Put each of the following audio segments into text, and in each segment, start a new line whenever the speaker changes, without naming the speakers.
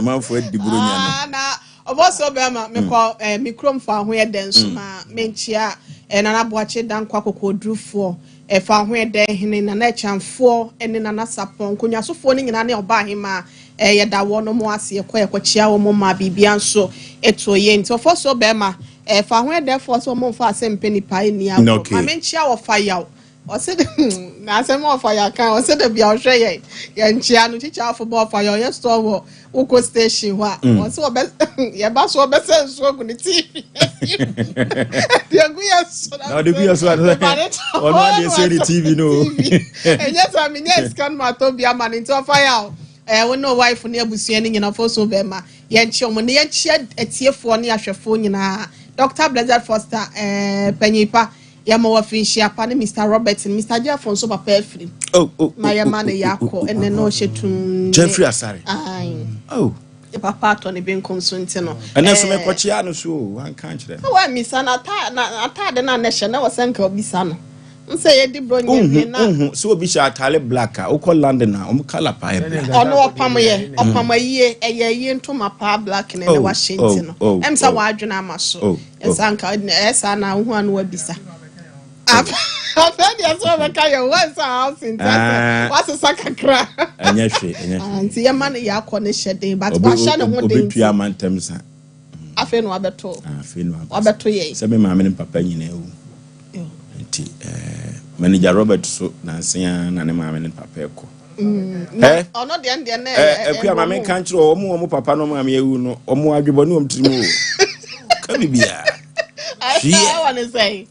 Man for the Brunia.
Na oboso bema me call microm fa ho ye den so ma menchia na naboache dan kwa kokodrufo fa ho ye den hene na na chamfo ene na nasapon konwasofo ni nyina na oba hema ye dawo no mo ase ekochia wo mo ma bibia nso etoye nti ofo so bema fa ho ye den fo so mo fa asem pa ni awo ma menchia wo fa yaw o se na asem wo fa ya kan o se de bia o hwe ye nchia no chicha football fa yo ye store wo station wa o se obe ye ba so obe se so gu ni TV de gu ya so
na de gu ya so on one dey say the TV no
and yes I mean yes can ma to bia man into fire we no wife ni abusua ni nyina fo so be ma ye nchi omo ni ye nchi etiefo ni ahwefo nyina Dr. Blessed Foster panyipa ya mo wafinshia pa ni Mr. Robert and Mr. Jeffon so papa afri my man yakọ ene no shetum
Jeffrey Asare
papa to ne benkom so ntino
ene so me kwachia no so wan kan kire
wa mi sana ata de na nehye na wasanka obisa no nse ye di bro nye na
so obi sha atale black a ukọ London na color pa e
ono opam aye eye ntoma pa black na ne Washington no emsa wa adwena amaso esanka esa na hu anu abisa I've heard you so much. You want house in Texas? What's a sakakra? And see a man ya connection day, but what shall I want to be a man terms? I feel no other talk. I feel no other to ye. Some mamma and papa, you know. Manager Robert so Nansian and mamma and papa. Eh? Or not the end, the mamma can't throw more papa no mamma, you know, or more agibonum to move. Come here. I want to say.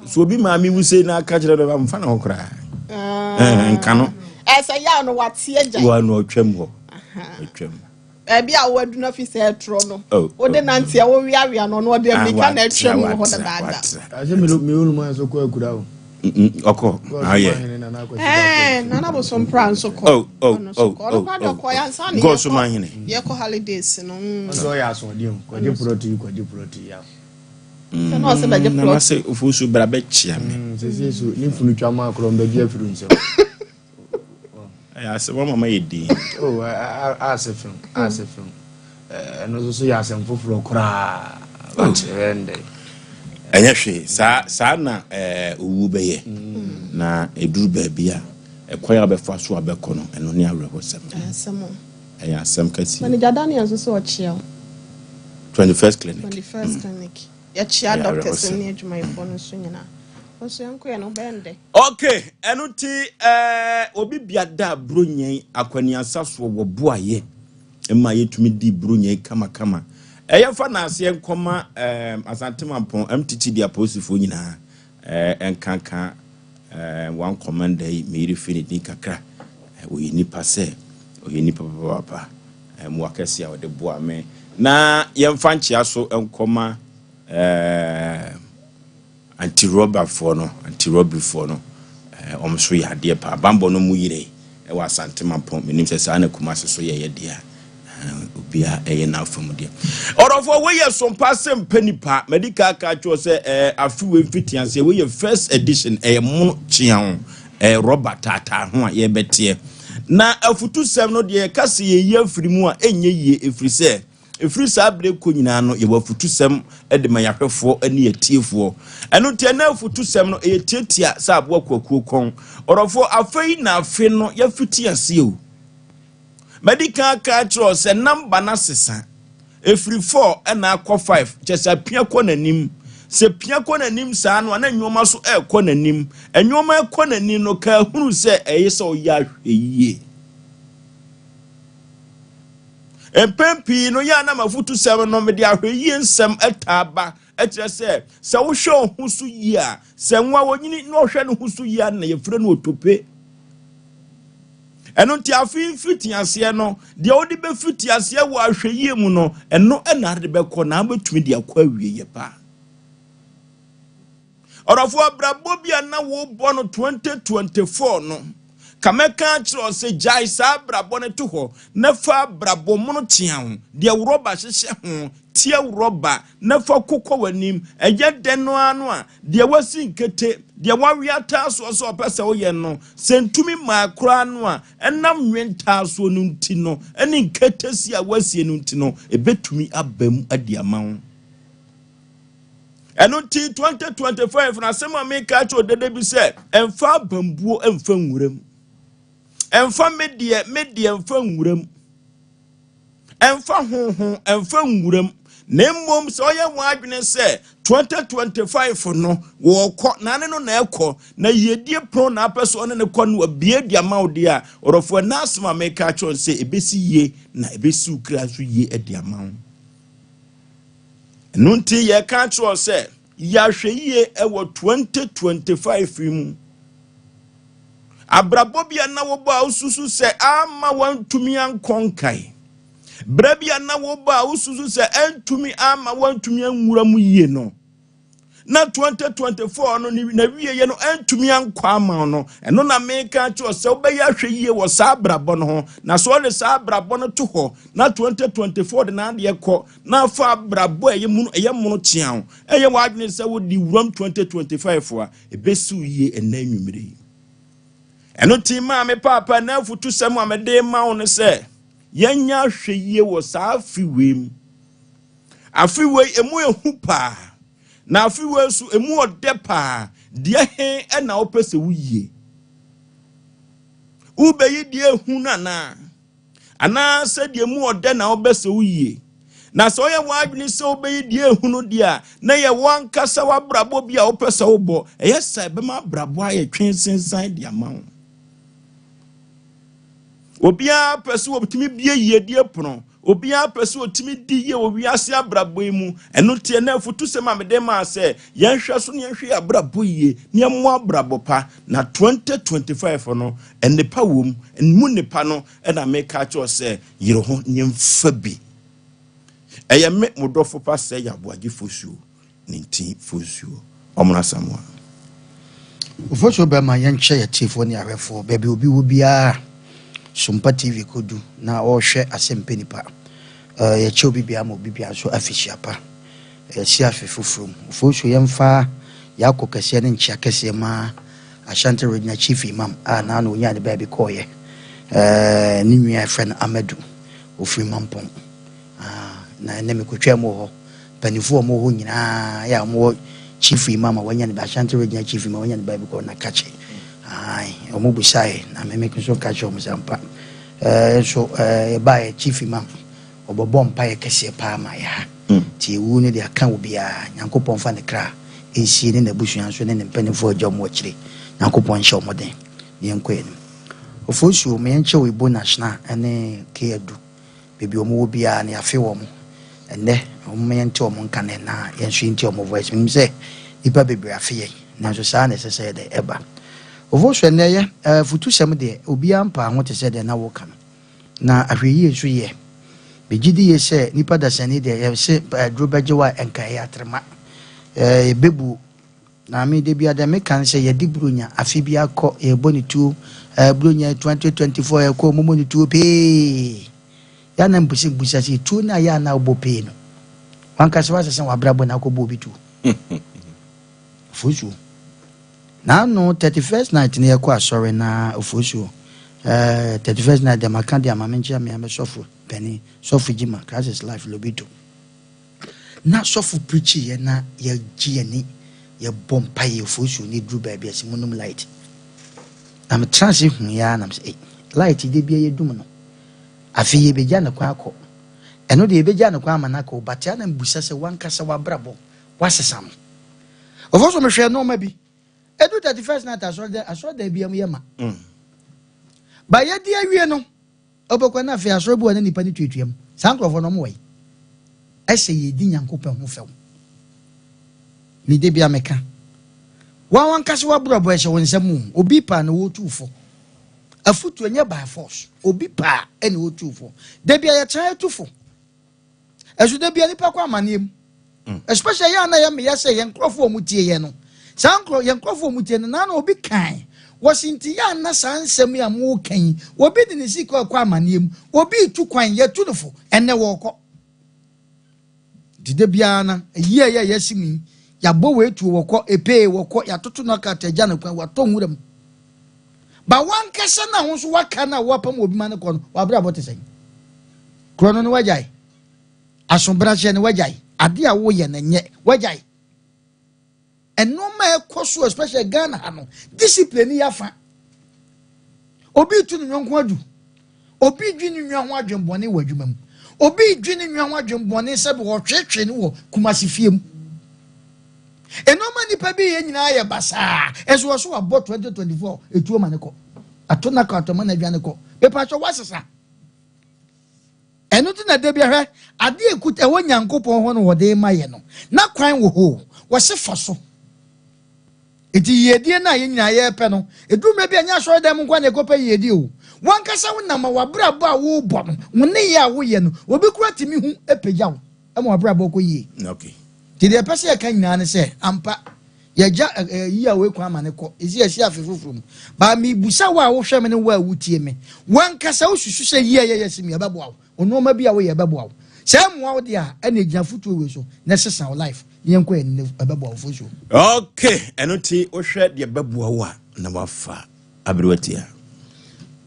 So be mammy will say na catch it of fan or cry. And cannot.
As a young what's here,
you are no tremble.
Maybe I would not say a trono. Oh, the Nancy, I will be on what they can tremble. I
said, me look me almost so could out.
Oko,
none of some prance so called.
Go so mine.
Yako holidays, no.
So, yes, on you, quadruproti.
No, I say, Ufusu Brabechia.
Says you, Infinitama from the Jeffrey.
I said, one made.
Oh, as a film. And also, yes, and for cry. And
actually, Sana, Ube, na a drew baby, a choir before Swabecono, and only a rebel. Some case.
When the Jordanians also chill.
21st clinic.
21st clinic. Yachia doctors in the my phone swinging. Also, Uncle no bende.
Okay, enuti obi biada brunye akwani safo wo boaye. Emma yetumi di brunye kama. Eyefa na ase enkoma asantemampon MTT dia posifo nyina enkanka one commander me refini ni kakra. Oyi nipa se, oyi nipa papa. Mo akese a wo de boa me. Na yemfa nchia so enkoma anti-robbery for no so ya de pa bambo no mu yire e wa Asantemampon menim se sa na Kumase so ye dia obia eye na afam dia orofo we ye so passe mpanipa medical ka cho se afi we fitianse we ye first edition mo chian Robert tata ho a ye betie na afutu sem no de kase ye afiri mu a enye ye efiri se efiri sabre ko nyina no ye wafutu sem de mayahwefo ani etiefo eno tie na afutu sem no ye tietia sa abo kwakuo kon orofo afei na afi no ya fiti ase o medical catro se number na sesa efiri 4 na akọ 5 chesa pia ko nanim se pia ko nanim sa no na nwoma so ko nanim enwoma ko nanim no ka hunu se eyese o ya hweyie empempi no ya na mafutu sem no me de ahweyie nsem etaba etre se wo hwe husu yi a se nwa wonyini no hwe no husu yi a na ye fre no otope eno nti afi fiti ase no de odi be fiti ase wo ahweyie mu no eno na de be ko na betumi de akwa awie ye pa orofo abrabo bia na wo bo no 2024 no kameka chiro se jai sa brabo ne to ho na fa brabo mu no tia ho de Roba hyehye ho tia rubber na fa kokɔ wanim ɛyɛ den no ano a de wasi nkete de wawiata so so opese wo ye no sentumi makora no a ɛnam nwenta so no nti no ɛne nkete si a wasie no nti no ebetumi abam adi amawo ɛno ti 2025 na sema me ka cho dede bi sɛ ɛmfa bambuo ɛmfa nwuram ɛmfa medie ɛmfa nwuram ɛmfa honhon ɛmfa nwuram na mmom sɛ ɔyɛ wadwene sɛ 2025 no wɔkɔ na ne no na ɛkɔ na yedie pro na apɛso ɔne ne kɔ no abie diamawde a ɔrɔfo na asema me ka cho sɛ ebesi yie na ebesi ukra so yie adiamawo nunti ye ka cho se ya hweye ewo 2025 mu abrabo bia na wo ba ususu se ama wantumi ankonkai bra bia na wo ba ususu se antumi ama wantumi anwura mu yie no na 2024 no na wiye ye no antumi ankwa ama no eno na me ka cho se obeya hweye wo sa abrabo no ho na so le sa abrabo no to ho na 2024 de na de ekọ na fa abrabo eye mu tian eye wadwene se wo di wuram 2025 a ebesu yie enanwumire eno ti ma me papa na afutu sem amede ma wo ne se yenya hweye wo sa afiwem afiwe emu ehu pa na afiwe su emu odepa de he na opese wuye ubeyi de ehu na ana se de emu ode na obese wuye na so ye wadwini se ubeyi de ehu no de a na ye wankasa wabrabo bia opese wo bo eyesa be ma brabo aye twensensan de amawo obia pese obtimi bie yedie pono obia pese otimi di ye owiase abrabo mu eno tie na afutu se ma mede ma se yenhwe so ne yenhwe abrabo ye ne mo abrabo pa na 2025 no enipa wom enmu nipa no na make cho se yire ho nyemfa bi eye me modofo pa se yaboagi fosuo ninti fosuo omna samwa
fosuo be ma yenhwe ye tifo ne ahwefo bebe obi wo bia Sumpa TV kodu na ohwe asempe nipa ye che obi bia ma obi bia so afishia pa si afefufrum fosuo yemfa yakọ kese ne nchia kese ma Ashanti Regional Chief Imam na no nya de ba bi koye ni nwa friend Amadu ofiri Mampong na ne me kotwa mo ho panifo mo ho nyina ya mo Chief Imam wanya ne Ashanti Regional Chief Imam wanya ne ba bi ko na kache ai omubusai na me make so kache omuzampa so ba Chief Imam obobom pa ye kese pa ma ya ti wu ne de aka obi a Nyankopon fa ne kra ensi ne na busuan so ne mpanifo agyamu akire Nyankopon hye omoden ne enkoye ofosu me enche we bo national ene keadu bebi omo obi a ne afi wo mo enne omo me ente omo nka ne na yenso ente omo voice me say ipa bebi afi ye na so sa na sese de eba ofosu ene ye futu sem de obi ampa ho te se de na wo ka na ahweyi esu ye begidi ye se nipa da sani de ye se drobejewa enka ya trema bebu na me de bia de me kan se ye di brunya afi bia ko ye bonitu brunya 2024 ye ko momonitu pe ya na mbusi si tu na ya na obo pe no wanka se wase wa brabo na ko bo bitu fuju na no 31st night ne ye ko asore na ofuju 31st night de makandi amamenja me amesofu penny sofu jima crisis life lobito na sofu preach ye na ye giani ye bompa ye fosu ni dru ba bia simunum light am transi hu ya na say light de bia ye dum no afi ye beja na kwa akọ eno de ye beja na kwa amanaka obatia na mbusa se wankasa wabrabo wasesam ofoso me hwe no ma bi edu 31st night asọ da bia mu ye ma ba ye di awie no obokwa na afi asọ bu na nipa ni twetwem sankrofo no mo wai ese ye di Nyankopon ho few ni de bia meka wan kase wa brabo ese wonsam obi pa na wo tufo afutu enye by force obi pa ene wo tufo de bia ye try tufo esu de bia nipa kwa manem especially ya na ya me ya se ye nkrofo omutie ye no sankro ye nkrofo omutie no na obi kan wasinti ya na sansem ya mo kan obi de ni sika kwa manem obi tu kwan ye tunufo ene wo ko dide biana ye yasimi ya bo wetu woko epe woko ya toto na ka taja na kwan wato nwuram ba wan kasa na ho so waka na wapam obi ma ne ko no wabra bote sen krono no wajai asombra che ne wajai ade a wo ye na nye wajai eno ma ekoso especially Ghana hano discipline ya fa obi tu no nyonko adu obi dwi ni nwa ho adwembone wadwuma mu obi dwi ni nwa ho adwembone se be wo twetwe ni wo kumasi fiem enoma nipa bi ye nyina ye basa eso so abo 2024 etuo maneko atona ka atoma na dwane ko pepa cho wasesa eno ti na de bia hwe ade ekuta wo nyankopon ho no wo de maye no na kwan wo ho wo se faso eti yedie na ye nyina ye pe no edumre bia nya so dem nkwa na ekopa yedie o wankasa wonama wabrabo a wo bo no wone ye a wo ye no obi kura timi hu epegya wo ama wabrabo ko ye
okay
tide pese ya kan nyina ne se ampa ya ja yi a we kwa mane ko ezi ya sia afefufum ba mi busa wa wo hwe me ne wa wutie me wankasa wo susu se yi ya yasimi ababo wo ono ma bia wo ye ababo wo se moa wo dia ene gina futu we so na sesa wo life yenko ene ababo wo fo so
okay eno ti wo hwe de ababo wo a na wafa abrewatia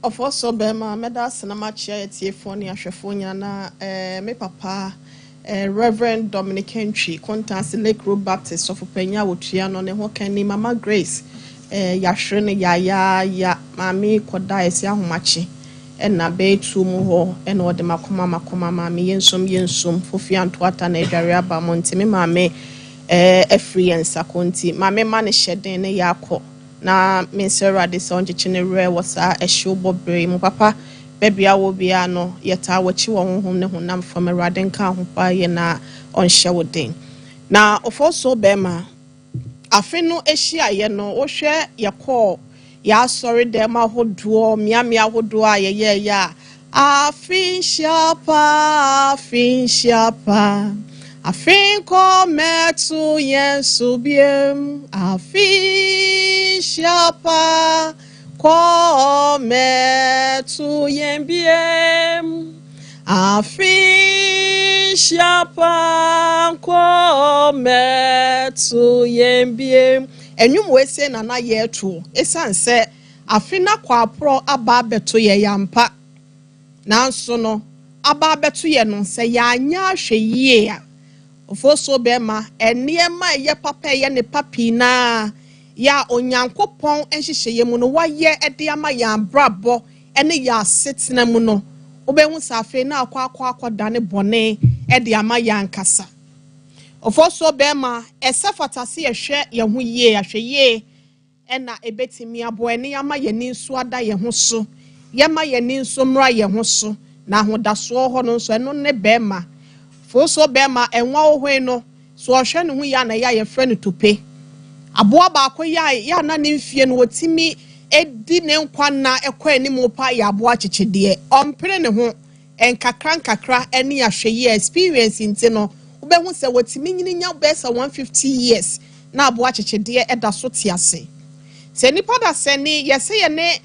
Ofoso bema meda sinama chia etiefo ni ahwefo nya na me papa Reverend Dominic Entry Kontansi Lake Road Baptist of Penya wotua no ne ho kan ni Mama Grace yahwere ne ya mami koda esi ahomachi na betu mu ho na ode makoma mami yensom fofi antoata na edware aba monti me mami afri ensakonti mami ma ne hyeden ne yakọ na mensera de so nchechene re wasa ehye obobre mu papa bebia wo bia no yeta wachi wo honhom ne honam fam awrade nka ho pa ye na onhye woden na ofoso bema afe no ehia ye no wo hwe yakọ ya sorry dem ahodo miamia ahodo a ye ya afin shapa afin kometu yensu biem afin shapa kometu yembiem afin shapa kometu yembiem enyum wese na na ye etu esanse afina kwa apro aba beto ye yampa nanso no aba beto ye no se ya anya hwe yie a ofoso bema eniema ye papa ye ne papi na ya onyankopon enhyehyeye mu no waye ede ama ya brabo ene ya setena mu no obehu safe na akwa dane bone ede ama ya nkasa ofoso bema esafata se yehwe ye ho yie ahweye ena ebetimi abo ene ama ye ni nso ada ye ho so ye ma ye ni nso mra ye ho so na hodaso ho no nso eno ne bema foso bema enwa ohwe no so ohwe ne ho ya na ya ye frɛ tope aboa ba akoya na ne mfie no wotimi edi ne nkwa na ekwa animu pa ya aboa kyekede ompere ne ho enkakra ene ahweye experience nti no obehu se wotimi nyininya besa 150 years na aboa kyekede eda so tiase se nipa da se ni yese ye ne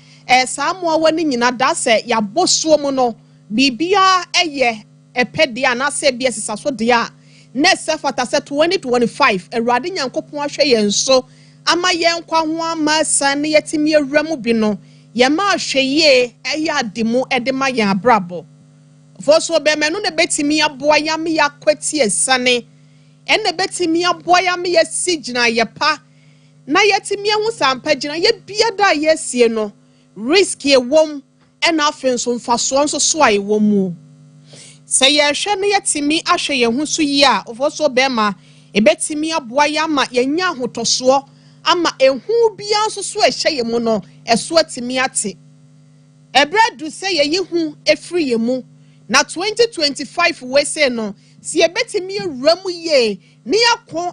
saamo wani nyina da se ya bosuo mu no bibia eye epede anase bia sisaso de a next fata se 2025 awrade nyankopon ahwe yen so ama yen kwa ho ama san yetimi awramu bi no ye ma ahweye eya ademu edema yen abrabo foso be menu ne betimi aboa yam ya kwati esane enne betimi aboa yam ya sigina ye pa na yetimi hu sampa gina ye bia da ye sie no risk ye wom ena afenso mfaso nso so aye womu se ye hwe ne yetimi ahwe ye hu so yi a ofoso bema ebetimi aboa yama yenya hotoso ama ehu bia nso so ehye ye mu no eso atimi ate ebredu se ye hu efri ye mu na 2025 we say no si ebetimi ewramu ye ne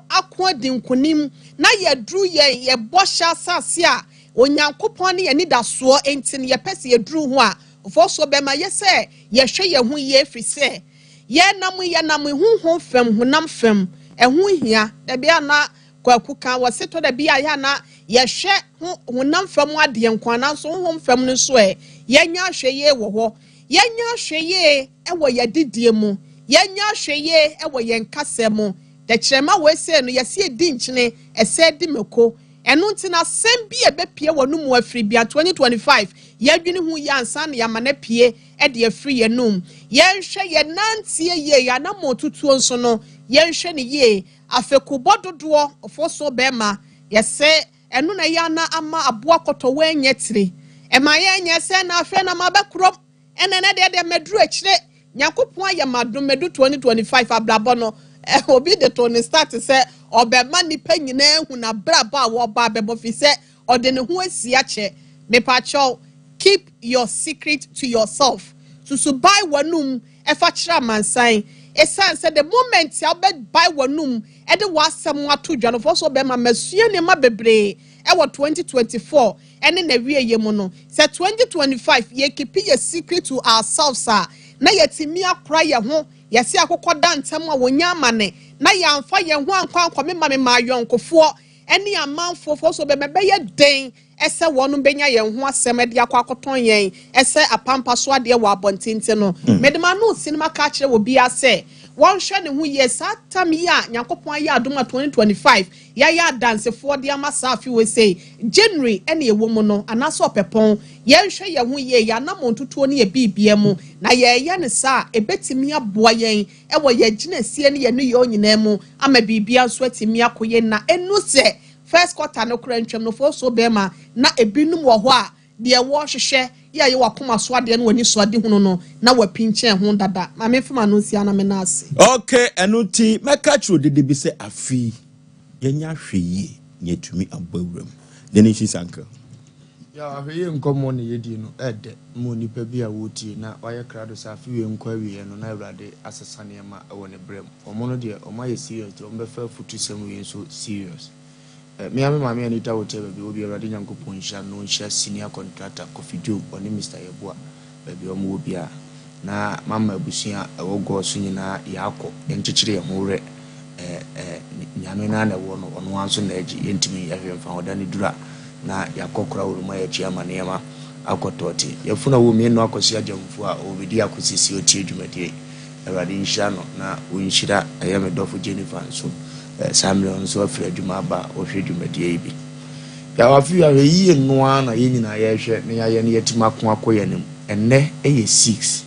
akọ dinkunim na ye dru ye bosha asase a onyankopon ne ye nidaso enti ne ye pese ye dru ho a ofoso bema ye se ye hwe ye hu ye efri se ye nam hu fam hunam fam ehu hia da bia na kwakuka waseto da bia ya na ye hwe hunam fam ade nkwana so hu fam no so ye nya hwe ye wo ho ye nya hwe ye ewo ye didie mu yenya hweye ewo yen kasemo de kyerema we say no yesi edi nkyene ese di meko eno ntina sem bi ebepie wonu mu afiri bia 2025 yadwini hu yansa na yamana pie e de afiri yenum yenhwe ye nantie ye ya na motutuo nso no yenhwe ne ye afekubo dodo ofoso bema yese eno na yana ama aboa koto wenye tire ema yenye se na afe na mabekrom enene de medru akire nyakopon ayamadum medu 2025 ablabo no obi de to start say obema nipa nyina hu na braba wo ba bebo fi say ode ne hu asia che me pacho keep your secret to yourself so buy wanum efa kira mansan esan say the moment ya buy wanum e de wasem ato dwano for so bema masua ne ma bebre e wo 2024 ene na wie ye mu no say 2025 ye keep your secret to ourselves na yetimi akora ye ho yesi akokoda ntem a wonya amane na yamfa ye ho ankwa me ma yonkofo ene amanfo fo so be ye den ese wonu benya ye ho asem de akoton yen ese apampa so ade wo abontinte no medema no sinema ka kire wo bia se won hwe ne ho ye satam ya nyakopon ya adoma 2025 ya dance for de amasafi we say January ene ewo mu no anaso opepon ye hwe ye ho ye ya na montutuo ne ye bibia mu na ye ne sa ebetimi aboa yen e wo ye gina sie ne ye no ye onyina mu ama bibia so atimi akoye na enu se first quarter no krantwem no for so bema na ebinum wo ho a de wo hwehwe ya ye wakoma so ade no wani so ade hunu no na wapinche ho dada ma me fema no sia na me na ase
okay enuti meka tro de bi se afi yenya hweyi nyetumi abawuram deni shi sanka
ya ahweye nkomo ne yedi no ede mo nipa bi a wotie na waye krado sa afi we nkwa wie no na awrade asesane ma ewo ne brem omo no de omo ye serious de omo befa futu sem we so serious me ame mama Anita hotel be obi awrade nyankopon hia no hia senior contractor Kofi Joe oni Mr. Yeboa be omo obi a na mama abusia ewo go so nyina yakọ enkyekire ye ho re nyame na na wo no ono anso na agi entimi yahwemfa hodane dura na yakokora uruma ya chiama nema akototi yafuna wo me no akosi ajamfu a obedi akosisi otie dwumade awrade nhia no na wonhyira ayame dofo Jennifer nso Samuel nso afiri adwuma ba ohwe dwumade ibi ya wafi ya yi noa na yenyina yehwe ne ya ne yetima ko akoyanem enne eye 6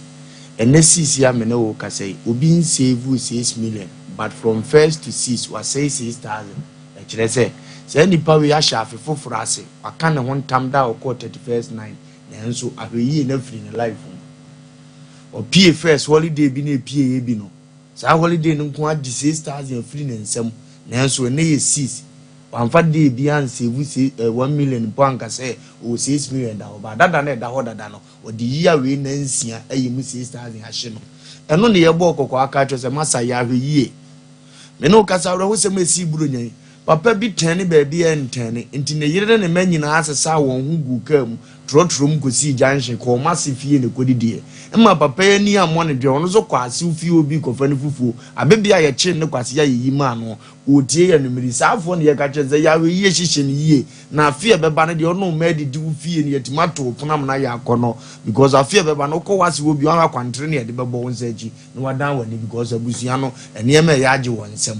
enne 6 ya me ne wo kasai obi nsave 6 million but from first to 6 was say 6,000 kire say nipa we ya shafe foforo ase aka ne ho ntam da o 31st 9 nenso ahweyi na free ne life o pie first holiday bi na pie ye bi no sa holiday no nko adi 6,000 free ne nsem nenso ne ye 6 wamfa de bi an save 1 million pound say o 6 million da o ba dada na da ho dada no o di yi awe na nsia ayi mu 6,000 ahye no eno ne ye bo kokko aka cho se masa ya ahweyi me no kasa wo se mesi buru nyan papa bi tene ba bi entene nti ne yire ne manyina asesa won hu gukam trotrom kosi janhye ko masifie ne kodidie emma papa ani amone de ono zo kwase fie obi kofane fufuo abebia ye kye ne kwase ya yi ma no otie ya numiri safo ne ye ka kyeze ya we ye hyehye ne yie na afie beba ne de ono ma di fie ne yetimato ponam na ya akono because afie beba no ko wase obi on akwantre ne de bebo won saji ne wadan wani because abusua no ene ema ya age wonsem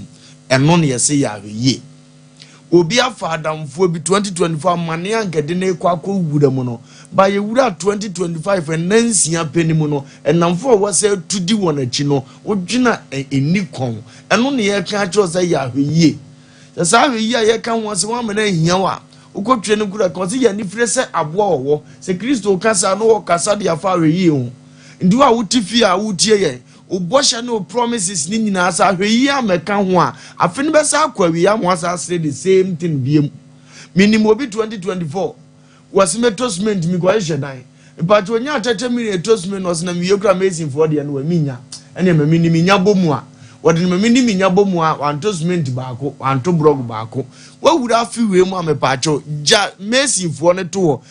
eno ne ye se ya we yie obi afa adamfo bi 2024 mane ankede ne kwakọ wura mu no ba ye wura 2025 enansia penimu no enamfo wo se tudi won achi no odwina enikon eno ne ye ka kiro se ya hweye se hweye ye ka ho se wa mena hia wa ukotwe ne kura kan se ya ni fire se aboa owo se Kristo kasa no kasa de afa hweye ho ndi wa wuti a wutie ye obosha no promises ni nyina asa hweyi ameka ho a afeni besa akwawi am asa say the same thing biem minimum obi 2024 was metosment mi kwa shedan but onya atete mi etosment no na mi yekura amazing for de no minya ene ma minimi nya bomu a wode ma minimi nya bomu a antosment baako anto blog baako wa wura afi we mu amepacho ja messi for ne to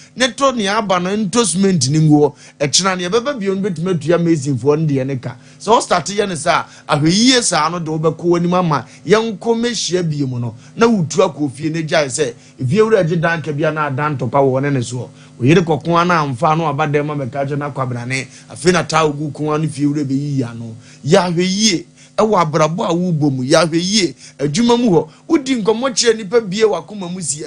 ne aba no entosment ni ngo e kina ne beba bion betumetu ya messi for ne ne ka so start ye ne sa ahweyiye sa no de obekọ wani mama yenko mehia biemu no na wutu akofie ne jai se ifie wura je danka bia na dan topa wo ne so oyere kokon na amfa no abadem ma bekaje na kwabrane afi na ta ogu kon anu fie wure be yi ya no ya hweye ewo abrabo a wo bomu ya hweye adwuma mu ho udi nkomo kire nipa bie wakoma mu si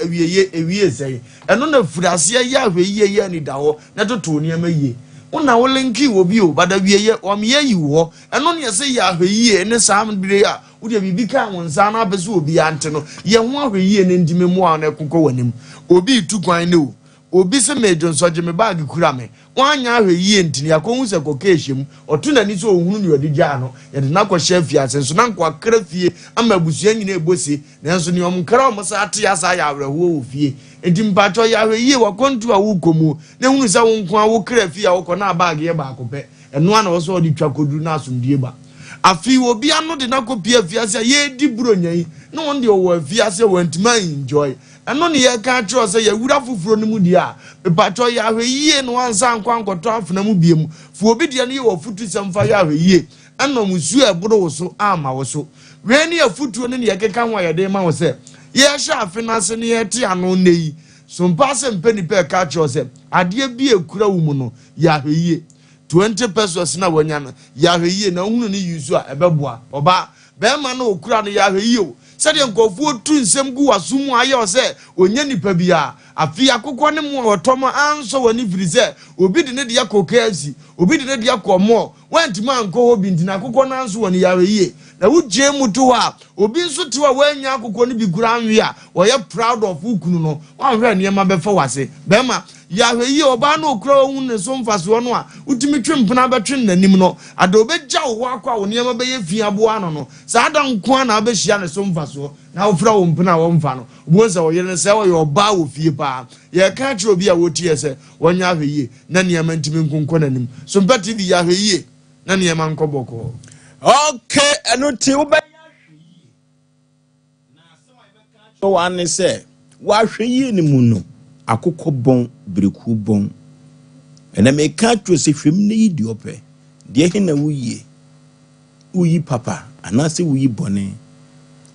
ewie sei eno na furase ya hweye ya ni da ho na toto ni amaye una wo linki wo bi o bada wieye o me yi wo eno ne se ya hweye ne sam bire a wo de bibi ka wonsa na abeso obi ante no ye ho hweye ne ndime mu a na kokko wanim obi tu kwan ne o obi se mejo so je me bag kura me wanya hweye ntini akohu se kokehiem otuna ni so ohunu ni odigya no ye de na ko chef ya senso na nko akra fie ama busua nyina ebosi nanso ni omkra omsa ate asa ya awreho ofie enti mpacho ya hweye wakontu a wukomu na hunu se wonko a wo kra fie a wo na bag ye ba akopɛ eno ana wo so odi twakodu na asomdie ba afi obi ano de na ko pia fiase ye di bronyai na won de wo fiase wantima enjoy eno ne ye ka tro se ye wura fufuro ne mu di a pepacho ya hweye no ansa nkwankoto afena mu biem fu obi de ne ye wo futu semfa ya hweye eno musu eboro wo so ama wo so we ne afutuo ne ye keka ho ye de ma wo se ye hwa afena se ne ye te ano nei so mpa se mpani pe ka tro se ade bi ekura wo mu no ya hweye 20 pesos na wanya no ya hweye na hunu ne yuzu a ebeboa oba be ma na okura no ya hweye o sade nkofu tu nsem gu wasumu aye o se onye nipa bia afi akokọ ne mu otomo anso wani firi se obi de ne de yakokazi obi de ne de yakomo wantima anko obi ntina akokọ na anso wani ya hweye na wuje mutu a obi nso tiwa wanya akokọ ne bi gura anwe a wo ye proud of ukunu no wanhwe ne ma befa wase be ma ya hweye oba na okura ohun ne so mfaso no a utimi twempena betwe nanim no ade obegya wo akwa wo ne ma be ye fi aboa no sa ada nko na abehia ne so mfaso na ofra wo mpena wo mfa no obonza wo yene se wo ye oba wo fie pa ye ka kire obi a wotie se wonya hweye na ne ma ntimi nkonko nanim so mpa tv ya hweye na ne ma nkoboko
okay eno ti wo be na se wa be ka cho wan se wa hweye ni mu no akokọ bon breku bon ena me ka tro se hwem ne yi di ope de he na wuyi papa anase wuyi bone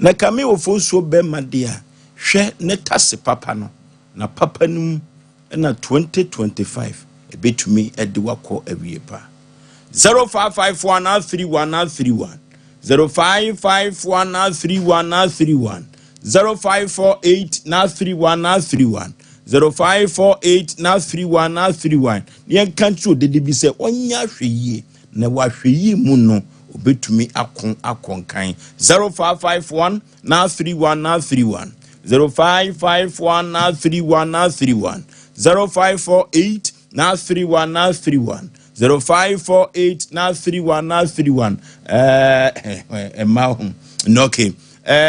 na kame ofo be madia hwe ne tase papa no na papa num na 2025 ebetumi ede wakọ awie pa 05513131 05513131 0548 0548 na 31 yen kancho de bi se onya hweye na wa hweye mu no obetumi akonkan 0551 na 31 0551 na 31 0548 na 31 0548 na 31 emahum no okay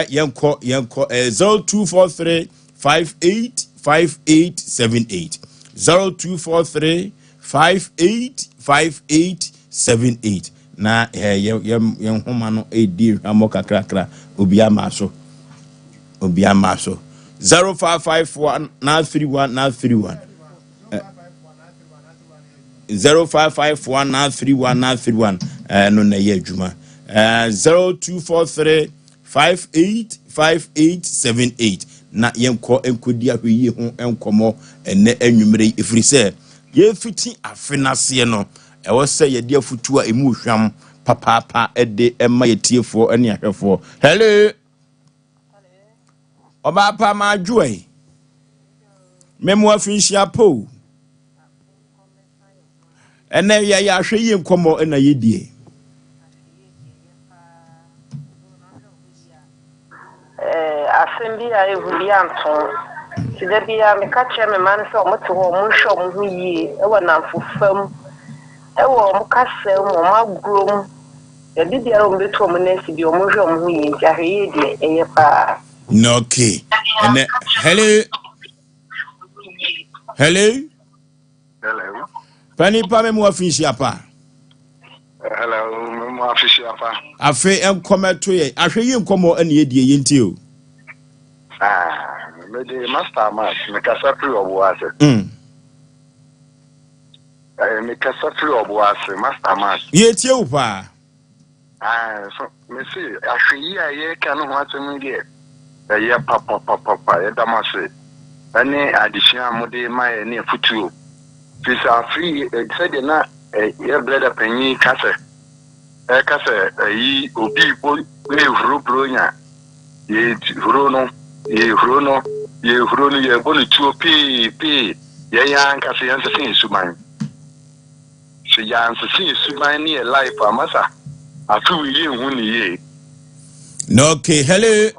yenko 0243 5878 0243 5878 na yen homa no edi amo kakrakra obi amaso 0551 na 31 0551 na 31 no na ye adwuma 0243 5878 na yenko enkodi ahweye ho enkomo ene anwumre efiri se ye fiti afenase no ewo se ye de afutu a emu hwam papa ede ema yetiefo ene ahwefo hello oba pa ma joy memu afinhia po ene ya ahweye enkomo ena yedie
Assembly Evulianton. Today be a catcher man so much more show mu ye, e wana fufam. E wo mu kase mo magrum. E di dia o beto mo nesi bi o mo show mu ye, ja heye de e pa.
No okay. And hello. Hello. Pani pa me mo afinshi apa.
Hello, me afinshi apa.
Afi enkometo ye. Ahweye enkomo ene yedie yenti o.
Me de master mas, me kasa pri obuase. Me kasa pri obuase, master mas.
Yetie u pa.
So me see, ahweye aye kan ho atemi de. Ye papa ye damase. Ani addition amode mai ne futuo. Fisa free said na brother penny kase yi obi bo we bronya ye huro no ye bonu tuo pe ye yan kase yan sin suman se yan sin suman ni life amasa afi ye hu ni ye
no okay hello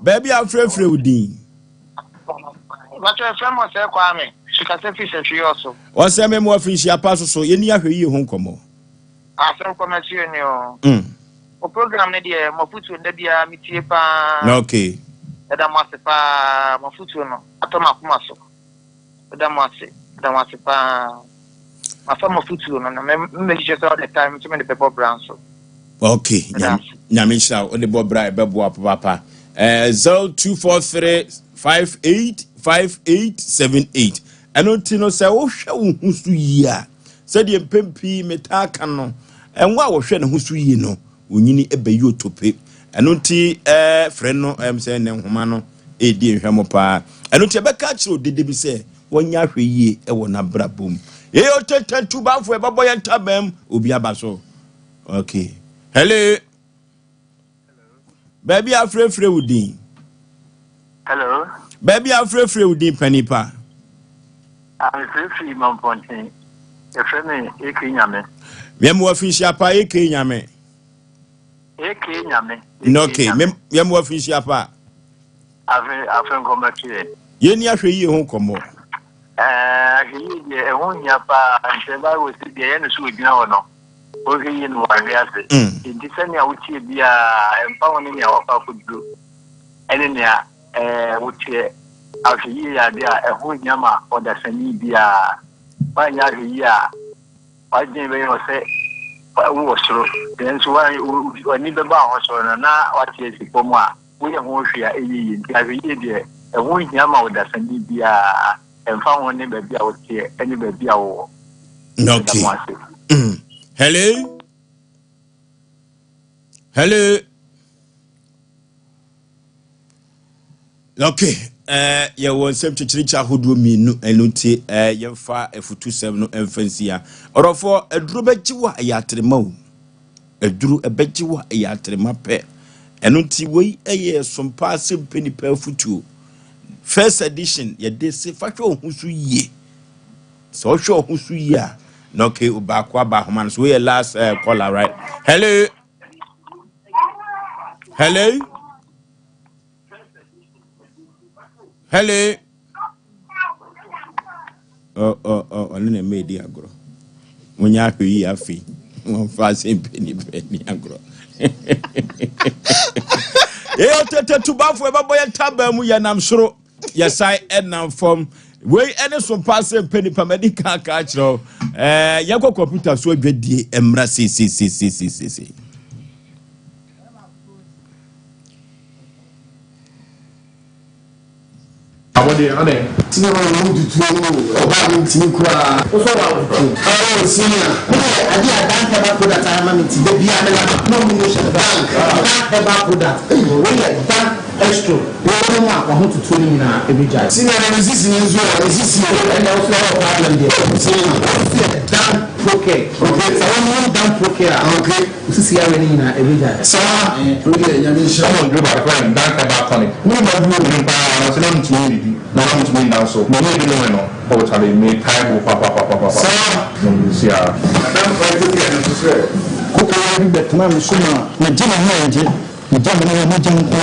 baby afrefre udin
but your friend was there kwame she can say fish and also
o se me mo afinshi apaso so ye ni ahwe yi ho nkomo
asem komati ni o program ne de mo futu nda bia mitie pa
no okay
da mo ase pa mo futu no atoma kuma so da mo ase pa ma fa mo futu no na me je so all the time to me the paper brand so
okay nyamisha o de bobra bebo papa 0243585878 eno tino se wo hwe wo husu yi a se de mpempi metaka no enwa wo hwe ne husu yi no onyini ebeyi otope eno ti frɛ no se ne nhoma no edi nhwemo pa eno ti beka kire odede bi se wonya hwe yi e wo na brabom ye o tetantu bafo e babo ye ntabam obi abaso okay hello baby afrefre udin
hello
baby afrefre udin panipa
I'm free mampontin e freme ekinyame
yem wo finshi apa ekinyame no okay yem wo finshi apa
afen komatie
ye ni ahwe yi ho komo
yi de e ho nya pa nse ba wo si de ye no so odina wo no o yi no wa ri ase ndi se ni a wutie bia empa woni ni a wa pa kudu ene ni a wutie ahwe yi ya de a e ho nya ma o da sani bia ba nya ahwe yi a wa jin be yo se wo soro den so wa ni be ba ho so na wa tie si pomo a wo ye ho hwe a eyi ndi ahwe yi de e ho nya ma o da sani bia emfa woni be bia wo tie ene be bia wo
okay hello okay ye won sem chichiricha hodo minu enuti ye fa efutu sem no emfansia orofo eduro begiwa ya trema o eduro ebegiwa ya trema pe enuti wei eye sompa sem peni pa futu first edition ye de se fa hwe ohusu yie so hwe ohusu yie a no okay ubakwa ba homan so we last caller right hello onu na medi agro munya ahwe afi won fa sempeni agro e otete tubafo e babo ye taba mu ya nam soro yesai enam form we ene so pass sempeni pa medical ka kiro yakọ computer so adwadie emra si
Abode ane tinye ba no dutu oba mi tini kura o so wa dutu senior adi adanka ba product ama mi ti bia na no mi no she bank ba product we like bank extra we no ma ho tutu ni na ebeja senior na resist ni zo resist and also problem there senior down okay so one down okay sisi ya we ni na ebeja so we ya mi sha mo do ba ko danka ba tonic ni ba du ni pa na se no ntini no one to me now so no me no o tale me time papa so no see ah adam try to get no so ko ko ni bet na mi suma na jina na nje ni jama na ma jin ko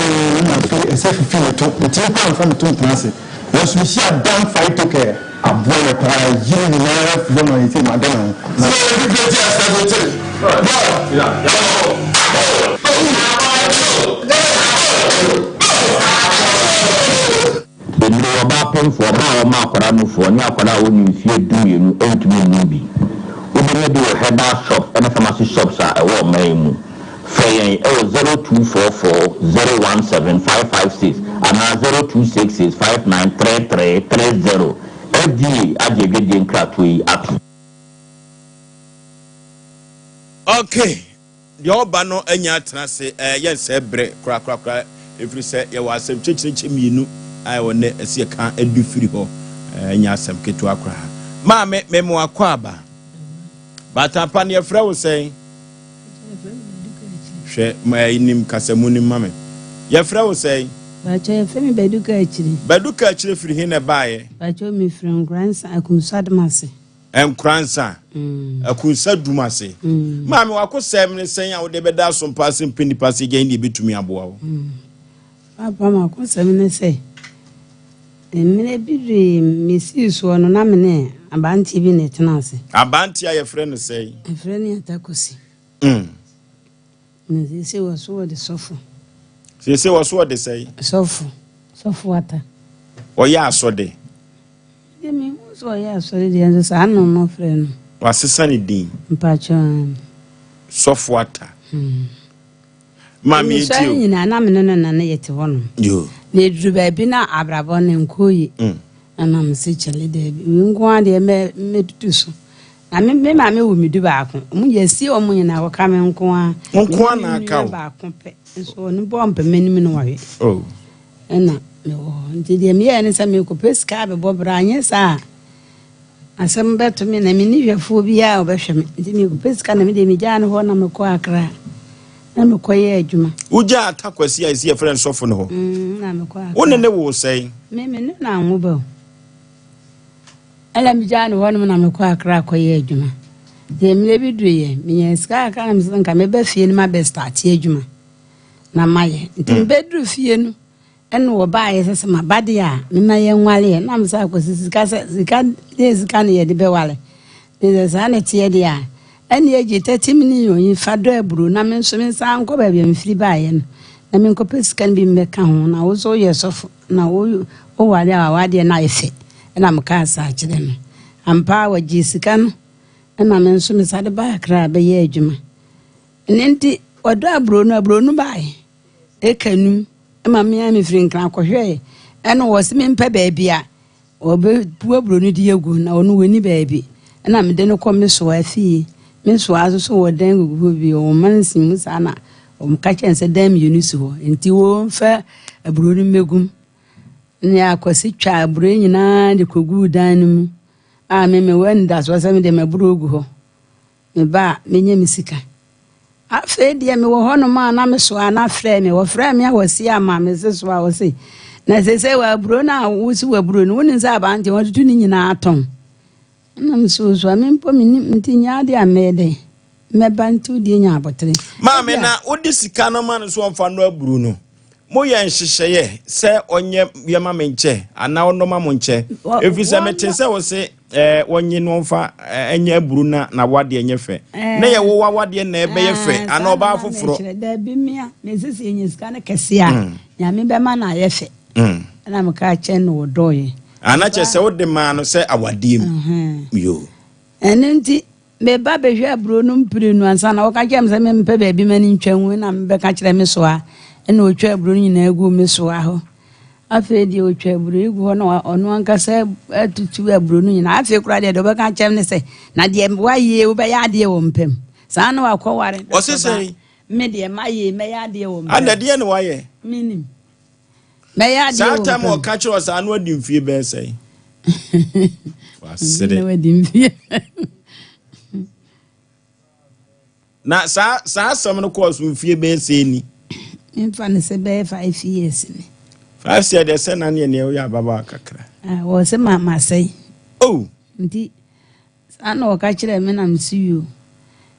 na so e se fi na to ti pa fa to class was mi see adam fight to care aboy pa yin ni na fi no yi ti ma dan na so you get just as it
Enu oba penfo ba o ma akwara no fo ni akwara o ni fie duye nu entumi nu bi obi ne bi o herbal shop and pharmacy shops a e wo man mu feyen e o 0244017556 ana 0266593330 FDA agegede nkrato yi api
okay the oba no anya trase yense bre kra efiri se ye wa asem chichirichi mienu ai wone esi kan adu firi ho nya asem ketu akra ma me mo akwaba bata pa ne frɛ wo sɛn hwɛ ma inim kasamu ni mame ye frɛ wo sɛn
bacho ye femi beduka achire
firi hin na baaye
bacho mi from grandson akumsadmase
enkransa akunsa dumase maame wakosɛm ne sɛn a wo de bɛda so mpase mpini pase gyan de betumi aboa wo
papa ma kosɛm ne sɛ emine bidre mesi so no na mene abanti bi ne tenase
abanti aye frɛ no sɛn
frɛ ne atakosi ne se wo so de sofo
se wo so de sɛn
sofo ata
oya asode
me so ya sorry the answer sa no no friend
wasesa ne din
mpacho
sofuata mami etio
ni na na me no na na yete wono
yo
na duru ba bi na abrabo ne nkoyi ana me se chele de bi nko ade me tutu so na me ma me wo mi du ba ko mu yesi o mu nyina ko ka me nko a
na aka
ba ko pe so ni bompe menim no wawe
oh
ena nti de me ye ne sa me ko peska be bobra anye sa asem beto me na me ni hwefo bia obehwe me nti me ko peska na me de me gya ne ho na me ko akra na me ko ye adwuma
uja atakwasi a isi friend sofo no ho
na me ko akra
wonne ne wo sei
me ne na nwo ba ala me gya ne ho na me ko akra ko ye adwuma de me bi duye me ye ska akra na me nka me ba fie ne ma be start adwuma na maye nti me bedru fie no eno wo ba ye sese ma bade a me ma ye nwale na me sa kwasi sika ne ye de be wale de sa na tie de a ene ye ji 30 million yi fa do aburo na me nso me sa nko ba bia me firi ba ye no na me nko pesika bi me ka ho na wo so ye sofo na wo wale a wade na efe na me ka sa kire no ampa wa ji sika no na me nso me sa de ba kra ba ye adwuma nenti odo aburo no ba ye ekanu ma me firi nkran kohwe eno wo se me mpa baabi a obe puaburo ni di egu na ono wani baabi na me de no ko me so afie me so aso so wo dan gugu bi o mansi musa na o mka chense dan mi yunisi ho enti wo mfa aburo ni megum ni akwasi twa aburo nyina de kogu dan mu a me wanda so se me de maburo ogu ho me ba me nya misika afa de me wo hono ma na me so ana frɛ me wo frɛ me awasi ama me se so awasi na se wa bro na wo si wa bro no woni sa ba nte wotutu ni nyina aton na me so me mpo me ntinya de amede me bantu de nya abotre
ma me na odi sika no ma no so mfa no aburu no mo ye nhyehyeye se onye ye ma me nche ana ono ma mo nche efisa me tin se wo se wonye no mfa enye aburu na wade enye fe na ye wo wade na ebe ye fe ana oba afoforo
da bi mia me sisi enye sika na kese a nya me be ma na ye fe na me ka che no wodoye
ana che se wo de ma no se awadiem yo
enenti me ba be hwe aburu no mpire no ansa na wo ka che me se me mpe ba bi mani ntwanwu na me be ka kire me so a ena otwa aburu nyina egu me so aho afi di otwa aburu egu ho na ono ankasa atutu aburu nyina afi kura de do be ka chem ne se na de waye wo be ya de wo mpem sa na wakɔware
o se se
me de maye me ya de wo mpem
ana de ne waye
minim me ya de wo mpem
sa tam o ka kire sa na wadi mfie be se wasere
wadi mfie
na sa asɛm no kɔ so mfie be se ni
Infa ne se be 5 years ni.
5 years de se na ne ne ya baba kakra.
Wo se mama sei.
Oh.
Ndi ana o ka kire me na msiyo.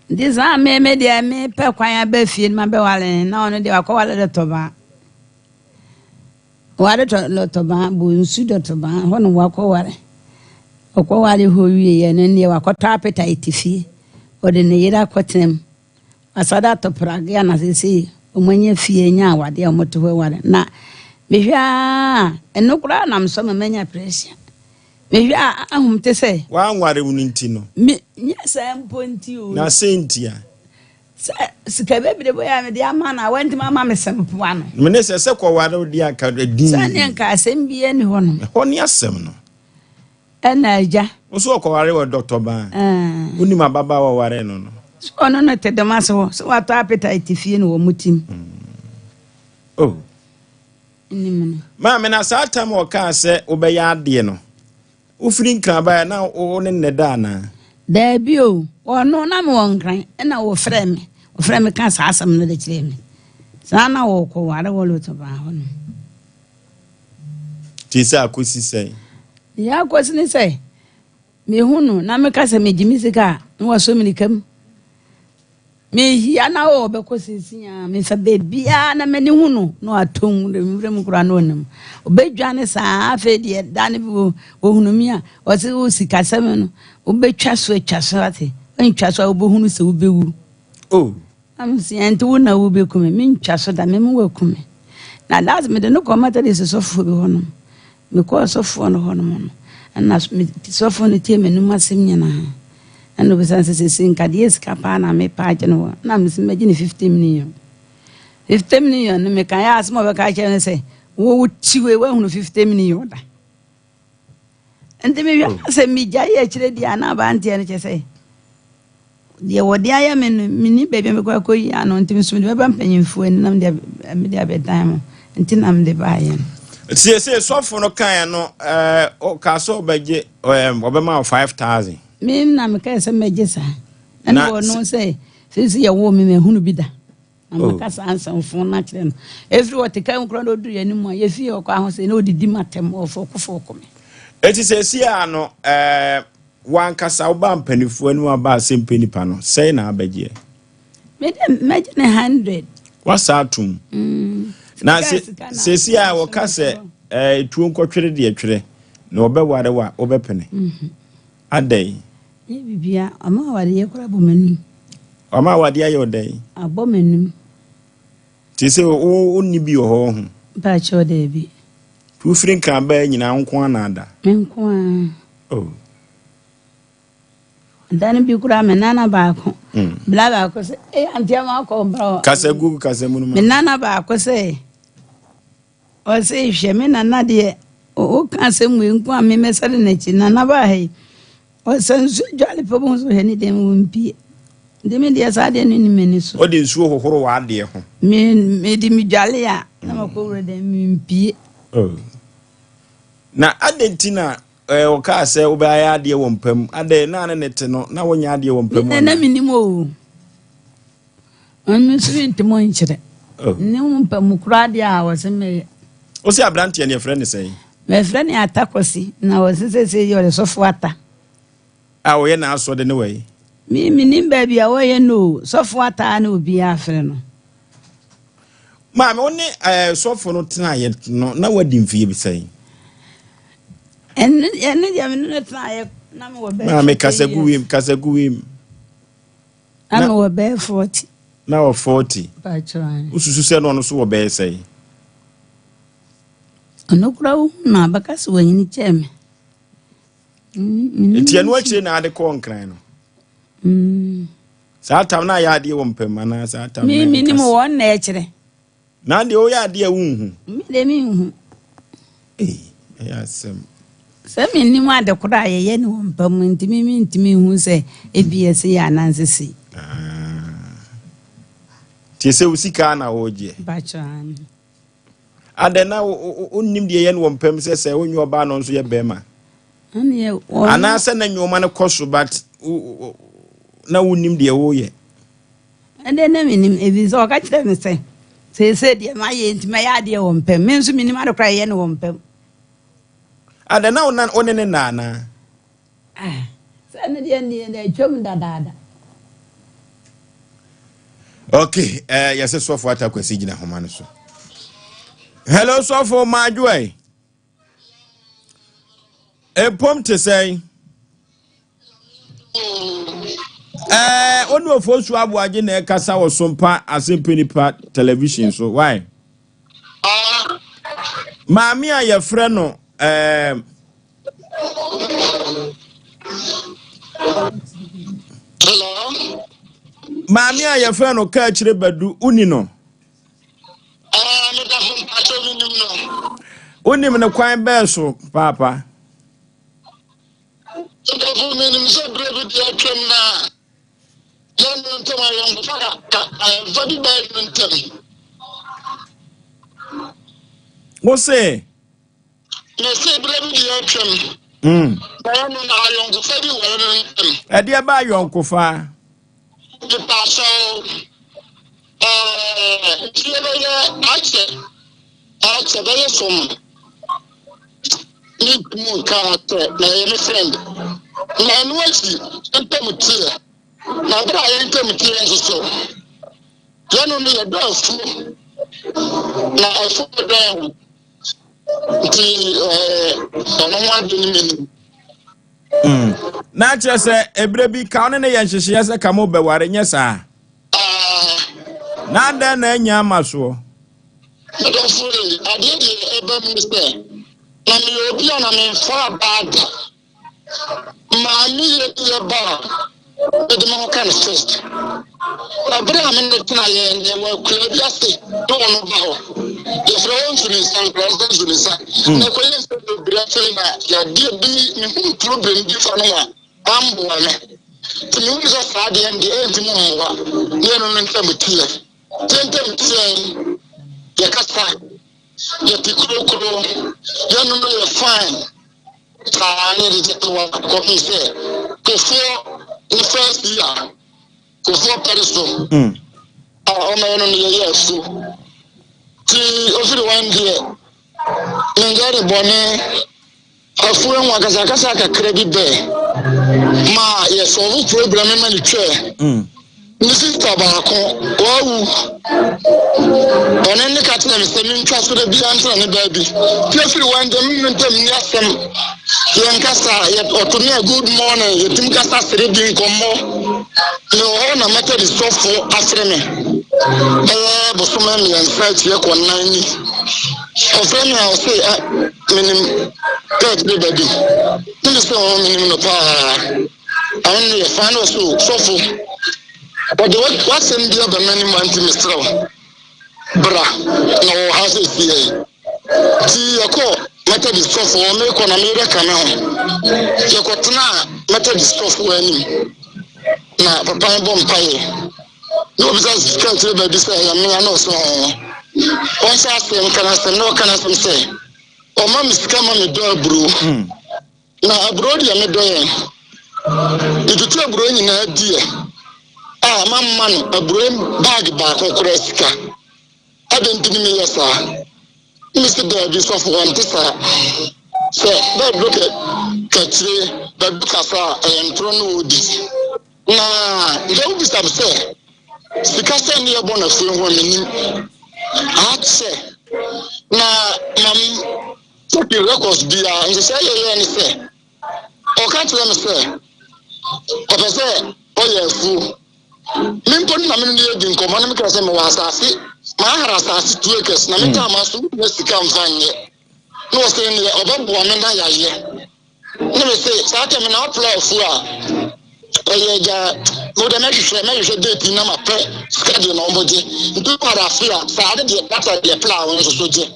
Ndi za me de me pe kwan aba fie ma be wale na ono de akọ wale de toba. Wale to toba bu nsu de toba ho no wakọ wale. Okọ wale ho wie ye ne ne wakọ tapeta itifie. O de ne yira kotem. Asada to praga na sisi omonye fie nya awade a moto ho ware na mehwa enokura na mso menya pressure mehwa ahumte se
wa nware wuninti no
me nya sampo nti o
na sentia
sika bebere boya me de ama na wanti mama me sampo ano
me ne se ko ware di aka din
sane nka asem bie ni ho no
ho ni asem no
ena ja
so ko ware wo Dr. Ban uni ma baba wo ware no no
so no te demaso so wato appetite fie no wo mutim
oh Maame na saa time o ka se obeya ade no. Ufiri nkran ba na o ne neda na.
Da bi o, ono na me won kran, na wo frɛ me. Wo frɛ me ka saa asɛm no de kyerɛ me. Saa na wo ko ware wo lo to ba ho no.
Ti sa akosi sei.
Ya akosi ni sei. Me hunu na me ka se me gimi sika, no wo so me nikam. Me hia na wo be kosisinya me fa bebia na me ni hunu no atom de me vrem kura no nem obedwane saa afa de dane bi wo hunu mi a wo se wo sika sem no obetwa so ate ntwa so wo hunu se wo bewu am si ento na wo be kume me ntwa so da me wo kume na lazim me de no komata de so fo bi hono me ko so fo no hono no na so fo no tie me no masem nyana and we say sin kadies kapa na me pa no na me imagine 50 million 50 million me kan ya asmo be ka che say wo tiwe we hunu 50 million da ente me ya say mi ja ye kire dia na ba ante ne che say dia wodi aya me ni bebe me kwa koyi ano ente me so me ba mpanyimfo en nam dia me dia be dan ente nam de ba ye
se so for no kan no o ka so beje obema 5000
me na me ka se megesa na wo no say sisi ya wo me hunu bi da na me ka sa ansan fo na kire no every what kan kro no du ya ni mu ya fi o kwa ho say na odidi matem ofo kofo me
eti se si ano wan kasa oba mpanifu anu aba asempeni pa no say na abeje
me de 100
wasa atum na se si a wo ka se tuo nkotwere de atwere na obeware wa obepene adai
bibia ama wade ye kora bo manum
ama wade ayo dai
abo manum
ti se o ni bi ho ho
ba cho de bi
tu frin kan ba nyina nko anada
nko dan bi kura me nana ba ko bla ba ko se antia ma ko bro
kasagu kasamu
me nana ba ko se o se hwe me nana de o kasamu nko a me mesare na chi nana ba he o sensu jale pe bon so heni dem wumpi dem dia sa de ni meni so
o de nsuo hohoro wa de ho
me di mi jale ya na mako wure dem wumpi
na adentina o ka se o ba ya de wo mpam ade na ne te no na wonya de wo mpam
na minimo o mi swint mo nchire ni mpam kura de a wo se me
o se abrante ne friend say
me friend ya takosi na wo se yo le sofo ata
a wo ye na aso de ne we
mi nimba bia wo ye no sofo ata na obi afre no
ma me woni sofo no tena ye no na wadi mfie bi sai
en dia me no tena ye na me wo be
ma me kasagu wim
na me wo be 40
na wo 40
ba chwan
ususu se no so wo be sai
ono kura na bakasi wo nyini cheme
Eti anu akire na ade ko nkran no. Sa tam na ya ade wo mpem na sa tam.
Mi ni mo won na akire.
Na de o ya ade awunhu.
Mi de mi hu.
Ya sem.
Se mi ni mo ade kura ye ni wo mpem ntimi hu se ebiese ya nansisi.
Ti se usika na oje.
Ba chan.
Ade na onnim de ye ni wo mpem se onyu oba no nso ye bema. Ana se na nyoma ne koso but na wonim de wo ye
ande na minim ebizo ka kire me se de ma ye ntima ya de wo mpem me nso minim adokra ye ne wo mpem
ada na onene na
se ne de ni na twam dada
okay yes so for atakwasi gina homa no so hello so for madwai pom te say onu ofosu abuaje na kasa wo sompa asempenipa television so why maami a ye frɛ no
hello
maami a ye frɛ no ka kire badu uni no
me da fun pato minim no
unim ne kwan be so papa
so minim so brebe de atwam na yan ntem ayon faka vadi ba ntem
Mose.
Me say brem di atwam. Ba no na ayonko fa bi wo no.
E de ba ayonko fa.
The pastor Ache very from need more character, my friend. My noisy, intermutia. Now, but I intermutia so. Then only a dove. Now I fall down.
Na chese ebrebi ka one ne yenhyehyɛ sɛ ka mo bɛware nyɛ saa. Na da na anya amaso.
I don't fully. I did the mistake. Na me obi na me fa bad. Ma me ye ba. The mo kan first. Na bra me ne tena ye ne wa kula bi ase. Do no ba ho. Ye fro on to san president to san. Na ko ye se bra fele na ya di bi me problem bi fa no a. Ambo na. Ti me wi so fa de en de enti mo wa. Ye no ntam tie. Tentem tie. Ya kasa. Ya tikuro ya no no fine tani de to ko mi se ko fo the first year ko fo periso o me no ye yesu ti o fi one day ngare bone afu enwa kasa ka credit be ma ye solve problem ma ni twa Mr. Tabako, and the catch them is the be answer and baby. Carefully, one the moment some Yankasa, yet or to me a good morning, you think Casta reading combo. No honor matter is so for after me. But so many and fight here 190. Of any I'll say, minimum, baby. This is all minimum of power. Only a final so for. But what's in the other many months, Mr. Bra, no house is here. See a call, method is for me, America now. You got now, method is for any. Now, Papa Bompire. No, because can't live by this, I know so. Once I say, no, can I say? Oh, Mammy, come on the door, bro. Now, abroad, you're not doing. If you tell bro, in an idea. Man, a brain bag back on Cresca. I didn't give me yes, sir. Mr. Davis of one tissa. Sir, that look at Catchy, that Bukasa, and Trono. Nah, don't be upset. Because near Bonafide woman. I'd say, nah, took the records be and say, say, or can't let me say. But I say, oh, yeah, fool. Mimpon na mini di nkoma na mekasa me wasase ma harasase 2 acres na meta amaso na sika mfanye no say ne obabo me na yaye na me say saate me na apply fu a ja mo da make sure me je date na ma pe schedule na omoje ntu para fia saade de data de plan won so je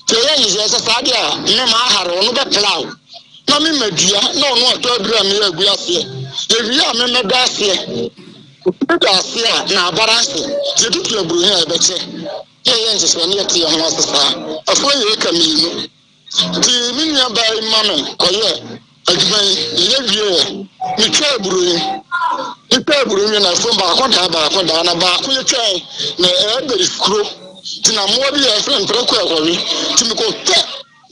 te ye yi je saade a me ma haro no be plan na me madua na ono to adura me agu ase ye wi a me meda ase na balance je tutu aburu ya beche ye nje so ne tie ho asesa afo ye kaminu ti minya bai mame koye adjuman ye wie mi twa aburu yi na fo ba kwada na ba ko ye twa na e beri skuro ti na mo bi ye friend pro ko ekori ti mi ko te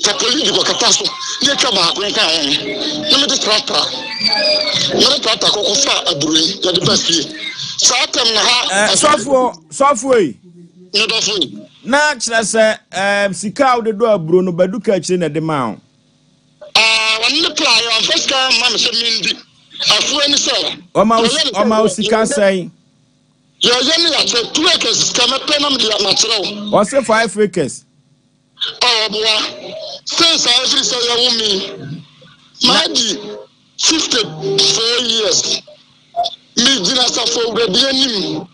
ta polisi ko kataso ye twa ba ko nka na me distractor na tata ko fa aburu yi ya de basi Satem na ha
sofo yi
no do fu
na kire se sika de do aburo no baduka kire na de ma o
wanne plan yo first time man se mindi afu ani se
o ma sika sai
yo ni ya 2 acres kama penam de na kire
o se 5 acres
boa since every say you woman maji 54 years mi jina safo grade anim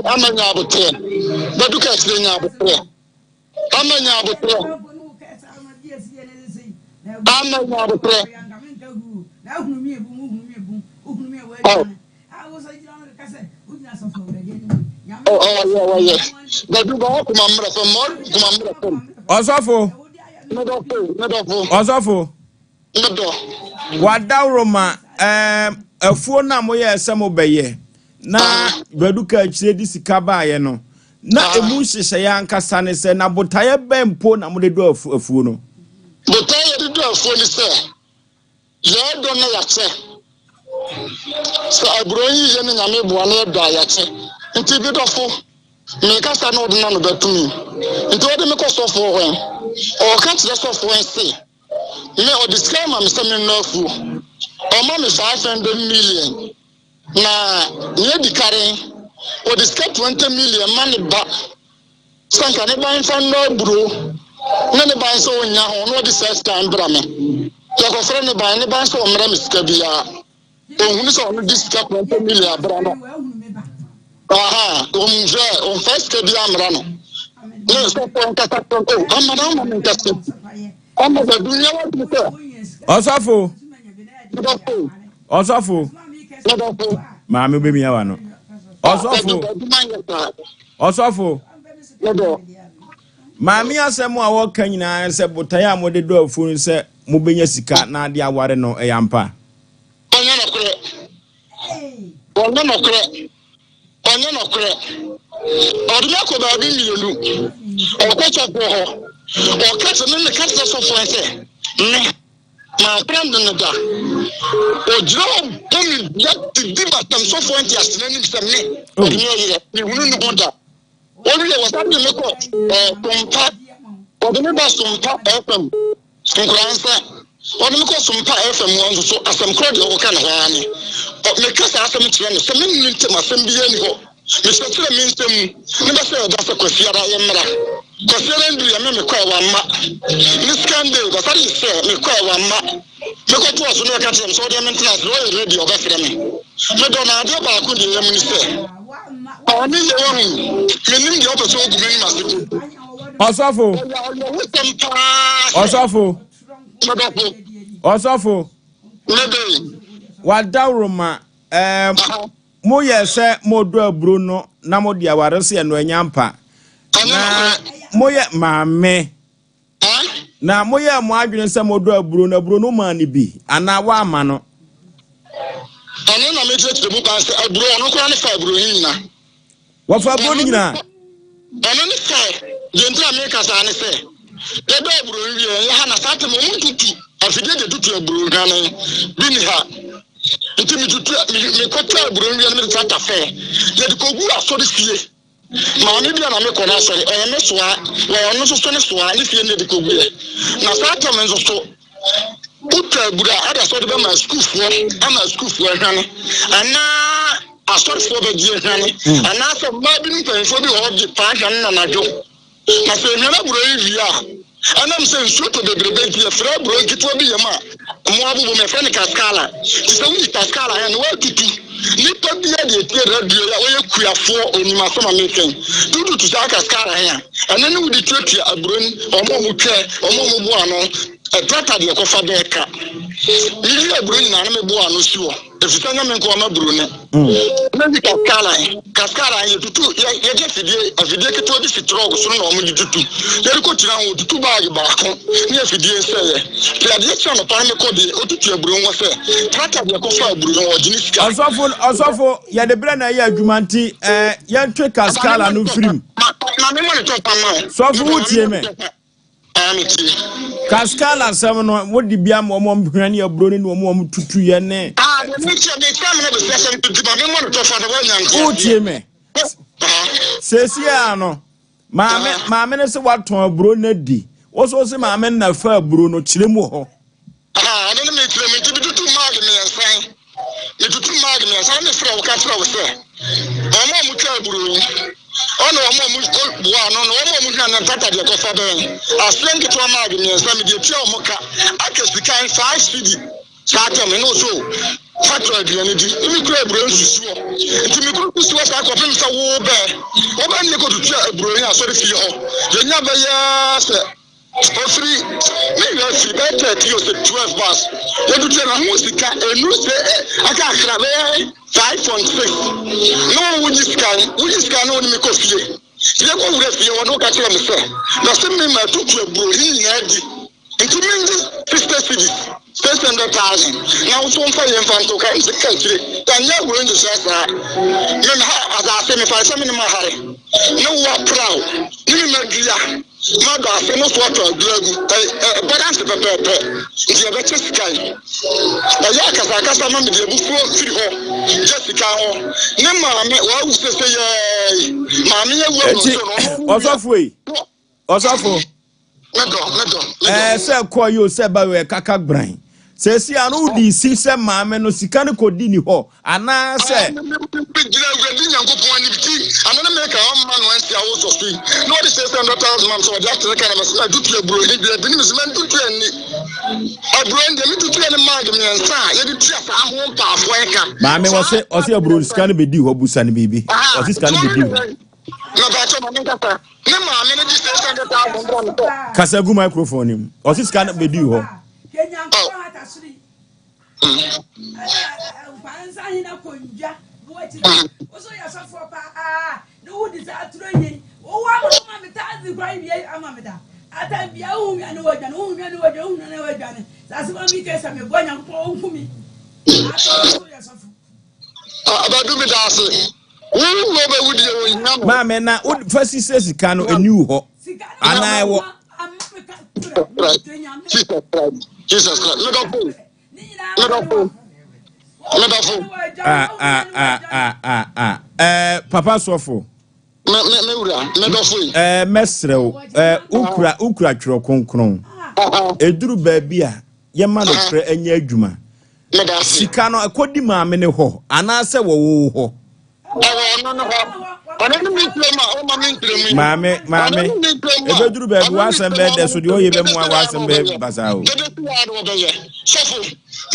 amanya abotre baduka sirenya abotre amanya abotre Oh, yes. But you go to my mother for more.
Osofo. Osofo. Wadauroma afuo na mo ye ese mo beye na baduka achire di sika ba ye no na emu hyehyɛ ya nkasa ne se na botaye bempo na mo de do afuo no
botaye de do afuo ni se ye do na ya che so abroyi ye ne nyame boa na do ya che nti bi do fo me kasa na odina no batumi nti ode me kosofo ho o ka kire sofo en se me o disclaimer me se me no fu o ma me 500 million na ye dikare o discount 20 million money ba sanka ne ban fa no bro na ne ban so nya ho no the first time bra me ya ko fere ne ban so mra me sika bia o hunu so no discount 20 million bra no aha on first ke bia mra no no so ko nkata ko amana mo nkata amma da dunya wa tuko Osofo Mami be mi awa no Osofo Mami asem a wo kan nyina se botaye a mo de do afunu se mo benya sika na ade aware no eyampa onye no kre odina ko ba bi milionu o ko cho ko ho o ka se ne ka se so fo se ne ma brand no da o jiro bomi ya di batam so fo anti asene ni semne o ni yire ni hunu no onda o ni le wasa ni me ko pompa o de me ba sompa FM nkransa o de me ko sompa FM won so asem kro de o ka na ha ni o me ka sa asem kire no se me ni ntem asem bi ani ho me se kire me ntem ni ba se o da se kwasiara ye mra kwasiara ndu ya me ko wa ma ni scandal ba sa se me ko wa ma me ko to so no ka tem so de maintenance ro ready o ba fere me do na ade ba ku de yam ni se o ni ye wo me nim de o pe so ogu me ni ma se Osofo Wadauroma mo yese mo do aburo no na mo dia warese no anyampa na mo ye maame na mo ye mo adwene se mo do aburo no ma ni bi ana wa ama no ane na me tete bu ba se aburo no kwa ne fa aburo nyina wa fa aburo nyina ane ne fa jentra me kasa ne se de do aburo wi ye ha na sate mo tutu afide de tutu aburo ngane bi ni ha nti mi tutu mi kota aburo wi ne me tata fe ye de ko gu aso de fie maami bia na me ko na so e me soa we no so ne soa ni fie ne de ko gu na sate me so uta bura ada so de be ma school fo hwane ana asor fo be die hwane ana so ma bi npa fo bi ho de pa hwan na najo na se hwana bura yi a ana mse nsuo to de brebe tie fra buro kitwa bi yema mo abubo me fene kaskala ti se wi kaskala ya no wa tutu ni pa bia de tie radio ya we kuafo onima so ma meken tutu tu sa kaskala ya ana ni wudi tuatua aburoni omo mu twa omo mu bo ano trata de ko fa beka ni aburoni na me bo ano siwo efisanya me ko ma buroni na di kaskala ya tutu ya je fidie kitwa di fitrog so na omo di tutu ya ko tira ho tutu baagi baako ni afidie seye ya de tira no pa me ko di otutu aburoni wo se trata de ko fa aburoni wo jini sika Osofo ya de bra na ya adwumanti ya ntwe kaskala no firim na me mo ne to pa ma Sofo wutie me kaskala sam no wodi bia mo hwane aburoni no mo tutu ye ne de me che de kam na be sesem tutu ba me mo ne to fa de wo nyanko wutie me sesia no maame ne se waton aburo na di wo so se maame na fa aburo no kire mu ho ade ne me kire me ti tutu mag me ensan e tutu mag me ensan ne fra wo ka fra wo se omo mu twa aburo ni ono omo mu bua no omo mu na tata de ko fa ben aslen ki to mag me ensan me de tia omo ka akesika 5 cedi sata me no so fatwa aduane di imi kura aburo nsusuo nti mi kura nsusuo sa ko pem sa wo be ne ko tutu aburo ni asori fi ho yenya be ya se ofri me yo fi be 30 or 12 bars ye do tell na mo sika enu se aka akra be 5.6 no wuji sika no ni me ko fie ye ko wure fie wono ka tell me say na se me ma tutu ebro hi na di nti me 50 cities 600,000 now so far in front of the country can you go into say that you know as I say me for some in my hurry no what proud you me dia ma da say no what to do balance pepe it's a better sky ya kasa ma me dey bufu firi ho Jessica ho ne ma me wa wu say ma me ye wo
Osofo say call you say ba we kaka bran say si anu di si say maame no sika ne kodi ni ho ana say maame o say abro sika ne be di ho busa ne bibi o sika ne be di Kasagu microphone him. Or this can be do ho. Mama na first says cano a new ho and I will
Jesus
Papa Sofo Mesrel ukra tro konkron eduru baabia ye ma no kra anya adwuma sika no akodi maame ne ho ana se wo ho Mame ebeduru be wasan be de so de oye be mu wasan be basao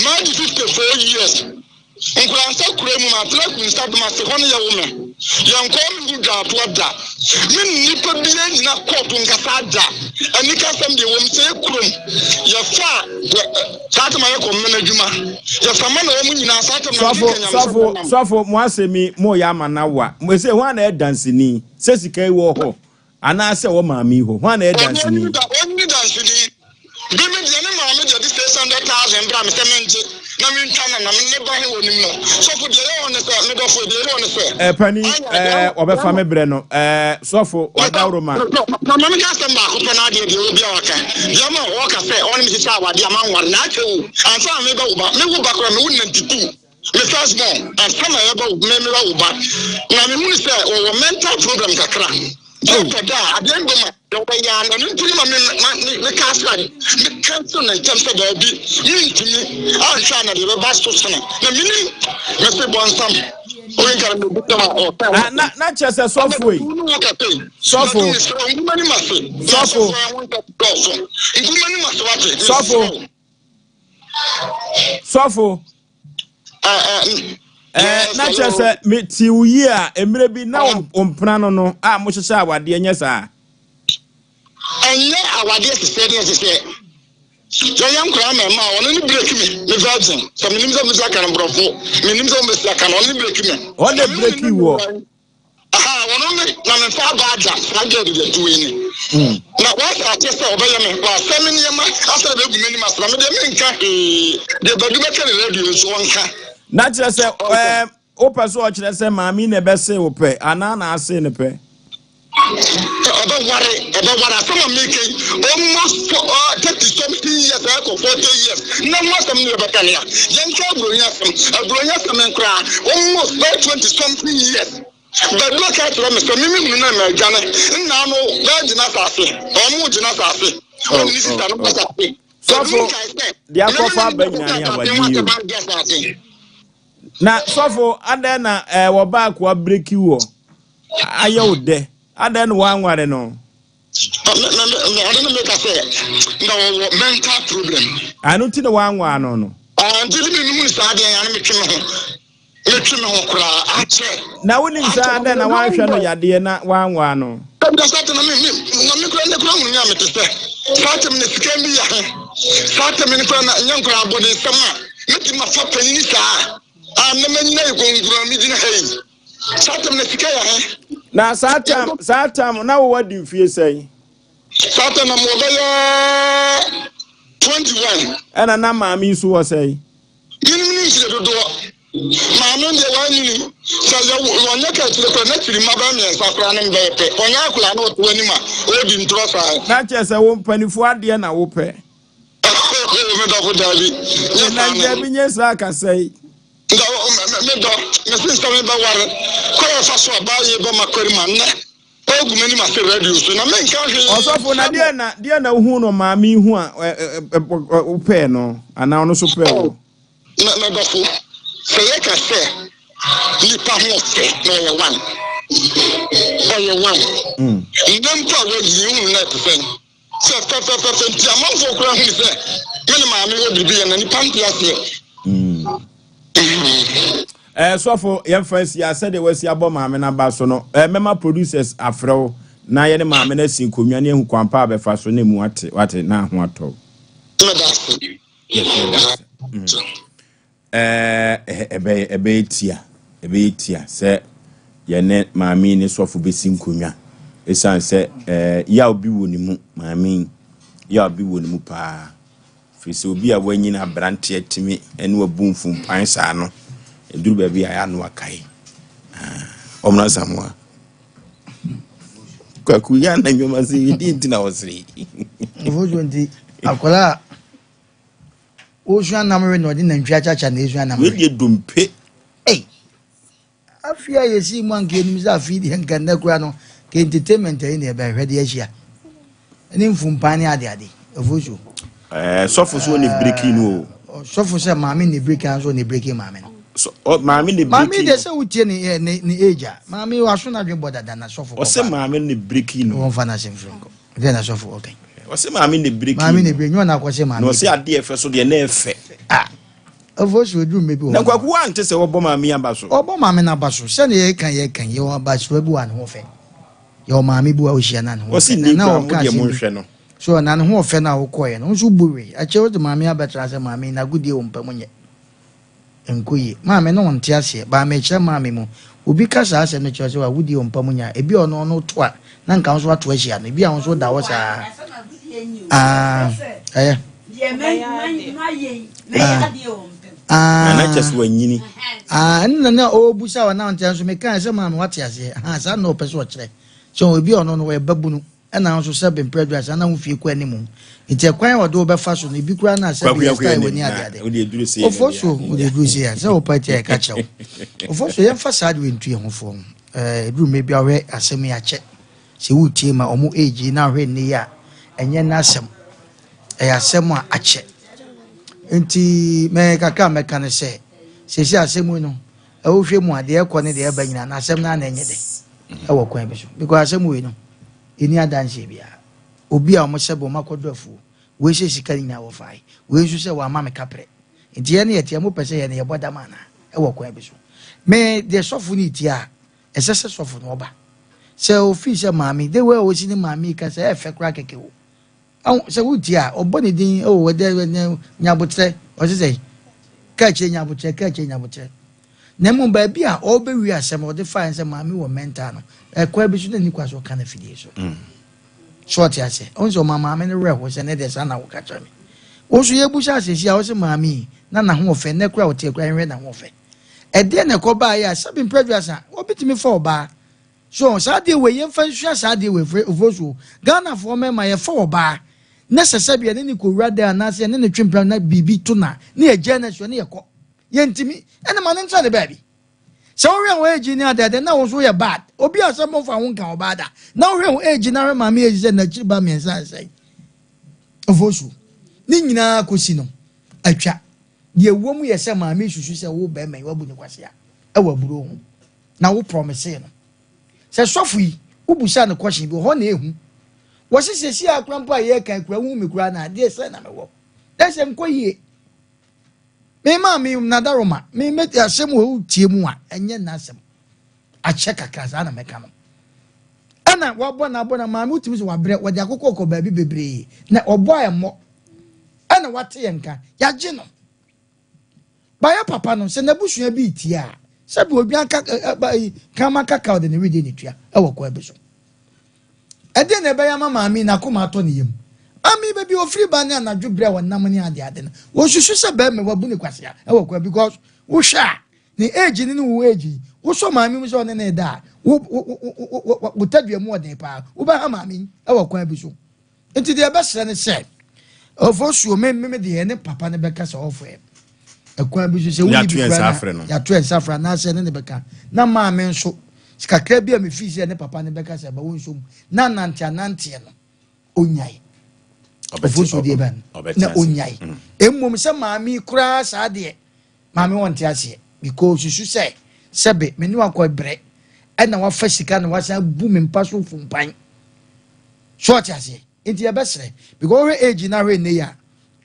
ma di 54 years nkransa kuremu ma tra kun start ma se hono ya woman yanko mi ga to da min nipa bi na court nkasa da ani ka sam de wom se kurum ya fa sata ma yako mena djuma ya fama na wom nyina sata ma
sofo mo asemi mo ya manawa mo se ho na dance ni se sika wo ho ana se wo maami ho ho na dance ni
oni dance ni bi mi de ne maami de 600,000 bra me semente na mi ntana na me ne ba he wonim no sofo de ye on se me do fo de ye on se
pani obefa me bre no sofo wadawro ma
na me ga sem ba ko na de obi awaka ya ma wo ka se on mi sisa awade ama nware na ache o anfa me ba uba me wo ba kra me wo 92 me first born and some me ba me ba uba na me mu se o mental problem kakra so da ade ngoma do ba ya na ntiri ma me kasra me cancel na temse da bi mi ntimi an sha na de ba so sene na mini me se bon sam o ngara me butama o
na chese sofo yi sofo
ngumani maso
sofo
ngumani maso wate
sofo na chese me ti uyi a emre bi na ompra no a mo hyehyɛ awade anya saa
enye awade sese so yam kra ma ono ni break me virgin so me nimza musa kan brofo me nimza musa kan ono ni break me
o de break wo
ono me na me fa baja saje de tuwe ni na wa sa chese obeye me wa semini yema asa be gu meni masra me de me nka de badu be kele radio so nka
na chese o person o chese maami na be se wo pe ana na ase ne pe
about what some making almost 30 something years or 40 years. No more some new battalion. Young Bronya some cry almost 20 something years. But look at them, so Mimi Ghana. Now, no, that's not assassin. Or more than assassin.
So, the Aquafa Benny. Now, so for other na wa back wa break you. Ayo de. Adan one no.
I don't make a say. No mental problem.
I don't think the one no.
Until you start and
now when inside then I want to ya dear not one no.
Satem ne sikendi ya satem ne kwa na nyankura abode sama meti ma fa panini saa na menna igongura mi dina hey satem ne sike ya
na satem na wo wadi mfie sei
satem na mo be 21
ana na maami so wo sei
minimum se dodo maano de wani sa ya wonya ka tire ko na tiri maba mi ensa kra na mbe pe onya akula na oto ani ma o di ntro sa
na chese wo mpanifo ade na wo pe
me do ko dabi
na nje nye sa ka sei
me do me sin sa me ba ware ko fa so ba ye ba makori ma na ogumeni ma se radio so na me nka hwe
osofo na de na hu no maami hu a wo pe no ana ono so pe wo
na do fo se ye ka se ni pa ho se no ye wan o ye wan ndem pa wo yi hu na te fen se ti amanfo kura hu se me maami wo bibi na ni pampi ase
sofo yem fancy ya said wasi abo maame na ba so no mema producers afrew na ye ne maame na sin konwa ne hu kwampa abefa so na mu wate na ho ato ebe etia se ye ne maame ne sofo be sin konwa esan se ya obi woni mu maame ya obi woni mu pa fisi obi a wanyina brante atimi ene wabumfu mpan sa no eduru baby aya no akai omna samwa kwa kuyana nyoma si dinti na osiri
ovojo ndi akola ojuan namre no di na ntwa chacha na ejuan namre
we dumpe
afia yesi mwanke ni za afidi nganda kwa no ke entertainment ayi na ebe hwede ahia eni mfumpani ade ovojo
sofo so ni breaking o
sofo se maami ni breaking anso ni breaking maami no
so maami ni breaking
maami de se utie ni eja maami waso na dwe boda na sofo
o se maami ni breaking
won fa na semfrenko de na sofo okay
o se maami ni breaking
maami ni breaking na ko se maami
no se ade efe so de na efe
ovoso edu mebi o
na kwaku ante se wo bo maami aba so
obo maami na aba so se na ye kan ye wo aba so ebu an ho fe yo maami bu a o hia na no
o si ni kwa mo de mo hwe no
so na ho fe na wo koye no so buwe a che wo de maami abetra se maami na gudie o mpamunye enkoye maame no wonte ase ba me kire maame mu obi kasa ase no kire se wa wudi ompamunya ebi ono no to a na nka so ato ahia no ebi a so da wo sa
na chese wanyini
nna obusa wa na wonte so me kan se maame wate ase sa na opeso kire so ebi ono no we babunu na so se ben preduas na hu fie kwa animu nti kwan wa do be fa so no bi kura na se be style woni ade ofoso o de duru se ya se o party e ka chew ofoso ye fa side we ntu ye ho fo duru me bia we asem ya che se wutie ma omo age na hwe ne ya enye na asem asem a che nti me kaka me kan se se asem no wo hwe mu ade e ko ne de e ba nyina na asem na enye de e wo kwan be so because asem we no eni adanse bia obi a mo sebo makodofu we se sikari na wo fai we su se wa ma me kapre nti ye ne ye mo pese ye ne ye boda mana e wo kwa biso me de sofu ni ti a esese sofu no ba se office maami de we o si ni maami ka se e fe kra keke wo se wo ti a obo ni din o we de nyabotre o se ka che nyabotre na mo ba bia o be wi asem o de fine se maami wo mental no e kwa biso na ni kwa so kana fidie so short ya se onzo mama me ne reho se ne de sa na wo ka cha me wo so ye busha se sia wo se maami na ho ofe ne kura wo te kura enwe na ho ofe e de ne ko ba ya sabin preduasa wo bitimi for ba so sa de we ye fan hwa sa de we voso Ghana for me ma ye for ba ne sese bia ne ni ko wura de anase ne ne twempra na bibi to na ne ye jene so ne ye ko ye ntimi ene ma ne ntra de baby so we an age ni adade na wo so ye bad obi asem fa ho kan obada na we an age na ma me age na chi ba me san sai voso ni nyina kosi no atwa ye wom ye se ma me hwehwe se wo ba me wabu ni kwase a e waburo ho na wo promise no se sofu yi wo busa ne question bi ho na ehu wo se si akrampa ye kan kura hu me kura na de se na me wo dese nkoyie me ma me na daroma me meti asem wo tie mu a enye na asem a che kakra za na meka no ana wabɔ na maame utimi so wabrɛ wɔde akokɔ kɔ baabi bebree na ɔbɔ ɛmmɔ ana wate yɛnka yagye no baya papa no sɛ nabusua bi itia sɛ bi obi aka kama kaka de ne rede ne tua ɛwɔ kɔ ebe so ɛde na ɛbɛyɛ ma maame na koma atɔ ne yam ami baby ofiri ba ne anadwo brɛ wɔ nam ne ade no wo susu sɛ bɛɛ me wabu ne kwasea ɛwɔ kɔ because wo hwa ne age ne wo age wo so maame mu so ne ne da wo tadua mu ɔden pa wo ba ha maame ɛwɔ kɔ bi so enti de ɛbɛsrɛ ne sɛ ofo suo me de ne papa ne bɛka sɛ ɔfɔ ekwan bi so se wuni bi fra ya to ensafra na se ne beka na maame nso kakra bi a me fi se ne papa ne beka se ba won so na nante no onyai ofoso de ban na onyai emmom se maame kura sa de maame wonte ase because susu se sebe me ni akọ bre e na wa fa sika na wa sa bu me mpa so fumpan so ati ase enti e besre because we age na we ne ya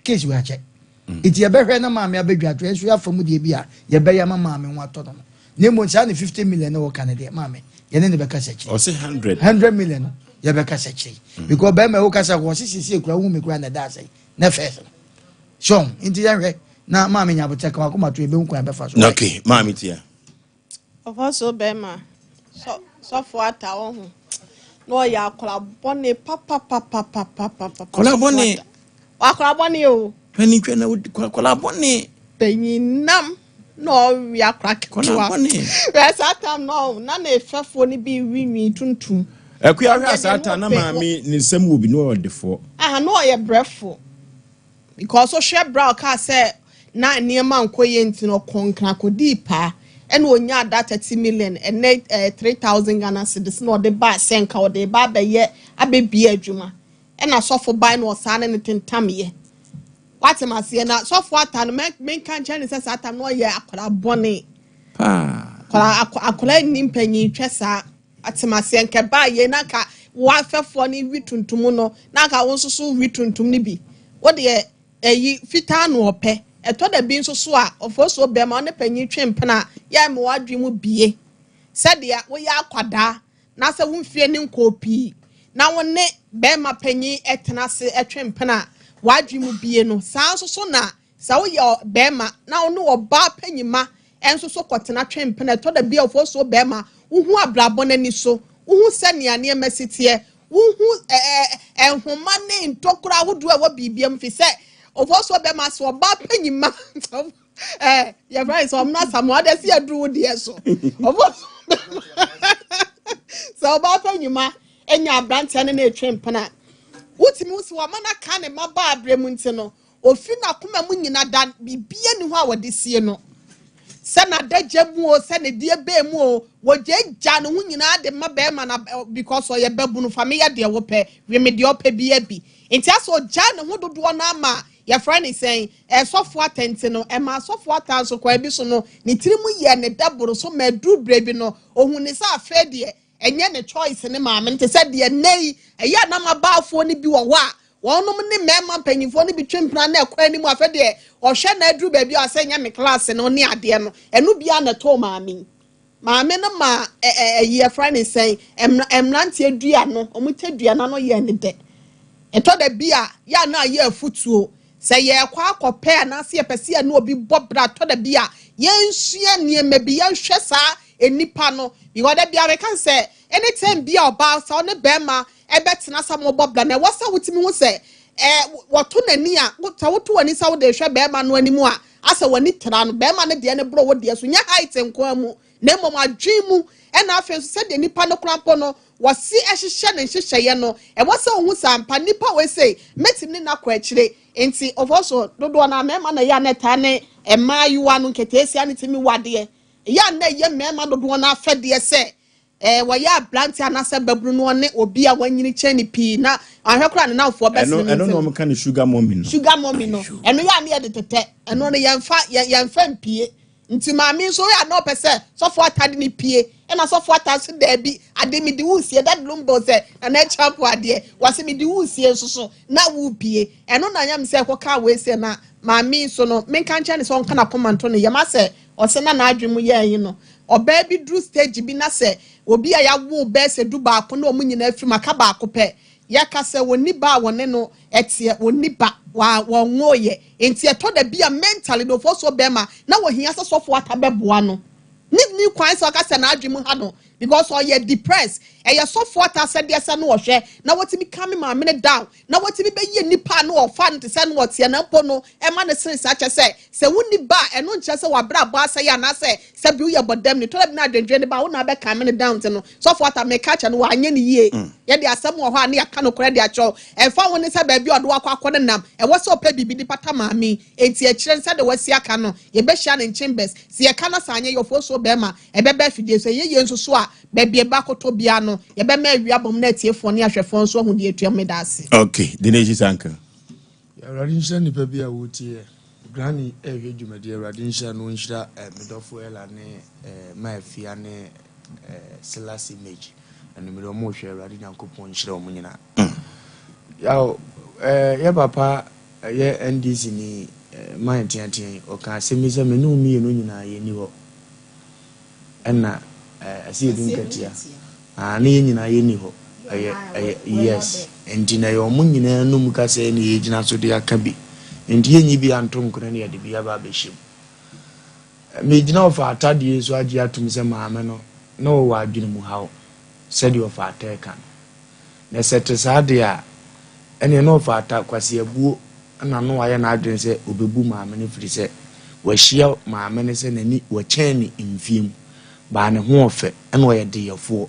case we a check iti yebehwe na maame abedwato enso ya famu de bia yebeya ma maame ho atọ no ne mo nsa ne 50 million no ka ne de maame ye ne be ka sechi
o say
100 million ye be ka sechi because be ma wo ka sa ko sisi ekura hu me kura na da sai na first so inti yehwe na maame nya bote ka akoma to ebe nkwa be fa so
okay maame tia
of so be ma so for ata wo ho no ya akola bone papa
kola bone
akola bone o
Penny na kola bone
penyinam no ya crack
kola bone
yes atam no na na efefo ni bi winwi tuntum
akua hwa sata na maami ni nsem wo bi no odefo
no ye brefo because so hwe bra ka say na niema nkoye ntino konkra kodi pa ene onya that 30 million and 3000 Ghana cedis no de ba senka o de ba beye abebi adwuma ena sofo buy no osane ne tentam ye what am I saying now? So for time, make can change says at no year. Akola bonny. Akola nimpenny chesa at my saying keba ye naka wafer funny written to mono. Naka also so written to me. What the ye fitan or pe? A told the beans so swa of also be on the penny chimpana. Ya more dream would be. Said the we are quada. Nasa won't fear nim copy. Now one net bear my penny et tenase a chimpana. Wadrimu bie no saa so na sa wo ye bema na ono oba panyima enso so kwotena twempe na to da bia ofo so bema uhu abrabo nani so uhu sania ne emasitie uhu enhoma ne ntokura hodo a wa bibiam fi se ofo so bema so oba panyima ya right so amna samo adesi adru de so ofo so oba panyima enya abrante ne na twempe na utimi usi wa mana kane maba abremu nti no ofi na koma mu nyina da bibie ni ho a wode sie no se na daje mu o se ne die be mu o woje gya no ho nyina de maba ma na because o ye babu no fa me ye de wo pe we me de opa bi abi nti aso gya ne ho dodo na ama ya friend is saying sofo atenti no e ma sofo atanso kwa bi so no ne tirimu ye ne daboro so ma dru brebi no ohun ne sa afa de enye ne choice ne maame nte se de nei eya na mabaafo ne bi wo a wonom ne mema mpanyimfo ne bi twempena na ekwa ni mu afa de ohwe na adru ba bi o asenya me class no ne ade no enu bia na to maame no ma ye friend is saying emnante adua no omutadua na no ye ne de eto da bia ya na ye afutuo se ye kwa akopɛ na se ye pese na obi bobra to da bia ye nsua ne ma bi ye hwɛ saa enipa no because da bia we can say anytime bia oba sa ne bema ebetena sa mo bobla na wasa wutimi hu se woto nani a woto wani sa wo de hwɛ bema no animu a asa wani tra no bema ne de ne bro wo de so nya height nko amu na mom adwimu na afi so se de nipa no krampo no wasi ehihye ne nhyehyeye no wasa hu sampa nipa we say metim ne na kwa akire enti of also dodo na mema na ya neta ne emayiwa no nketesia ne timi wade ya na ye mema dodo na afede se wa ya blanti anase babru no ne obi a wanyini cheni pi na ahwekura ne nawfo besi
eno no meka ne sugar mommy no eno ya ne de tete eno ne yemfa mpie nti maami so ya no pese so for atade ne pie na so for atase da bi ade mi di wusie da lumbo se na champo ade wase mi di wusie so na wu pie eno na nyam se ko ka we se na maami so no menka nche ne so nka na komanto ne yema se
osena na adwemu ye yi no oba bi dru stage bi na se obi a ya wo be se du ba ko na omu nyina afiri maka ba ko pe ya ka se woni ba woni no etie woni ba wa ngoye enti eto da bia mentally do for so be ma na wo hia se sofo atabeboa no ni kwan so ka se na adwemu ha no because all you depressed and you so forth as said yes no hwe na what me come my minute down na what me be ye nipa no fan to send what ye na po no e ma ne sense ache say woni ba e no nche say wa bra bo asa ya na say bi ye bodam ni to be na dwendwe ne ba wo na be come me down no so forth me catch no wa anye ne ye ye de asem wo ha na ya ka no kore de acho e fa woni say ba bi odo akwa nam e wo so pa bibi di pata maami enti e kire say de wasi aka no ye be hia ne chambers si ye ka na sa anye yo fo so be ma e be fidie so ye nso so a baby bakoto bia no ye be ma awia bom na tiefo ne ahwefo nso hu de etua medase
okay dineji sanka
ya radinshia ni pa bia wotie granny ehwe dwumade radinshia no nhira medofo ela ne maafia ne selasi meji anu me do mo hwe radin yankopon nhira omo nyina ya ye papa ye NDC ni man tiantian o ka semisa me no mi no nyina ye ni ho enna asi dun katia ani nyina ye ni ho yes entina yo mun nyina no mu ka se ni ye gina so de aka bi enti ye nyi bi antom kura ne ye de bi aba be shim me gina ofa atade so agi atum se maame no na o wa adwene mu hawo se de ofa ateka na sete saade a ene no ofa ata kwase abuo na no wa ye na adwene se obebu maame ne firi se wa hia maame ne se nani wa chen ni mfiem ba ne ho ofe ene o ye de yefo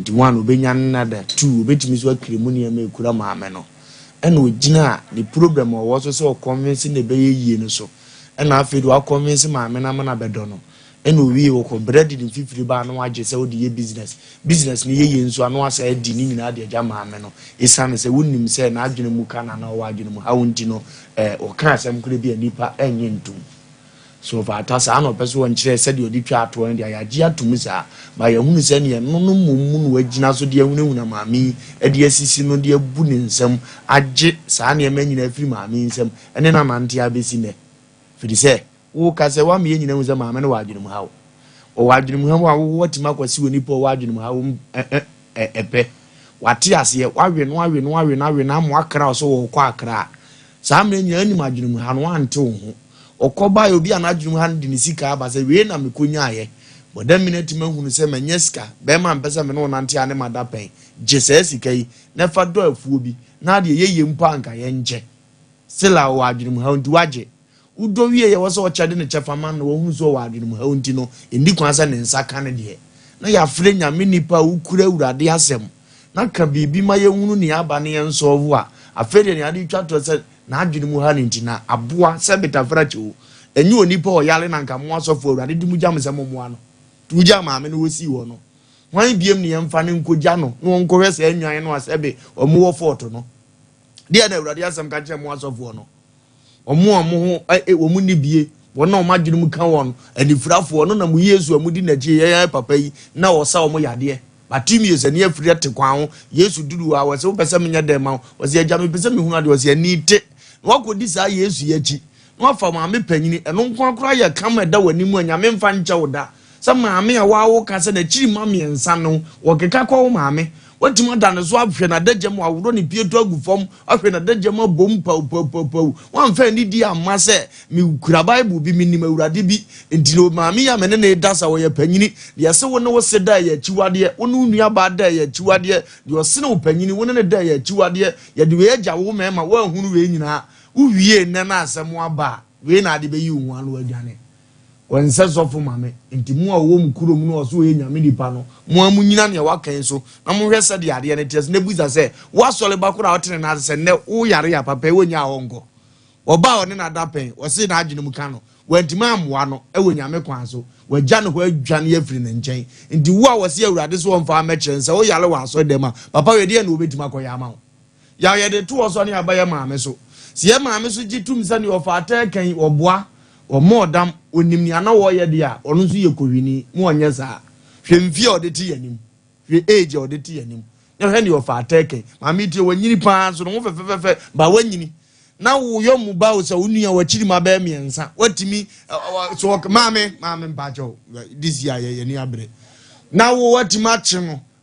nti one obenya na da two obetimi so akiremu ne ma ekura maame no ene ogina ni problem o wo so convince ne be yie no so ene afi do convince maame na na bedo no ene owie wo ko bread ni fifiri ba no age se wo de ye business ni ye nso ano asa di ni nyina de agya maame no isane se wonnim se na adwene mu kana na wo adwene mu ha wonti no o ka asem kure bi anipa enye ntum so fa atasa no peso won kire se de odi twa ato en de ayaji atum sa ba ye hunu se ne no mummu no wagina so de ehunahuna maami e de asisi no de abu ne nsam age sa ne ma nyina afiri maami nsam ene na nante abesi ne firi se wo ka se wa me nyina hu se maami ne wa adwene mu hawo o wa adwene mu hawo a wo watima kwasi woni po wa adwene mu hawo epe wati ase wa we na mo akra so wo kwa akra sa me nyina ni ma adwene mu ha no ante wo ho okoba obi anadwum han de nisika aba se we na mekonya aye boda minute mahunu se manyeska be ma mpesa me no nante ane madapen jese sika yi na fa do afuo bi na de yeye mpa anka ye nje sila wo adwum han nti waje udo wie ye wo so chade ne chefa man no wo hu so wo adwum han nti no endi kwansa ne nsaka ne de na ya fre nyame nipa ukura urade asem na ka bibi ma ye hunu ne aba ne enso wo a afede ne ade twa to se na adwene mu ha nti na aboa se betafrache o enyi onipa o yale na nka mo asofo urade dimu jam se mo ano tuja maame no wosi wo no wan biem ne yemfa ne nkogya no no nkowe se anwan no asebe omo wo foto no dia na urade asem ka che mo asofo no omo ho omo ni bie wona o madwene mu ka won anifrafo no na mu Yesu amudi na je ye papa yi na wo sa omo yade batimi yesa ne afiri ate kwan ho Yesu duru a wo se wo pese menya dem ma wo se agya me pese me hu ade wo se ani te wakodi sa Yesu yachi no afa maame panyini eno nkwankura ye kama da wanimu anyame mfa nche woda sa maame a wawo ka se na chiri maame ensa no wokeka kwa maame watima da ne so ahwe na dagem awuro ne pieto agufom ahwe na dagem abom pau wan fa ni di amma se mi kura bible bi minim awurade bi entino maame ya mene ne dasa wo ye panyini ye se wo ne wo se da ye chiwade wo nu nua ba da ye chiwade ye wo se ne wo panyini wo ne da ye chiwade ye de we agya wo mema wo ahunu we nyina uwie nne na asem aba we na ade be yi wo anu adwane wonse sofo mame enti mu a wo mkuro mu no so ye nyame nipa no mu amu nyina ne wakan so na mu hwese de ade ne ties ne buza se wasole bakura otene na se ne wo yare ya papa wo nya hongo oba one na dapen wo se na adwene mu ka no wantima amwa no e wo nyame kwan so wagya no ho adwane ye firi ne nchen enti wo a wo se awurade so wonfa amekyen se wo yare wa so dem a papa we de na obetima akoya ama wo ya ye de to wo so ne abaye maame so se ye maame so gitum se ne ofa atakan oboa o modam onimni ana wo ye de a onu so ye kowini mu onye za hwemfie odeti yanim hwe age odeti yanim na hwe ne ofa ateke maame tie wanyini pa so no fefefefe ba wanyini na wo yo mu ba wo se wo nua wachiri ma ba miensa watimi so mame mpacho this year ye ni abre na wo watima chi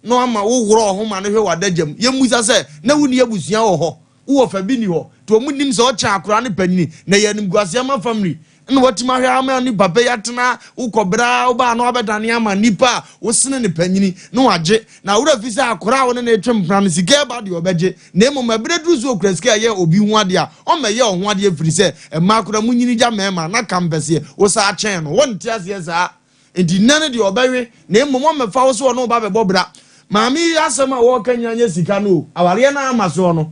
no ama wo horo ho ma no hwe wadagam ye musa se na wo ni abusua wo ho wo fa bi ni ho to mu nim se o cha akora ne panini na ye nim guase ama family na watima hwe ama ni papa yatena wo kobra wo ba no abedane ama nipa wo sene ne panini no age na wo rafi se akora wo ne etwem plan sika ba de obeje na emo mabre druzu okura sika ye obi hu ade a o ma ye ho ade afiri se e ma akora munyini gya mema na kambese wo sa achen no won ti ase za enti nane de obewe na emo mo mefa wo so no ba be bobra maami asema wo kanyanya sika no aware na amaso no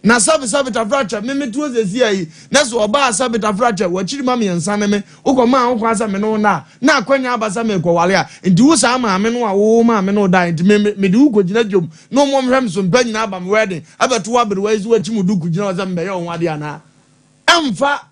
na sabita fracture me metu ozesi ayi na so oba sabita fracture wachiri ma miensa ne me ukoma wo kwasa me no na akwanya abasa me kwale a ndi wo sa ma me no a wo ma me no da ndi me di ukogina jom no mo mhwem so mpa nyina aba me wedding abeto wa bere wazi wachimu du kugina oza me ye onwa de ana amfa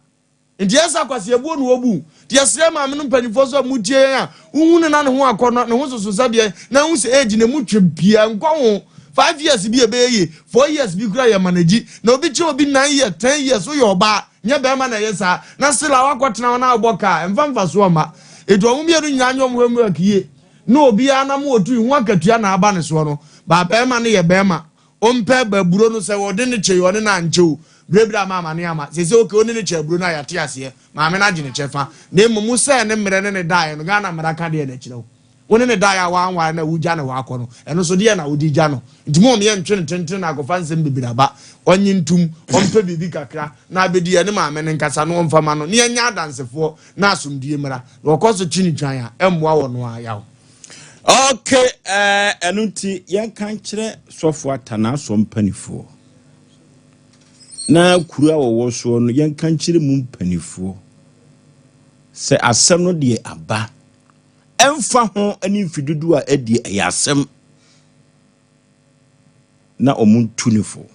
ndi esa kwase ebu no obu di asre ma me no mpanifo so mutie a uhunu na ne ho akono ne ho soso sabie na hu se age ne mutwempia nkwa ho 5 years bi ebeye 4 years bi kura ya manage na obi che obi 9 years 10 years wo yoba nya be ma na yesa na sila wakotena na aboka emfamfa so ma edu omu bieru nyanyo mu akiye na obi ana mu otu hu akatua na aba ne so no ba be ma ne ye be ma ompe baburo no se wode ne che yo ne na nchew brebra mama ne ama se oke oni ne che baburo na ya te ase ma me na gine chefa na emumu se ne mmere ne dai no ga na mmara ka de na chiro woni ne daya wa na wuja ne wa akọ no eno so de na wudi ja no ntimo me ntwe tenten na akofa nsem bibiraba onyi ntum ompe bibi kakra na abedi ne ma me ne nkasa no mfama no ne anya dansefo na asomdie mra wokoso chini twan a emwa wo no ayaw
okay enunti yan kan kire sofo atana so mpanifo na kuru a wo so no yan kan kire mu mpanifo se asem no de aba emfa ho ani mfidudu a edi ayasem na omuntunifo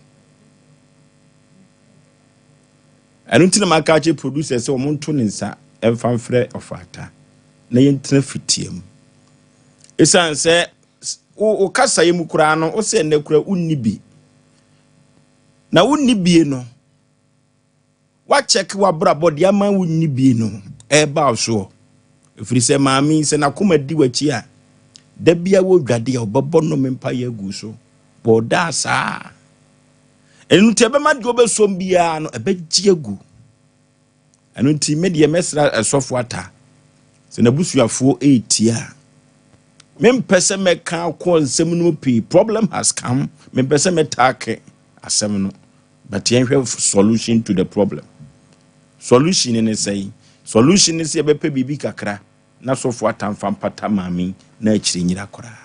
anuntina makache producer se omuntuni nsa emfa mfre ofata na yentra fitiem esan se o kasa yemu kura no o se ne kura unnibi na unnibi no wa check wa brabo de ama unnibi no e ba so efiri se maami se na koma di wachi a da bia wo dwade a obebo no mempa ya gu so boda sa enu te be ma de obesom bia no ebe gi agu enu ti me de mesra esofo ata se na busuafo etia mempese meka akọ nsem no pi problem has come mempese metake asem no but yen hwe solution to the problem solution ne say solution is ebe pe bibi kakra na sofo atamfa mpata mami na akiri nyira kora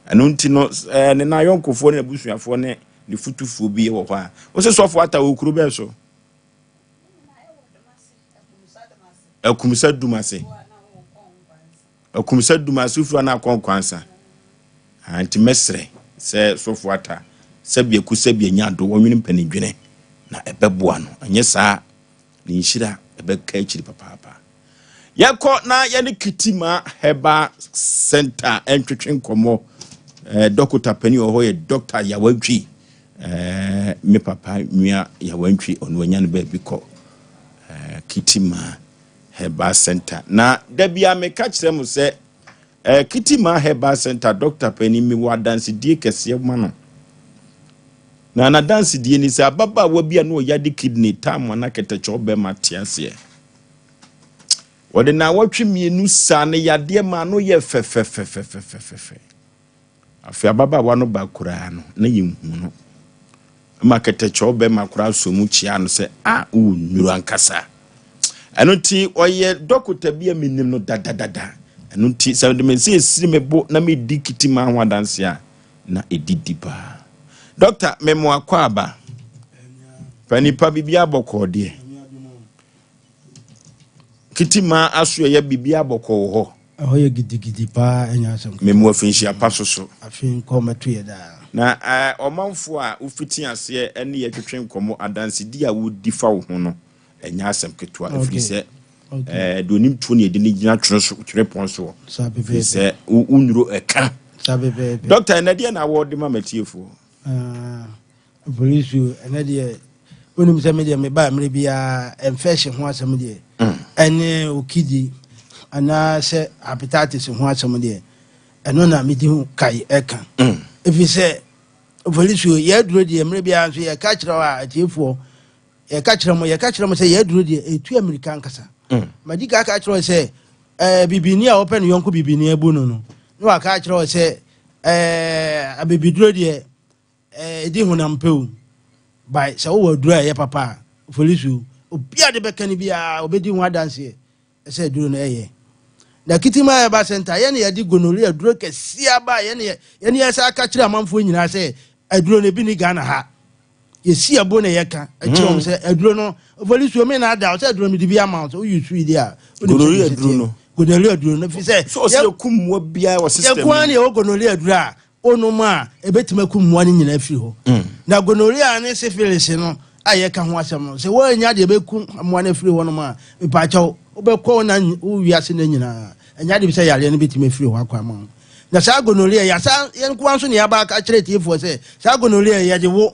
anu nti no ne na yonkofo ne busuafo ne ne futufu bi wo ho a wo se sofo ata okuru be so akumisa dumase ufura na konkwansa anti mesre se sofo ata sabia ku sabia nyado wonwene mpanidwene na ebeboa no anye saa ne nhira ebeka akiri papa yako na yani Kitima Heba Center entwetwe nkomo Dr. Penny ohoye Dr. Yawantwi me papa nua Yawantwi onwanya ne ba biko Kitima Heba Center na dabia me ka kire mu se Kitima Heba Center Dr. Penny mi wa dance die kese ma no na dance die ni se ababa wa bia no yade kidney tam na ketecho be matiase wode na watwe mienu sa ne yade ma no ye fefefefefefefe afi ababa wa no bakura no na yehu no maketecho be makura so mu chia no se nyuru ankasa anoti oye Dr. bia minim no dadadada anoti se de mense esiri mebo na me di Kitima ho adanse a na edidipa Doctor memo akwa aba panipa bibia bokode Kitima aso ye bibia bokọ ho
ahoye gidigidi pa enya asem
memo afinshi apasoso
afin kometu ye da
na omanfo a ufiti ase ene ye twetwe nkomo adanse di a wodi fa wo ho no enya asem ketwa afise donim tu ne de ni gina twere ponso sabe se unuro eka
sabe
Doctor na de na wodi ma matiefo
police ene de
onim se me de me ba mre bia infection ho asem de ene okidi ana se hepatitis ho asem de eno na me di hu kai eka efi se police ye duro de mre bia so ye ka kire wa atifo ye ka kire mo se ye duro de etu american kasa madika ka kire se bibini a open yonko bibini ebu no no wa ka kire se abibiduro de edi hunam peu by so wo duro ye papa police obia de bekani bia obedi hu adanse se duro na ye na kitima ya ba center ye ne ye di gonorrhea duro kesia ba ye ne ye sa aka kire amanfo nyina se aduro ne bi ni Ghana ha ye si abo ne ye ka akire se aduro no police o me na ada se aduro mi di bia amount o use free dia
gonorrhea aduro no fi se
so
kumwa bia wo system
ye kwa ne o gonorrhea aduro a onuma ebetima kumwa ni nyina afiri ho na gonorrhea ne syphilis no aye ka ho asem no se wo nya de bekum amwa na afiri ho no ma mepa chaw obekọ na wiase na nyina enya de bi se yare no betima afiri ho akwa ma na sa gonorrhea ya sa yen kwa nso ne ya ba ka kire tifo se sa gonorrhea ya de wo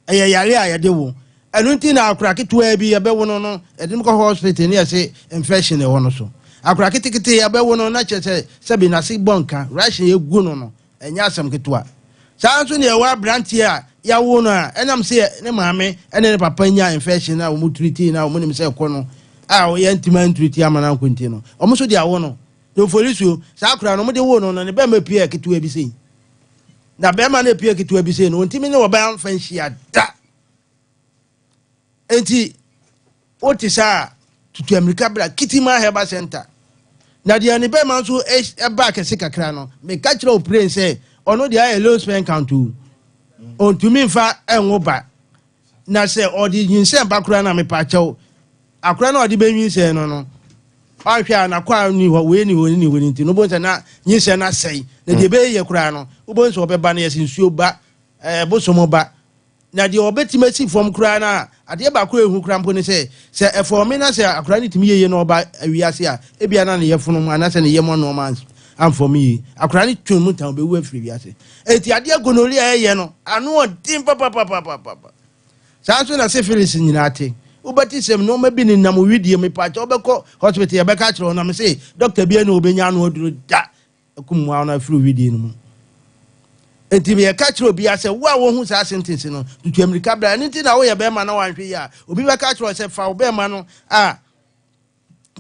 eye yare a ya de wo enu nti na akura ketewa bi ya be wo no edim ko hospital ne ya se infection e wo no so akura ketekete ya be wo no na che se bi na se bonka ration ye gu no enya asem ketewa sa nso ne wa brantie a ya wo no a enam se ne maame ene ne papa nya infection na wo mu treat na wo nim se ko no a wo ye ntima treat amana nkonti no omo so dia wo no no police sa akura no mo de wo no ne be ma pie ketewa bi sei na be ma na pie ketewa bi sei no ntimi ne wo ba fanhia da enti otisa tutu America bra kitima heba center na dia ne be ma so e ba kese kakra no me ka kire o pray say ono dia e low spend count on to me fa enwo ba na say odi yinse ba kura na me pa chew akura na odi be yinse no ahwa na kwa ni we ni nti no bo na yinse na sei na de be ye kura no bo nso obeba na yesinsuo ba bo somo ba na de obetima si form kura na ade ba kura ehu kura mpo ni se eform na se akura ni timi ye no ba awiase a ebia na ne yefunu mu anase ne yemo no man am for me akura ni twon mu tan be wu afiri wiase enti ade gonorrhea ye no anu odin papa sa so na syphilis nyina ate ubati sem no ma bi ni nam widie me pa cha obekọ hospital ye beka kire na me se doctor bia na obenya anu oduro da akumwa na afiri widie no mu enti be ka kire obi ase wa wo hu sa sentence no tutu America bra nti na wo ye be ma na wanhwe ya obi be ka kire se fa wo be ma no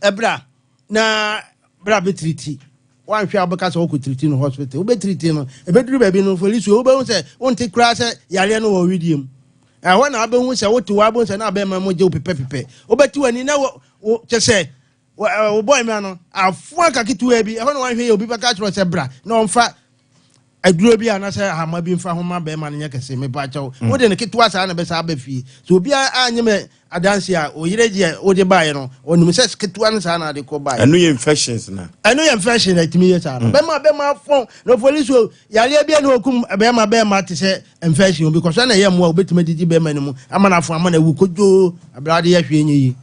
ebra na bra be triti wanhwe abeka se wo ko triti no hospital wo be triti no e be duru ba bi no police wo be hu se wonte kra se yare no wo widiem when I been say what to wabons and I be my mojo pepe. Obeti when you know just say boy man, I fuck a kit to be. I don't want to hear you be back at was bra. No, in fact, I drew be and I say, I might be from my bear man, you can say me pacho. What in the kit was an abesabe fee. So be a dancer or year or the buyer or no says kit one sana de go by. I know your infections now. I know your infection at me. Bema phone, no police will Yalia no cum Bema bear mat say infection because I am more bit me did be minimum. I'm an after money who could do a bloody ye.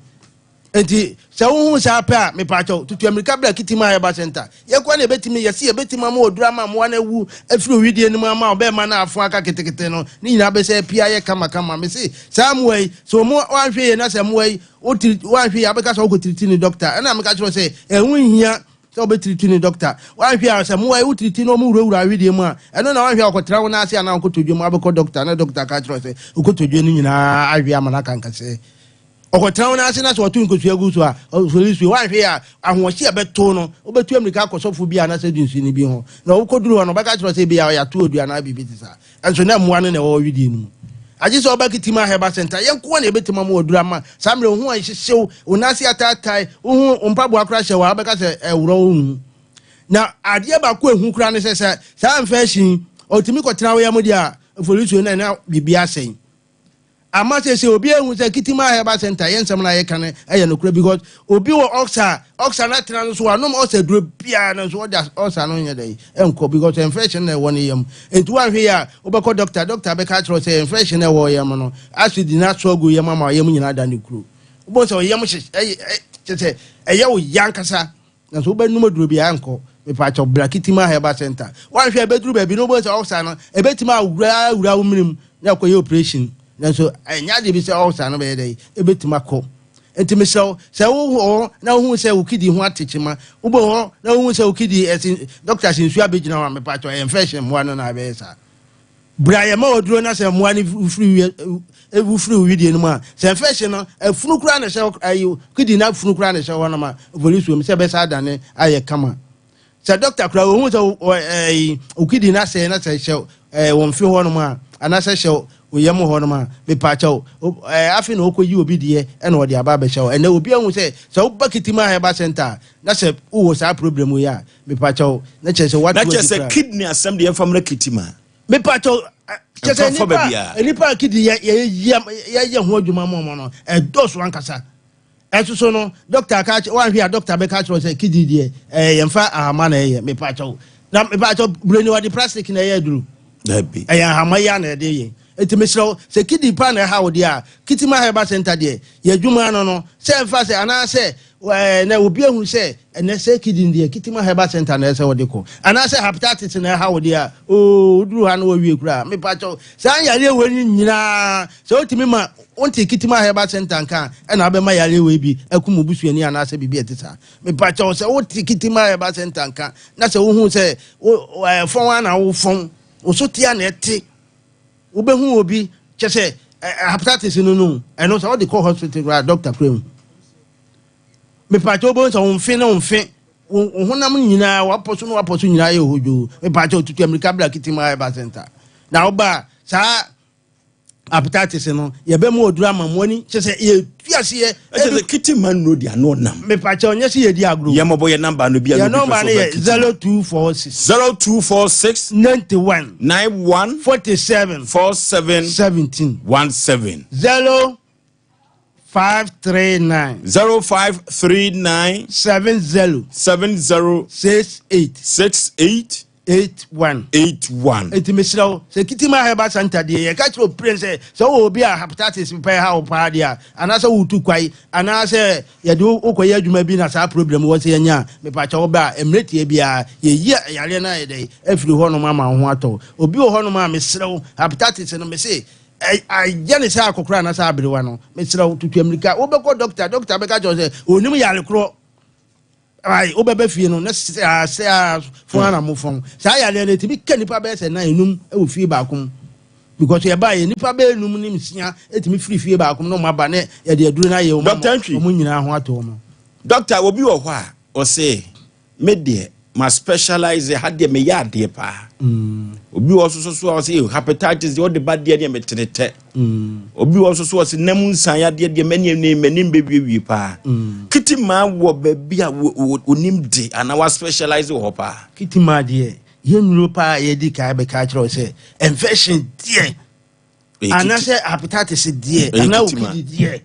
Enti se wo sa pa me pacho tutu America bra kitima ya ba center ye kwa na betimi ye se betima ma odurama mo na wu afiri widie ni ma obe ma na afo aka ketekete no ni nyina be se pia ye kama me se samway so mo wanhwe ye na samway wanhwe ya be ka so ko triti ni doctor na me ka cho se ehun hia se obe triti ni doctor wanhwe ya samway wo triti no mo wurawura widie mu a eno na wanhwe akotra wo na ase ana ko todwo mu abeko doctor na doctor ka cho se ko todwo ni nyina ahwe amana kan ka se okotrawo na ase na so to nkosu agu so a police we wan hwe a ahohye abeto no obetu America akosofo bia na se dunsu ni bi ho na okoduru no baka kiro se bia ya to odua na bibi tisa enso na muwa no na wo widi nu aji so obakitima heba center yenko na ebetima mo odura ma samre hu an hyehyew onase atatai hu mpabo akra hye wa baka se ewro hu na ade ba ko ehu kra ne se sa mfashin otimi kotrawo ya modi a police na bibia sen ama se obi ehun se kitima heba center yensem na ye kan eye no kura because obi wo oxa na tran so anom oxa duro bia na so oxa no nyedai enko because infection na won yam entu ahwe ya obekọ doctor be ka tro say infection na wo yam no acid na so go yam ma yam nyina da ne kuro obo so yam se eye wo yankasa na so be numa duro bia enko me pa cho bra kitima heba center wan hwe be duro ba bi no bo se oxa no ebetima awura wo minim na koye operation nanso enya de bi sɛ ulcer no bɛyɛ dɛ ebetima kɔ enti mesɛw sɛ wo na wo hu sɛ wo kidi ho atechima wo bo ho na wo hu sɛ wo kidi ɛsi doctor sinsu abegyina wa mepa to infection mo ano na bɛyɛ sa bra ye ma oduro na sɛ mo ani firi video no ma sɛ infection no afunu kura na sɛ ayi kidi na afunu kura na sɛ ho na ma police wo me sɛ bɛ sa dane ayɛ kama sɛ doctor kura wo hu sɛ wo kidi na sɛ hyɛ wo mfi ho no ma ana sɛ hyɛ oyam ho no ma me pa chaw afi na okoyi obi de e na odi aba be chaw ene obi ahu se so bakitima heba center na se wo sa problem we ya me pa chaw na che se what
na che se kidney asem de famra kitima
me pa chaw che se nipa kidney ye ho adwuma mo no e doso ankasa so no doctor ka wan hia doctor be ka chaw se kidney de ye mfa ahama na ye me pa chaw na me pa chaw breni wa de plastic na ye duru
dabi
ya hama ya na de ye etimesro se kidi pa na ha wodi a kitima heba center de ye dwuma no se mfa se ana se na obi ehun se ene se kidi de kitima heba center na se wodi ko ana se hepatitis na ha wodi a duru ha na wie kura me pa cho se an yare we nyina se otimi ma onti kitima heba center kan e na be ma yare we bi akum busuani ana se bibi etisa me pa cho se oti kitima heba center kan na se wo hu se fon ana wo fon o so tia na eti ubehu obi chese hepatitis no eno so the call hospital doctor krem me pacho bo so unfin na unfin honam nyina waposo nyina ye hojo me pacho tutu America Black Kitima Heba Center na oba sa hepatitis no ye be mu odura mamoni chese ye tuase ye
the Kitima no dia no nam
me pacho nya se ye di agro
ye mobo ye number no bia no
number ye
0246 91
47
17 0539 70 68 81
etimesirawo se Kitima Heba Center de ye ka chiro prince se wo obi a hepatitis pe ha wo pa dia ana se wutu kwai ana se ye de okoye adwuma bi na sa problem wo se nya me pa cha wo ba emretie bia ye yare na ye de afiri ho no mama ho ato obi ho no ma mesirawo hepatitis no me se ayane se akokora na sa aberewa no mesirawo tutu America wo be ko doctor be ka jo se onim yare kro ai obebe fie no na se fon na mo fon sa ya le ti bi kanipa be se na enum e wo fie ba kom because ye ba ye nipa be enum ni msia etimi free fie ba kom no ma ba ne ye de aduru na ye o mo nyina ho ato mo
doctor obi wo ho a o se me de ma specialize had de me ya de pa obi wo so o se hepatitis de o de bad de me tenete obi wo so o se namu nsan ya de manim bewie pa Kitima wo baby a onim de ana wa specialize wo pa
Kitima de ye nuro pa ye di ka be ka kiro se infection de ana se hepatitis de ana o kidi de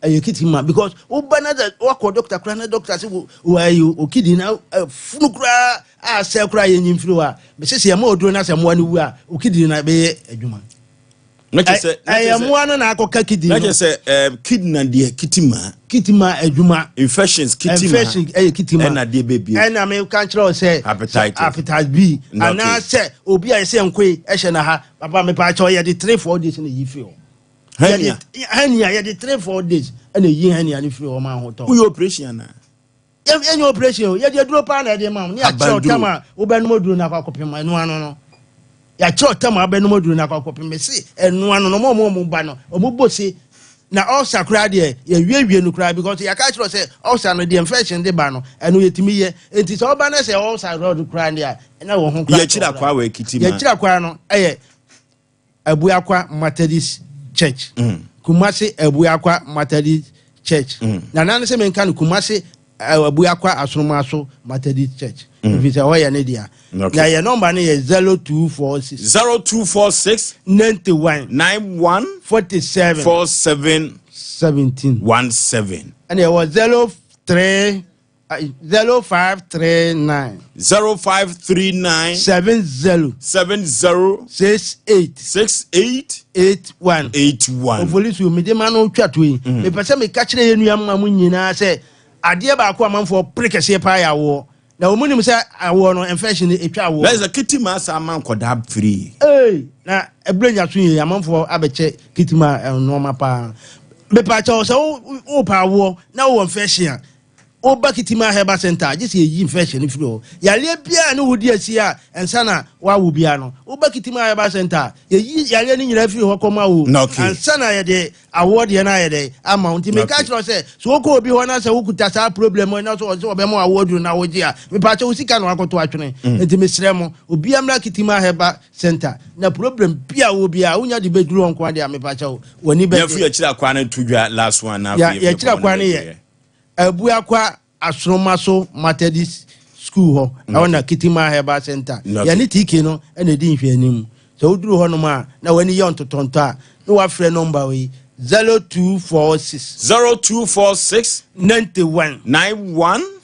ayo Kitima because o banada o ko doctor kra na doctor se o ayo o kidi na funu kra a se kra ye nyimfiri wa be se ma oduro na se mo ani wu a o kidi na be adwuma
na che se
mo ano na akoka kidi
na che se kidney de
Kitima adwuma
infection
Kitima
na de baby
na me kan kira se hepatitis B ana se obi a se nkwe e hye na ha papa me pa cha ye de 3-4 days na yifi o hania ye de 3-4 days na yi hania ni free o ma ho to
we operation na
ye operation ye de duro pa na de ma ni a che otama wo be no moduro na akopem enu ano no ya che otama be no moduro na akopem me se enu ano no mo ba no o mo bosi na ulcer kra de ye wie no kra because ya ka kiro say ulcer no the infection de ba no enu yetimi ye enti so ba na say ulcer road kra de a na wo ho kra
ye kira kwa we Kitima
ye kira kwa no Abuakwa Methodist Church Kumasi Abuakwa Methodist Church na nan se men kan Kumasi Abuakwa Asromaso Methodist Church visa hoya ne dia na ye number ne ye 0246 91 47 17 and it was 0539 70 68 81 police we me de man no twatwe me pese me ka kire yenu am nyina se ade ba ko amanfo prekese pa ya wo na omunim say awo no infection etwa awo
there is a kitima sama nkoda free
na ebrenya so yi amanfo abeche kitima normal pa me pa cha so o pa awo na wo infection o ba kitima herbal center just yi infection free o yale bia na wodi asia ensa na wa wo bia no o ba kitima herbal center yi yale ni nyira free ho koma wo ensa na ye de award ye na ye de amount me ka chiro say so ko obi ho na say wo kuta sa problem na so be mo award na wo ji a me pa cha wo sika na akoto atwene enti me sire mo obi amra kitima herbal center na problem bia wo bia unya de beduru onko ade a me pa cha wo ni be
ya fu ya kira kwa na tudwa last one na
ya kira kwa ne ye abu akwa asromaso Methodist school ho na kitima herbal center ya ni tike no na di nhwe anim so uduru ho no ma na wani ye ontotonto a no wa frɛ number we 0246 91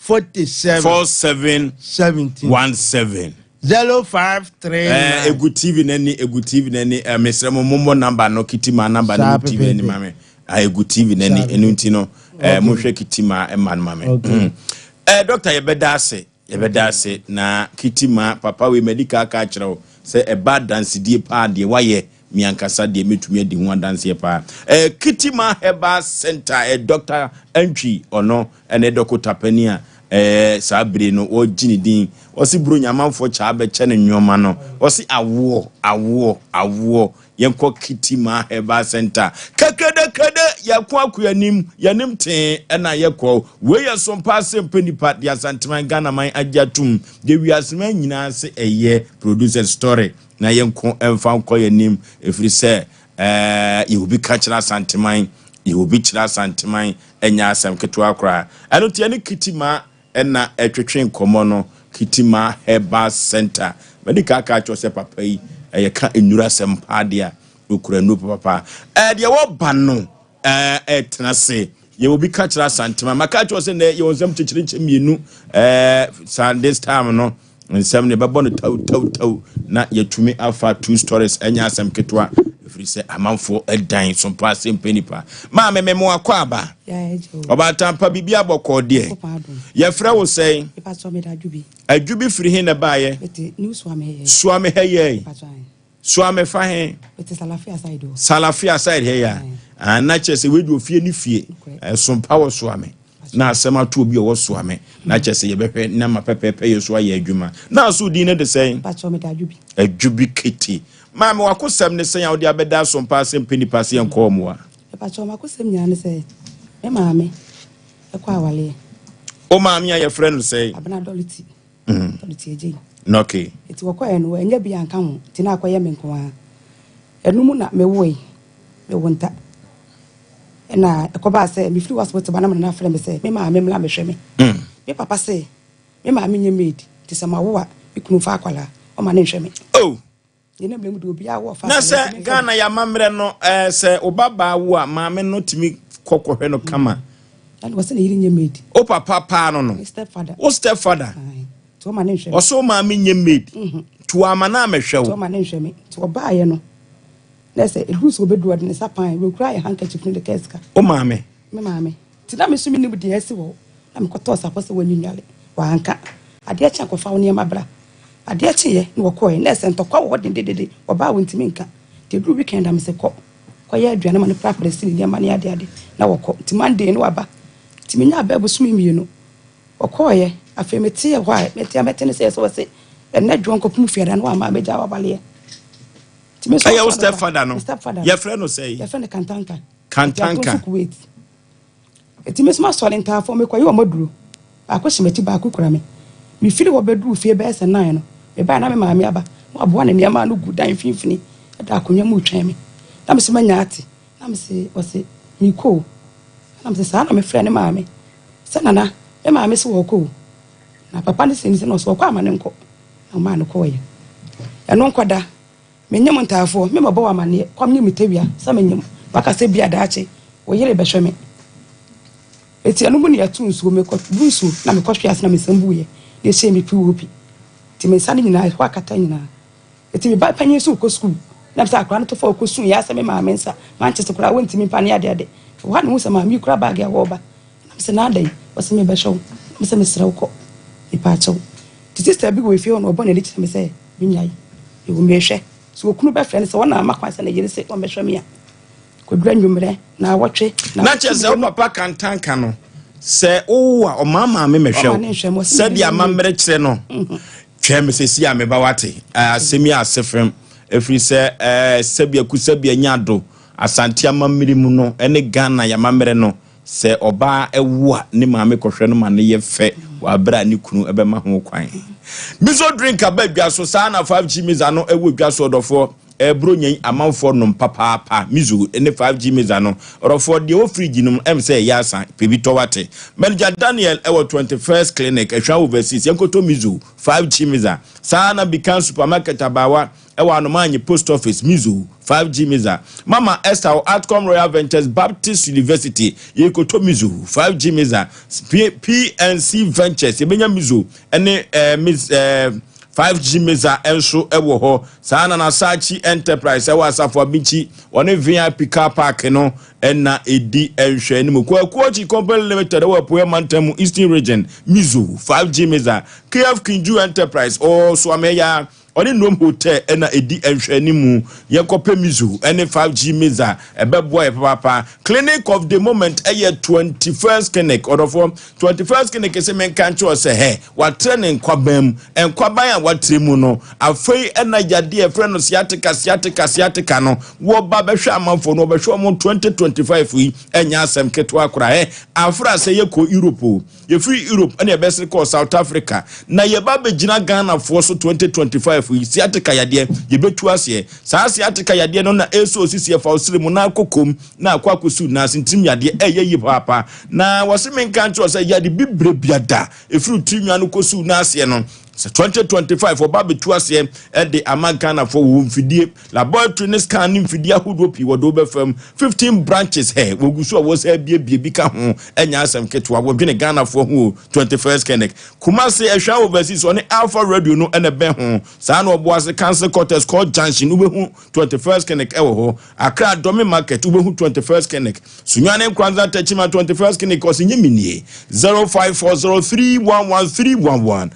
47 17
053
egu TV nani mesre mo number no kitima number no TV nani mame egu TV nani enu nti no mo hwe kitima man mame doctor yebedase na kitima papa we medical ka kire say e bad dance die pa de waye miankasa de metumi de ho dance pa kitima herbal center doctor entry ono ene dokota pania sabre no o gini din o si bro nyamanfo cha be che ne nwoma no o si awo yenko kitima herbal center kakada yakwa akuanim yanim ten na yakwa we yasom passe penipa dia santeman Ghana man agiatum de wiasema nyina se eye producer story na yenko emfa nko yanim efri se you will be catching santeman you will be chira santeman enya asem keto akra eno tie ne kitima na etwetwe nkomo no kitima herbal center medical ka cho se papa yi ka enura sempa dia okura no papa de wo ba no tenase ye will be catch la santima maka cho se ne ye wonsam chichirinche mienu Sunday time no nsem ne bebo no tau na yetumi alpha 2 stories enya asem ketwa efri se amanfo edan so pass penipa ma mememo akwa aba oba tampa bibia bokọ de ye frɛ wo sei adwubi firi hin na baaye suame heye suame fa he salafia side heya na chese wedu ofie ni fie so power suame na asema to obi wo suame na chese ye behwe na mapepepe yeso aye adwuma na so di ne de sei adwubi kiti ma me wakosam ne sen awde abeda so pass peni pass yen ko mo a
makosam nya ne sei me maame ekwa awale
o maame ya ye friend sei
abena doliti eje
okay
eti wokoye no enya bi anka ho ti na akoye me nko a enum na me woi me wonta na ekoba se me free hospital bana na frɛ me se me maame mla me hwɛ me me papa se me maame nye maid ti se mawo a ikunu fa akwala o ma ne hwɛ me
oh
yene blem do obi awo fa
na se Ghana ya mamre no se obaba wo a maame no timi kokohwe no kama
and was na yiri nye maid
o papa pa no stepfather
to ma ne hwɛ
o so maame nye maid to amana amehwɛ wo
to ma ne hwɛ me to ba ye no na se edu so bedu ade ne sapan we kura ye handkerchief ne de keska
o maame
me maame ti na me so mi ne budi esi wo na me koto sa kwose wani nwale wa anka ade acha kofa wo ne mabra ade acha ye ne wokoye na se ntokwa wo de de oba wo ntimi nka te du weekend am se ko ye aduane ma ne prapre si ne ma ne ade na woko ti Monday ne waba ti me nya aba busumi mienu wokoye afemeti ye hwa meti ne se so se na dwon ko pum fiada na wa ma beja wa bale
Hey, your stepfather no. Your friend no say.
Your friend Kantanka.
Eti
mesma so lenta for me kwaye o maduro. Ba ko shimeti ba ko kura me. Me fili wo beduru fie be ese 9 no. Me ba na me maame aba. No aboa na niam no gudan finfini. Da akonya mu twan me. Na me se manya ate. Na me se o se mi ko. Na me se sa na me frɛ ne maame. Se nana, me maame se wo ko. Na papa ne se ni se no so ko amane nko. Na ma no ko ye. Eno nkoda. Menyem ntafo me mabo wa mane kwam nyem tawia sa menyem baka se bia daache wo yere behwe me eti anu mu ne atu nsuo me ko busu na me kohwe ase na me sambuye de hye me piwopi ti me sane nyina ho akata nyina eti me ba panye su ko school na bisa akra no to fo ko su ya se me ma me nsa Manchester kura wonti me pane ade wa ne mu se ma mi kura bag ya wo ba na me se na dai wo se me behwe me se me srew ko ipacho the sister bi we feel no bo na dich me say binyai e wo mehwe so okunu be friend say wona makwa say na yiri say o mehwe me a ko dura nwumre na wotwe
na chese o papa kan tanka no se o a o mama me mehwe se dia mamre kire no twa me se si a me ba wate asemi asefrem efri se sebia ku sebia nyado asante amamiri mu no ene Ghana ya mamre no se oba ewo a ne maame kohwe no ma ne ye fe wa bra ne kunu ebe ma ho kwan miso drink abadwa so sa na 5G miza no ewo dwa so dofo bro nyen amanfo no papa mizu ene 5G miza no orofo de o fridge no em say yasa pebi to wate manager Daniel ewo 21st clinic ehwa overseas yankoto mizu 5G miza sa na Bikan supermarket abawa ewa anomanyi post office mizu 5G miza mama Esther Outcome Royal Ventures Baptist University yekoto mizu 5G miza PNC Ventures yebenya mizu ene 5G miza enso ewo ho sana na Sachi Enterprise ewa asafo abichi one VIP car park no ena edi enhwe enimu Kwachi Company Limited ewa poe mantamu Eastern Region mizu 5G miza KF Kinju Enterprise o so ameya Oni nom hotel ena edi enhwanimu yekope mizu ene 5G miza ebeboy papa clinic of the moment eye 21st clinic odofo 21st clinic ese menkancho se he watrene nkwabam enkwaban a watremu no afei ena yade efre no siatika no wo ba behwe amanfo no behwe mo 2025 yi enya asem keto akora he afra se ye ko Europe ye free Europe ene ebese ko South Africa na ye ba begina Ghana for so 2025 siatika yade yebetu ase saa siatika yade no na eso osisi efa osirimu na kokom na akwakosu na sintim yade eyeyi papa na wasimenka ncho se yade bibre biada efru tinwa no kosu na ase no 2025 obabe tuase ende amagana for wumfidie laboratory ne scan mfidie ahodo pi wodo befam 15 branches he wogusu wo se bie bika ho enya asem ketwa wo dwene Ghana for ho 21st clinic Kumasi ehwa overseas on Alpha Radio no ene be ho saa no oboase cancer quarters called junction ubehu 21st clinic ewo ho Accra Domi market ubehu 21st clinic Sunyane Kwanza Techima 21st clinic osinyeminie 0540311311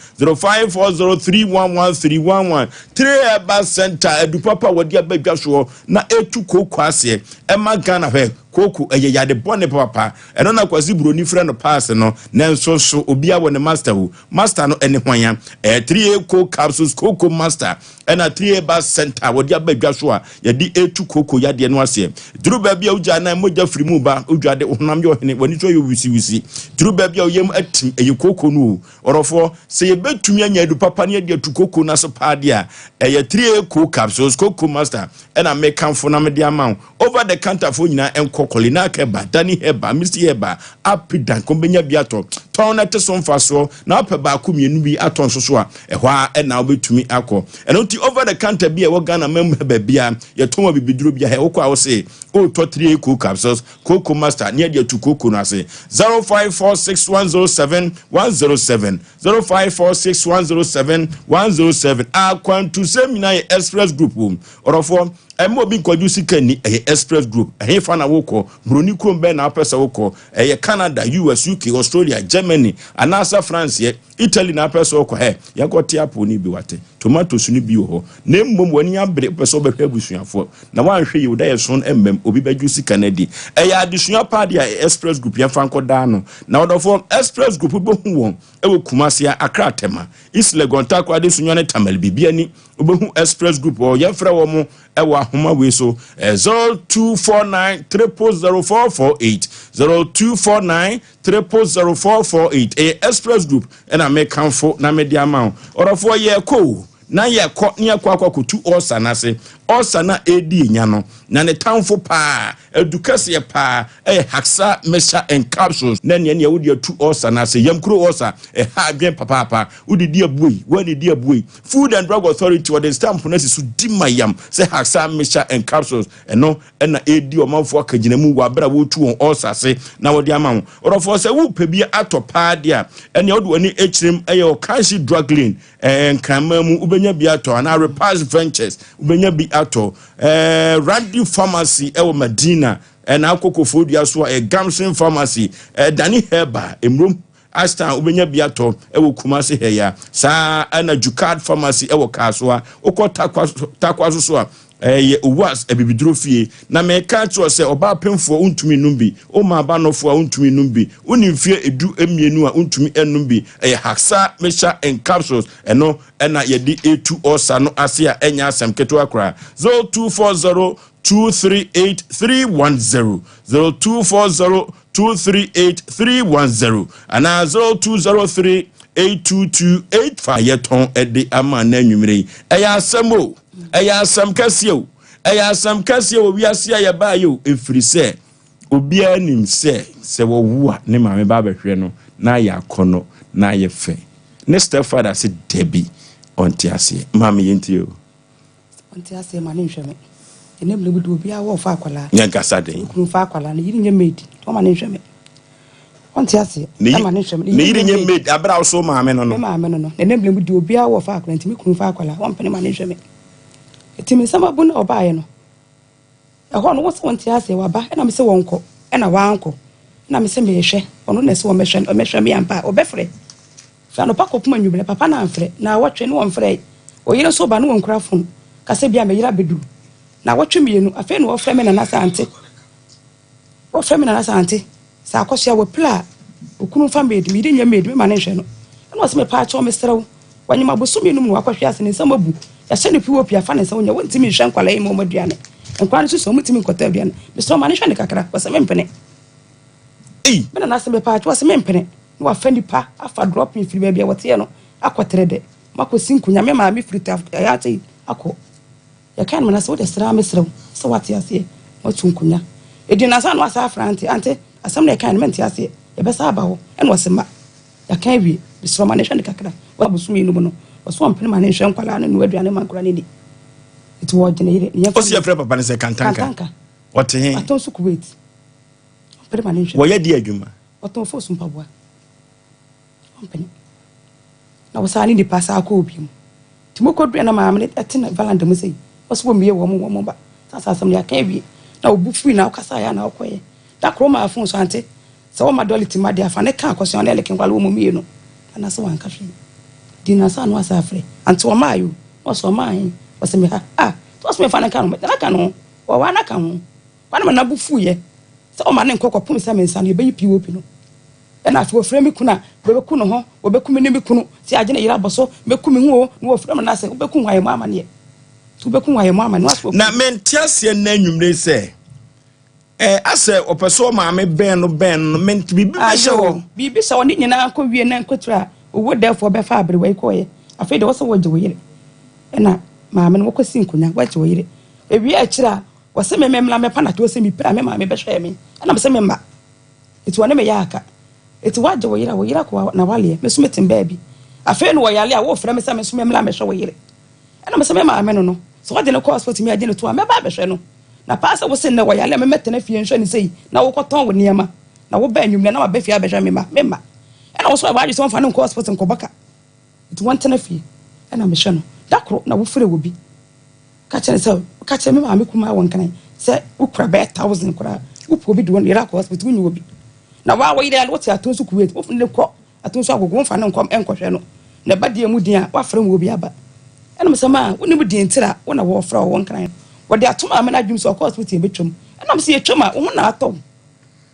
0540311311 3 center edupapa wodi abadwa so na etu kokwase ema Ghana he koku eye yade bone papa eno na kwasi broni frɛ no pass no nenso so obia wɔ ne master no ene hwan 3 co capsules coco master ena 3 bus center wodi abadwa so a yade etu koko yade no ase duru ba bia uja na moja firi mu ba udwade honam ye ohene woni so ye wisi duru ba bia oyem atim eye koko no orofo se ye betumi anya edu papa ne de etu koko na so paade a eye 3 co capsules coco master ena me kanfo na me de amount over the counter for nyina enko kolina keba dani heba misi heba apidan kombenya biato tona te so mfaso na apeba ku mienu bi aton so a ehwa ena obetumi akọ eno ti over the counter bi e wo Ghana mem heba bia ye toma bibiduro bia he okọ a wo se o to 3 co capsules coco master ne de tu coco no ase 0546107107 0546107107 akwantu semina express group orofo emo bi kwaju sikani express group fa na woko broni krombe na apesa woko Canada US UK Australia Germany anasa France Italy na apesa woko yakoti apo ni bi wate tomatoes ni bi ho na mmom wani abre pesa obehwe abusuafo na wanhwe yi udaye son emmem obi baju sikanadi adesua pa dia express group ya fanko da no na odofo express group bohu won ewo Kumasi Accra Tema East Legon Takwa adesua ne Tamale bibiani obehu express group o yefra wo mo ewa homa we so 0249000448 0249000448 express group and make comfort na media amount or for ye ko na ye ko ne akwa tu osa na se osa na edi nya no na ne tamfo pa edukase pa haksa mesha and capsules na ne wodi tu osa na se yamkuro osa ha adwen papa wodi di abuyi wodi di abuyi Food and Drug Authority or the stamp na se su di mayam se haksa mesha and capsules eno na edi omanfo akagina mu wa bra wo tu on osa se na wodi amam orofo se wo pebi atopa dia ene wodi wani echrim Okashi Drug Lane enkramamu ubenya bi ato na Repass Ventures ubenya bi ato Randy Pharmacy ewo Medina na akoko fodia so Gamson Pharmacy Dani Heba emrom Astan ubenya biato ewo Kumasi heya sa ana Jukad pharmacy ewo Kasoa okọ takwaso so a ye was ebibiduro fie na me ka to se oba pemfo untumi numbi o ma ba nofo untumi numbi unimfie edu emienu a untumi enumbi haksa mesha and capsules eno na ye di A2 osa no ase a enya asem keto akra 0240238310 0240238310 ana 02038228 yeton ede ama na nwumire eya asemo eya asam kasio wiase ya ba yo efiri se obia nim se wo wu a ne maame ba behwe no na ya kono na ye fe ne stepfather se debi onti ase maame yenti o
onti ase ma ne nhweme ene blebu do obia wo fa akwala
nya gasa den
ku fa akwala ne yiri nya maid to ma ne nhweme onti ase ma ne nhweme
ne yiri nya maid abra so maame no
no ene blebu do obia wo fa akwala ntimi ku fa akwala won pene ma ne nhweme etimi sama bu na obaye no eho no wo se wonti ase waba na me se wonko na wanko na me se me hwe ono na se wo mehwe me ampa obefre fa no pako puma nwumle papa na amfre na wotwe ne wonfre oyire so ba no wonkura fon kase bia me yira bedu na wotwe mienu afa no wofre me na nasante sa akosia wo pla okunu fa medi mi nya medi me ma ne hwe no na se me pa acho me srew wanyima bosumi no mu akwahwe ase ne samabu ya se ne piwo pia fa ne se wonya wontimi hwe nkwala yi mo maduane nkwan so mutimi nkota aduane me so ma ne hwe ne kakra wase me mpene me na se me pa acho wase me mpene no afa nipa afa drop in firi bia wote no akotere de makosi nkunya me ma me frita ya te akọ ya kan me na se wo de sra me srew se wate ase wotu nkunya edi na sa no asa afrante ante asam na kan me nte ase e be sa aba ho eno wase ma ya kan wi bisro ma ne hwe ne kakra wa busumi no no so mpene ma ne hwe nkwala no aduane ma nkora ne di it wo gene ire ya
o si afre papa ne se kantanka wote he
aton su kuwait mpene ma ne hwe
wo ye di adwuma
oton fo su mpaboa mpene na wo sa ni di pasa akọ obi mu timoko dua na ma amene etina valanda mu sei wo miye wo mo ba sasa asam ya kan wi na obu free na okasa ya na okoye da kroma afun so ante se wo ma dolity ma dia fa ne kan akoso na leke kwala wo mo miye no ana se wan ka hwe dina sa no asa afre ante wo ma ayo wo so ma hin wo se me ha to so me fa na kan no na kan no wo wa na kan ho kwa na bu fu ye se o ma ne nkokọ pum se me nsa no be yi pop no na afo frɛ me kuna bebeku no ho obeku me ne me kunu ti agye na yira boso beku me hu o na wo frɛ me na se obeku hwaye mu amane tu beku hwaye mu amane waso
na mentiasie na nwumre se ase opeso maame ben no ment bibi
bibi se woni nyina akọ wie na nkotra owo defo be fa abere wai koye afei de wo se wo gye wo yire na maame no wo kosi nkunya wa gye wo yire ewie akira wo se me memla me pa na to se mi pra me maame be hwe me na me se me ma etu wane me ya aka eti waje wo yira ko na wale me so metim baabi afa no wo yale a wo frɛ me sa me so me mla me hwe wo yire na me se me ma me no so waje ne ko hospital me agye ne to a me ba be hwe no na paasa wo se ne wo yale me metena fie nhwe ne sei na wo koton wo niema na wo ba anwumle na wa ba fie abehwe me ma na wo so waje so mfa ne ko hospital ko baka eti wantena fie na me hwe no dakro na wo frɛ wo bi ka kyerɛ me ma me kuma won kan se ukura be 1000 kura upo bi do yira ko hospital nyu wo bi na wa wo yire what aton su kuwait wo fune ko aton su agogo mfa ne nkom enkohwe no na ba de mu din a wa frɛ mu obi aba ena mesama woni mu din tira wo na wo frɛ wo nkran wo de atom amena dwum so hospital betwam ena me se ye twam a wo na atɔ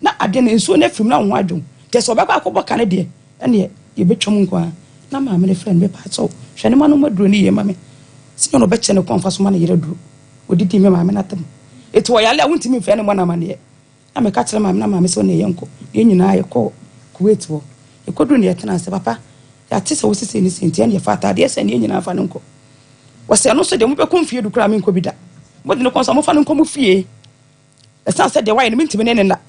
na ade na nsuo na frim na wo adwum de so ba akɔbɔ kane de ene ye betwam nko a na ma amene friend me pa tɔ hwɛ ne ma no maduro ni ye ma me si no be kye ne konfa so ma na yire duro odidi me ma amena tam eto wo yale a wontimi mfɛ ne mo na ma ne ye na me ka kyerɛ ma na ma me so ne ye nko ye nyina ye kɔ kuwait wo e koduru ne yetena se papa ya tise wo sisi ni sinti ne fata de se ne nyina fa ne nko wo se no so de mo be konfie du kra me nko bida mo de ne konsa mo fa ne nko mo fie e san se de wai ne mintimi ne nda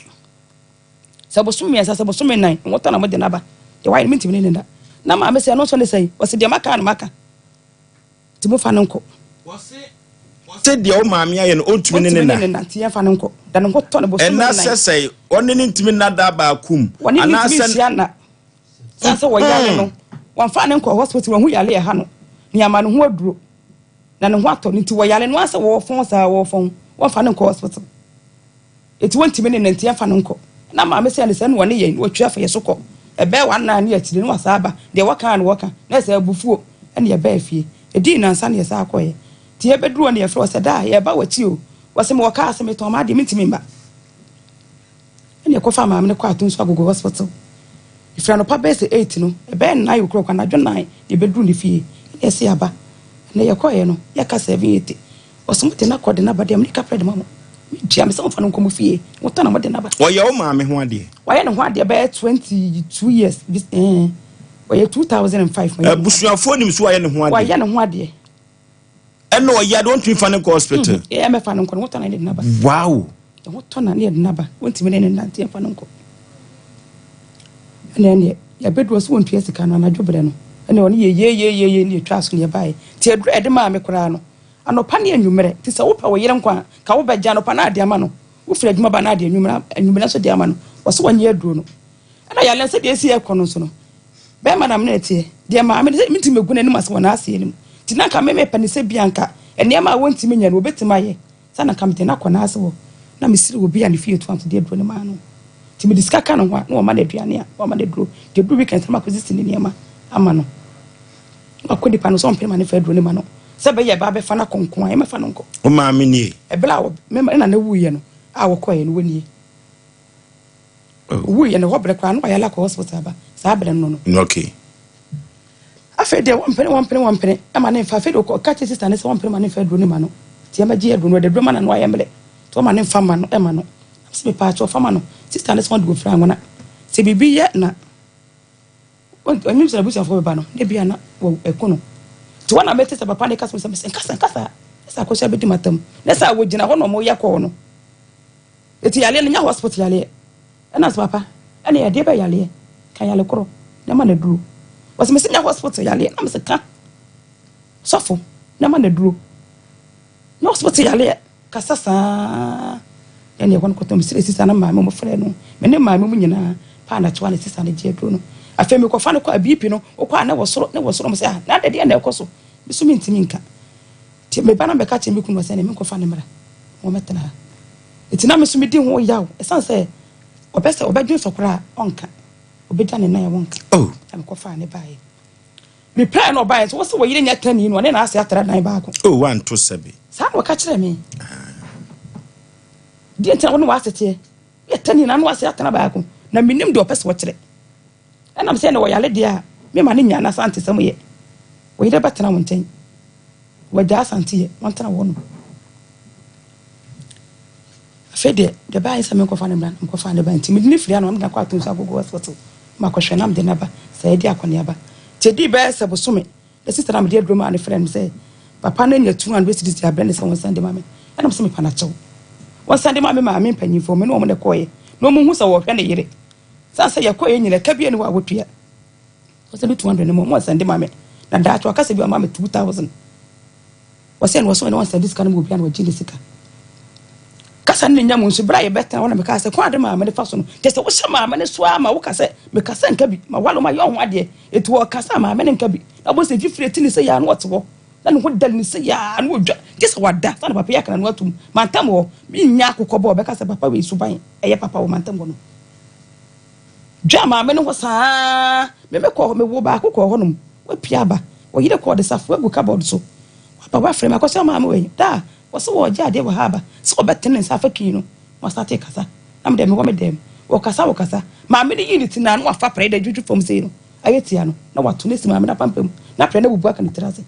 se bo sumi ya se bo sumi nan mo to na mo de na ba de wai ne mintimi ne nda na ma me se no so ne sei wo se de maka na maka ti mo fa ne nko
wo se de o maame aye no ontumi ne
na ti ya fa ne nko da ne nko to ne bo sumi
nan na se sei oni ne ntimi na da ba kum
ana se sa wo yale no wan fa ne nko hospital hu yale ha no ni ama no hu aduro na ne hu ato ni ti wo yale no ase wo fon sa wo fon wan fa ne nko hospital eti won ntimi ne ntia fa ne nko na ma me se ne se no ne ye wo twa fa ye sokọ ebe wan na ne atire no wasaba de waka na waka na se abufuo ene ye ba afie edi nansa ne sa akoye ti ye beduro ne ye fro se da ye ba wachi o wase me waka ase me to ma de mitimi mba ene ko fa ma me ko atun so agogo hospital ifra no pa base 8 no ebe na yo kro kwa na dwo 9 ye beduro ne fie ye se aba na ye koye no ye ka 780 osumte na kode na ba de amika pred mamo dia me se mfa no komo fie wota na mo de na ba
wo ye o ma me ho ade
wo ye no ho ade be 22 years wo ye 2005
abusuafo nim so wo ye no ho ade
wo ye no ho ade
eno wo ye don't you find hospital
e me fa no ko wota na de na ba
wow
wota na de na ba wonti me ne nante fa no ko ene ya bedu so wontu asika no na dwobre no ene woni ye ne twa so ne bae ti ede ma me kora no anopa ne anwumere ti se wo pa wo yere nkwa ka wo begja anopa na ade ama no wo fira adwuma ba na ade anwumere so de ama no wo so wonye aduro no ana ya lense de esi ekono so no be ma na me tie de ma me miti megu na ni maso na ase ni ti na ka me pa ne se bianka ene ma wonti me nya no obetima ye sana ka mte na kɔ na ase wo na me siri obi ya ne fie to am de aduro ne ma no ti me diska ka no ho na wo ma na aduane a wo ma na aduro de aduro weekend sama ko sisi ne ma ama no akodi pa no so mpema ne fa aduro ne ma no sebe ye ba be fa na konkon e me fa no nko
o ma me nie
e bla wo me na na wuye no a wo koye no woni wuye no wo bre kwa no ya la ko hospital ba sa bre no no
okay
afa de one penny e ma ne fa fe do ko ka che sister ne se one penny ma ne fa do ni ma no ti e ma ji do no de do ma na no ya mle to ma ne fa ma no e ma no se me pa cho fa ma no sister ne se do fra ngona se bibi ye na onyu se busa fo ba no de bia na wo ekono to wana mete se papa ne kasa se kasa esa ko se bedi matam na sa wo gina ho no mo yakɔ no eti yale no nya hospital yale na se papa ene ya de ba yale kan yale koro na ma na duro was me se nya hospital yale na me se ka sofo na ma na duro no hospital yale kasa sa ene ko ko to me se sisa na ma me mo frɛ no me ne ma me mu nyina pa na twa ne sisa na je duro no afemi ko fa no ko abipi no o kwa na wo soro mo se na de na ekoso bisu mi ntimi nka ti me bana be ka che me kunu se ne me ko fa ne mra mo metena eti na me so me di ho yawo esan se obese obedwen sokora onka obedja ne na ya wonka am ko fa ne bae me pray no bae so wo yire nya tani no ne na ase atara dan ba ko
1 to 7
sa no ka kire me di enta wo no wa asete ye tani na no ase atara ba ko na minim de opese wo kire ana me se ne wo yale dia me ma ne nya na sante sam ye wo yire betena wonten wo ja sante ye wontena wo no fede de ba isa me ko fa ne bran ko fa ne ba ntimi ni firi ano na ko atun so agogo hospital ma ko hwe nam de na ba sai di akone aba te di ba se bosome the sister am de adro ma ne friend say papa na nya 200 cedis ya brand say won sande ma me ana me so me pa na chew won sande ma me ma me panyifo me no mo de koye no mo hu sa wo hwe ne yire sa say ya koye nyina ka bia ne wa wotua o se 200 ne mo sande ma me na da to aka se bia ma me 2000 o se no so ne won sande sika no mo bia na wajini sika kasa ne nya mo nso bra ye beta wona me ka se kwa de ma me fa so no te se wo hye ma me so ama wo ka se me ka se nka bi ma walo ma yo ho ade etu wo ka se ma me nka bi na bo se fifire ti ni se ya no wote wo na no dal ni se ya no odwa te se wada sa na papa ya kana no atum mantam wo mi nya akokɔ bo be ka se papa we suban eye papa wo mantam wo no dwa ma me no ho saa me kɔ me wo ba akokɔ ho no wo pia ba wo yire kɔ de safo agu cupboard so papa wa frame akɔsɛ ma me we da wose wo ja de wo haba so betene safa kino mo start kasa am dem wo me dem wo kasa ma me ni unity na no afa prede juju fom sei no ayetia no na wato ne sima me na pampam na pre na bubu aka ne terase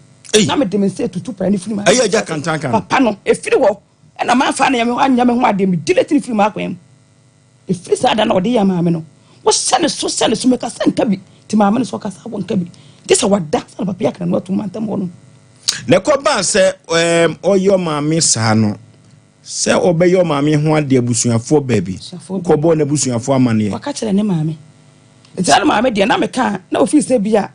na me dem se tutu pre ne firi ma
aye ja kantankan
papa no e firi wo na ma fa na anya me ho ade me delete ne firi ma akwem e firi sa da na ode ya ma me no wo sene so me kasa nka bi ti ma me no so kasa wo nka bi disa wada sa papa ya kana no atum mantam wo no
ne ko ba se oyo maami sa no se obeyo maami ho ade abusuafo baabi ko bo na abusuafo amane
waka kire ne maami enti maami de na me ka na office bia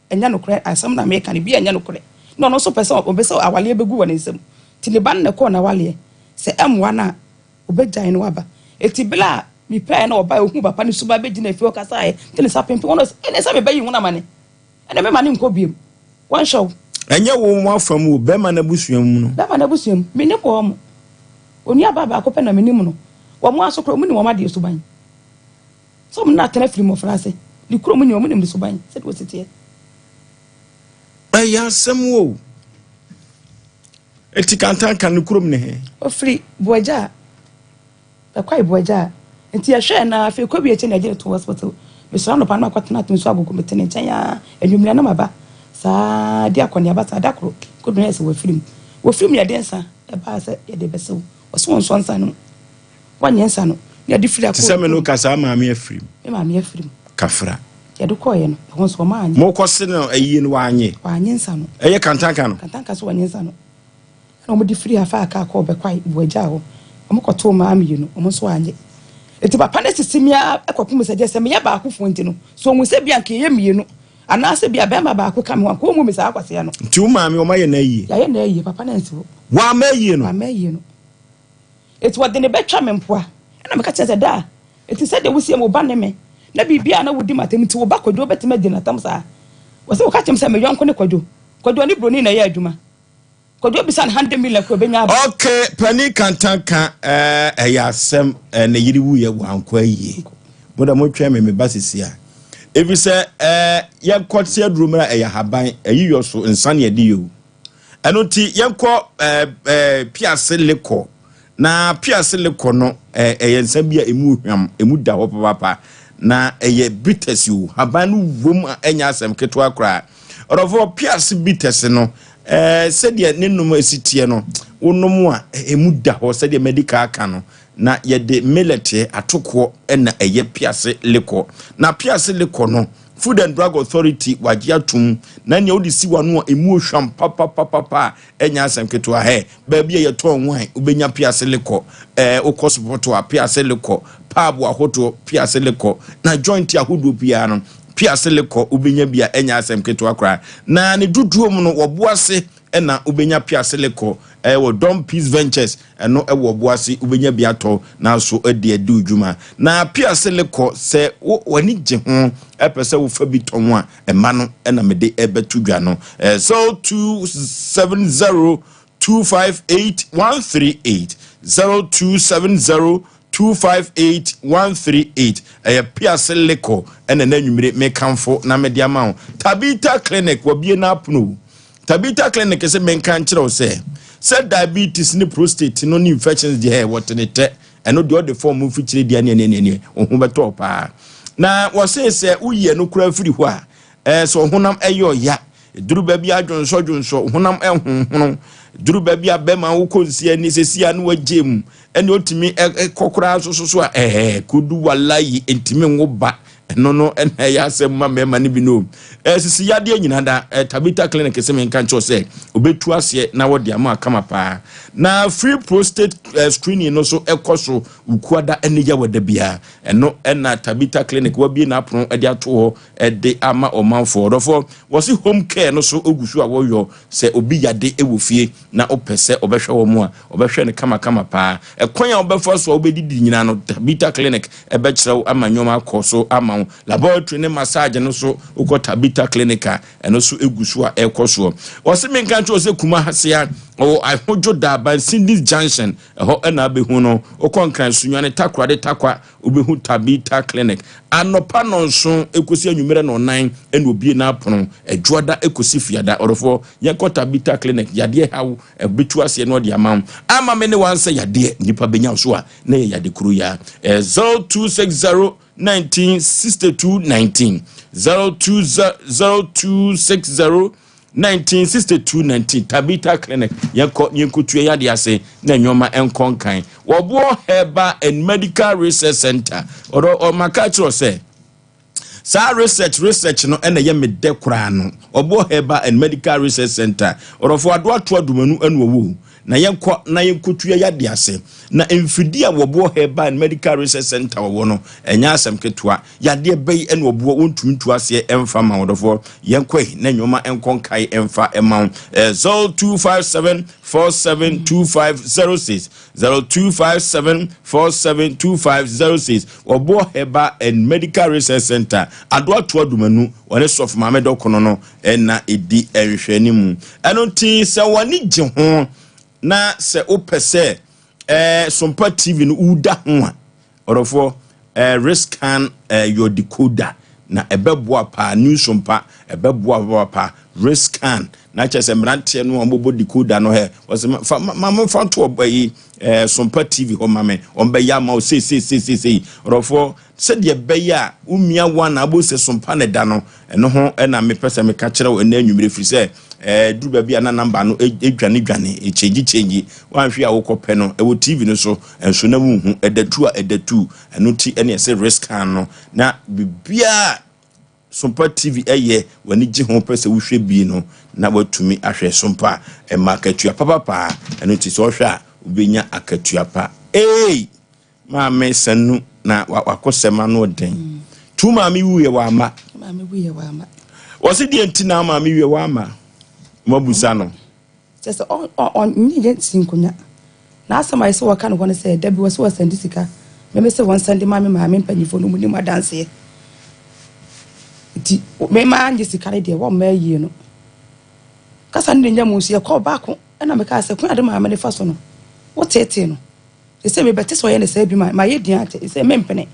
enya no kure asam na me ka ne bia enya no kure no so person obese awale begu wona nsem ti ne ban ne ko na wale se emwa na obegyan no aba eti bla mi pray na oba ohu papa ne suba begina fi okasa e tele sapempe wono ene sa me bayi hu na mane ene me mane nko biem one show
enye wo mo afam wo be ma na busuam no
be ma na busuam me ne ko mo oni ababa akopɛ na me nim no wo mo asokro mu ni wo ma de suban so mo na tena firi mo frase di kuro mu ni omu ni so ban said wo tete
ya semwo eti kantan kan kuro mu ne he
o free boaja akwai boaja enti ya hwe na afi ko bi eche na je to hospital me so no pa na kwatena to so agogo metene nchen ya enwumira na maba sa dia kwani abasa da kuro ko do ese wo film ya densa e ba se ye de beso wo so nso nsa no wanyensa no ya di firi akọ
tiseme no kasa maame afrim
e maame afrim
kafra
ya do koye no ho so ma anye
mo kwose no ayi no
wanyensa no
eye kantanka no
kantanka so wanyensa no na mo di firi afa aka akọ be kwai boaja ho mo koto maame yi no mo so anye eti papa ne sisimia ekopum se je se me ya ba akofo nti no so mu se bia nke ye mienu ana se bia be ma ba akoka me ko mu me sa akwase ya no
nti o maame o ma ye na yi
ya ye na yi papa na nsi
wa ma yi no
wa ma yi no eti wo de ne betwa me mpoa na me ka tese da eti se de wo sie mo ba ne me na bibia na wodi matem ti wo ba kwadwo betima di na tam sa wo se wo ka chem se me yonko ne kwadwo ni broni na ye adwuma kwadwo bisa na 100 million ko benya ba
okay pani kantanka ya sem na yiri wu ye wankwa yi boda mo twa me basisi a ebi se ye kwotse adurumra ya haban ayiyo so nsan ye di yo eno ti ye kwo piase leko na piase leko no ye nsa bia emu hwam emu da ho papa na ye bitters yo haban no wom anya asem keto akra orofo piase bitters no said ye nenum esitie no wonom a emu da ho said ye medical aka no na ye de millet atoko na eye piase leko na piase leko no Food and Drug Authority wajiatum na nya odi si wanu emu ohwam papa enya asem keto he baabia ye ton wan ubenya piase leko okosopoto a piase leko pabo ahoto piase leko na joint ahodo bia no piase leko ubenya bia enya asem keto akra na ne duduo mu no woboase na ubenya piase leko wo Dom Peace Ventures no wo boase ubenya bia to na so ade adu dwuma na piase leko se wani gye ho epese wo fa bi ton a ema no na mede ebetu dwa no so 270258138 0270258138 piase leko na nwumire me kanfo na mediama Tabita Clinic wabie na apno Tabita Clinic se menkan kire o se diabetes ni prostate no ni infections de hair what ne te eno de all the form mu fikire dia ne ohun beto pa na wo se uye no kura firi ho a so honam eyo ya duru ba bia dwonso honam ehunhunu duru ba bia be ma wo konsia ni sesia no wagem ene otimi kokora so a kudu wallahi entimi ngo ba no ya asem ma mema ni bi no sisi yade nyina da Tabita Clinic se men kan cho se obetu ase na wo de ama akama pa na free prostate screening no so ekoso ukuada ene ya wada bia eno na Tabita Clinic wa bi na apron de ato ho de ama omanfo dofo wo si home care no so ogusu a wo yo se obi yade ewofie na opese obehwe wo mu a obehwe ne kama pa ekwan a obefo so obedidi nyina no Tabita Clinic ebe kire ama nyoma akoso ama laboratory ne massage no so uko Tabita Clinic eno so egusu a ekoso wo se men kan cho se kuma hasia o ahojo da ban Sydney Junction ho na abehu no uko nkran sunwane takwa obehu Tabita Clinic anopa no nso ekosi anwumere no 9 ena obie na apono adwoada ekosi fiada orofo yeko Tabita Clinic yade hawo ebetu ase no de ama me ne wan se yade nipa benya so a na yade kuru ya 0260 196219 0260 196219 Tabita Clinic yenkutu ya de ase na nyoma enkonkan wobo Herbal and Medical Research Center o makatro se sa research no ena ye mede kura no obo Herbal and Medical Research Center orofo ado ato adumanu enwo na yenkutu ya de ase na emfidi a wobo Herbal and Medical Research Center wo no enya asem ketua yade bei ene obo wontumtu ase emfa ma wodofo yenkwe na nyoma enkonkai emfa ema 0257472506 0257472506 wobo Herbal and Medical Research Center ado ato adumanu wone sof maame dokono no ena edi enhwanimu eno ti se woni gye ho na se opese Sompa TV no uda ho a orofo risk can your decoder na ebeboa pa news mpa ebeboa pa risk scan na chese mrante no ombo decoder no he was mama fa to obayi Sompa TV ho mame ombe ya ma o se rofo se de beya umia wan abose Sompa ne da no eno ho na me pese me ka kire o na anwumire firi se duru ba bia na number no edwane e change wan hwe a wo kopɛ no e wo TV no so enso na mu hu edatu eno ti ene se risk scan no na bibia Sompa TV wani ji ho pese wo hwe bi no na watumi ahwe Sompa marketua papa eno ti so hwe a ubenya akatua pa maame sanu na wakosema no den tu maame wuye wa ama wose die ntina maame wuye wa ama mabusa no
just on ni sinkunya na asama ise waka no say dabi wose wasandi sika me se won sandi maame mpanyifo no muni madanse ti me ma anje sika ne de wo ma yie no kasa ne nya mu sie ko baako na me ka se kun ade maame ne fa so no what no say me better so ye say bi my yedian say me mpene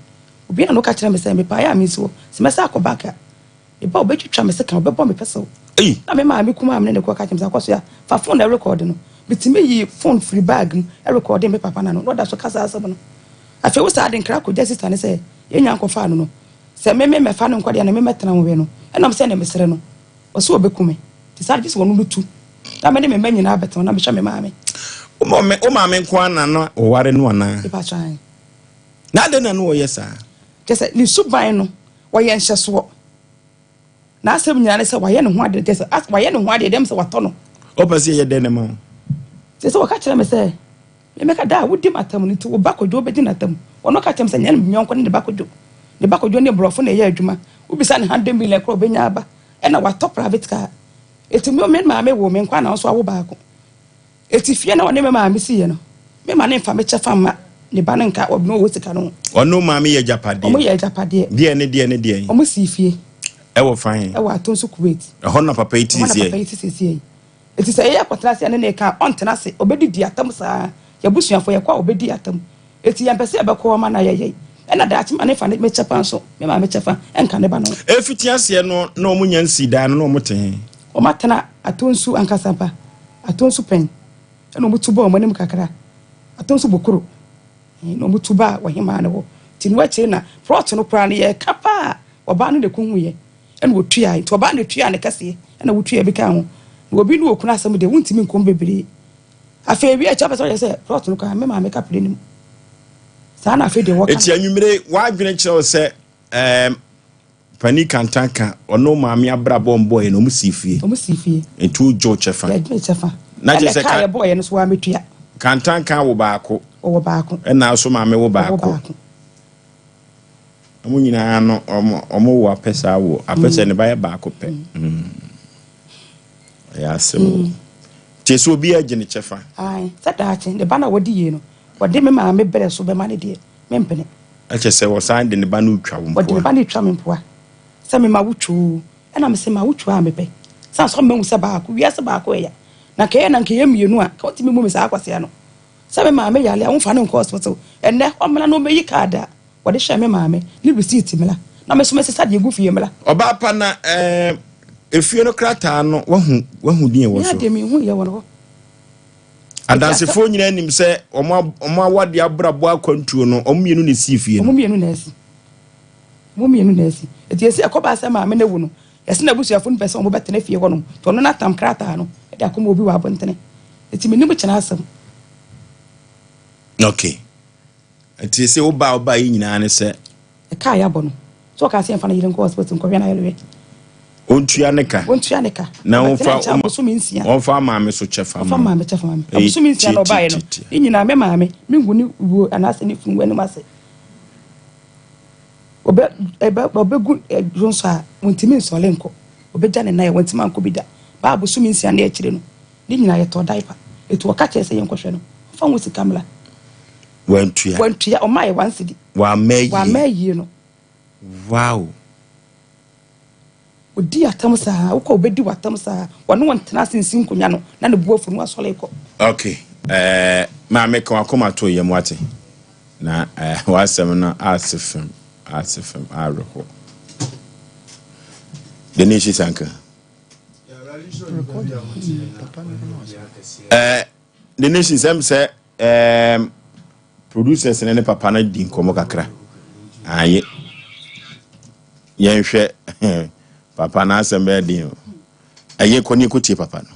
obi na no ka kire me say me pa ya me so se me say akobaka e ba obetwitwa me say kan obebo me pese na me ma me kuma amne ne ko ka kire me say akwaso ya fa phone na record no bitime yi phone free bag no record me papa na no da so kasa asem no afi wo sa de nkra ko de sister ne say ye nya nkofa no say me fa no nkwa na me metena wo we no e na me say na me sere no o so obekume ti sa dis wonu lutu na me ne me nyina abeto na me hwa me ma me o maame nko na no o ware no ana ipa try na de na no o yesa kese ni suban no wo ye nhyeso na asem nyina ne se wo ye ne ho ade kese as wo ye ne ho ade dem se wato no
o pese ye de ne ma
kese wo ka kire me se me ka da wo di matam ni to wo bakojo be di natam wono ka kire me se nya ne nyonko ne bakojo ne brofo na ye adwuma wo bisa ne 100 million kro be nya aba e na wato private car etimi o me maame wo me nkwa na so awo baako etifie na wone me maame si ye no me ma ne mfa me chefa ma ne ba ne nka obno wo sika no
ono maame ye japade
omo ye japade
de ne
omo si fie
e wo fan
e wo atonso Kuwait
e ho na papa iti
eti say ye kwatra se ne ka ontena se obedi atam sa ya busuafo ye kwa obedi atam eti ya mpese e be ko ma na ye e na da ma ne fa ne me chefa so me maame chefa enka ne ba no
e fitia se no na omo nya nsi da no omo ten
o matena atonso ankasapa atonso pen no mutuba o manim kakra atonso bokoro no mutuba wo hima ne wo tinu achi na front no kra ne ye kapa oba no de kunhu ye ene wo tua to oba ne tua ne kase ene wo tua bi ka ho obi no okuna asem de wontimi nkom bebere afa bi acha pese se front no kra me ma me kapre nim sa na afa de wo ka
eti anwumire wa adwene kire se pani kantanka ono maame abra bombo ye no musifie etu jo chefa
na je se ka boy no so wa metua
kantanka wo baako e na so maame wo baako amu nyina no omo wo apesa wo apesa ne baye baako pe ya sem te so bi agene chefa
ai sadaache ne bana wodi ye no wodi me maame bere so be ma ne de mempene
a che se wo san de ne bana utwa wo
wodi ne bana utwa mempoa se me ma wutwu e na me se ma wutwu a mepe san so me hu se baako wi ase baako ya na ke na nke yemienu a ka otimi mu me sa akwase no se me maame yale a wonfa ne nko hospital enne omela no meyi kada wodi hye me maame ni receipt mela na me so me sesa de egu fie mela
oba pa na efie no krata no wahu din e wo so
ya de mi hu ye wo no
adansefo nyina nim se omo awade abrabo akwantuo no omienu ne sifie
no omienu na esi eti esi akoba se maame na wu no yesi na busuafo no pese omo betena fie ho no to no na tam krata no e de akoma obi wa abontene eti me nim kyena asem
okay eti esi oba yi nyina ne se
e ka ya bo no so ka se mfa na yire nko hospital nko hwe na yele
ontua ne ka na onfa maame so chefa
maame abusumi nsia no bae no nyina me maame me nguni wo anase ne funu wani mase obegu jonso a wontimi nsole nko obeja ne na ye wontima nko bida ba abusumi nsia na akire no ni nyina ye to diaper etu oka chese ye nkohwe no fa nwo sikamla wantua o mai wansidi
wa meyi
no
wow
odi atam saa wo obedi watam saa wonu wontena sensin konya no na ne buafu no asole ko
okay maame ka akoma to ye mwate na wasem no asefem areko The nation sanka. The nation say producers and papa na din komo kakra. Aye. Yen hwe papa na asembe din. Aye koni ko tie papa no.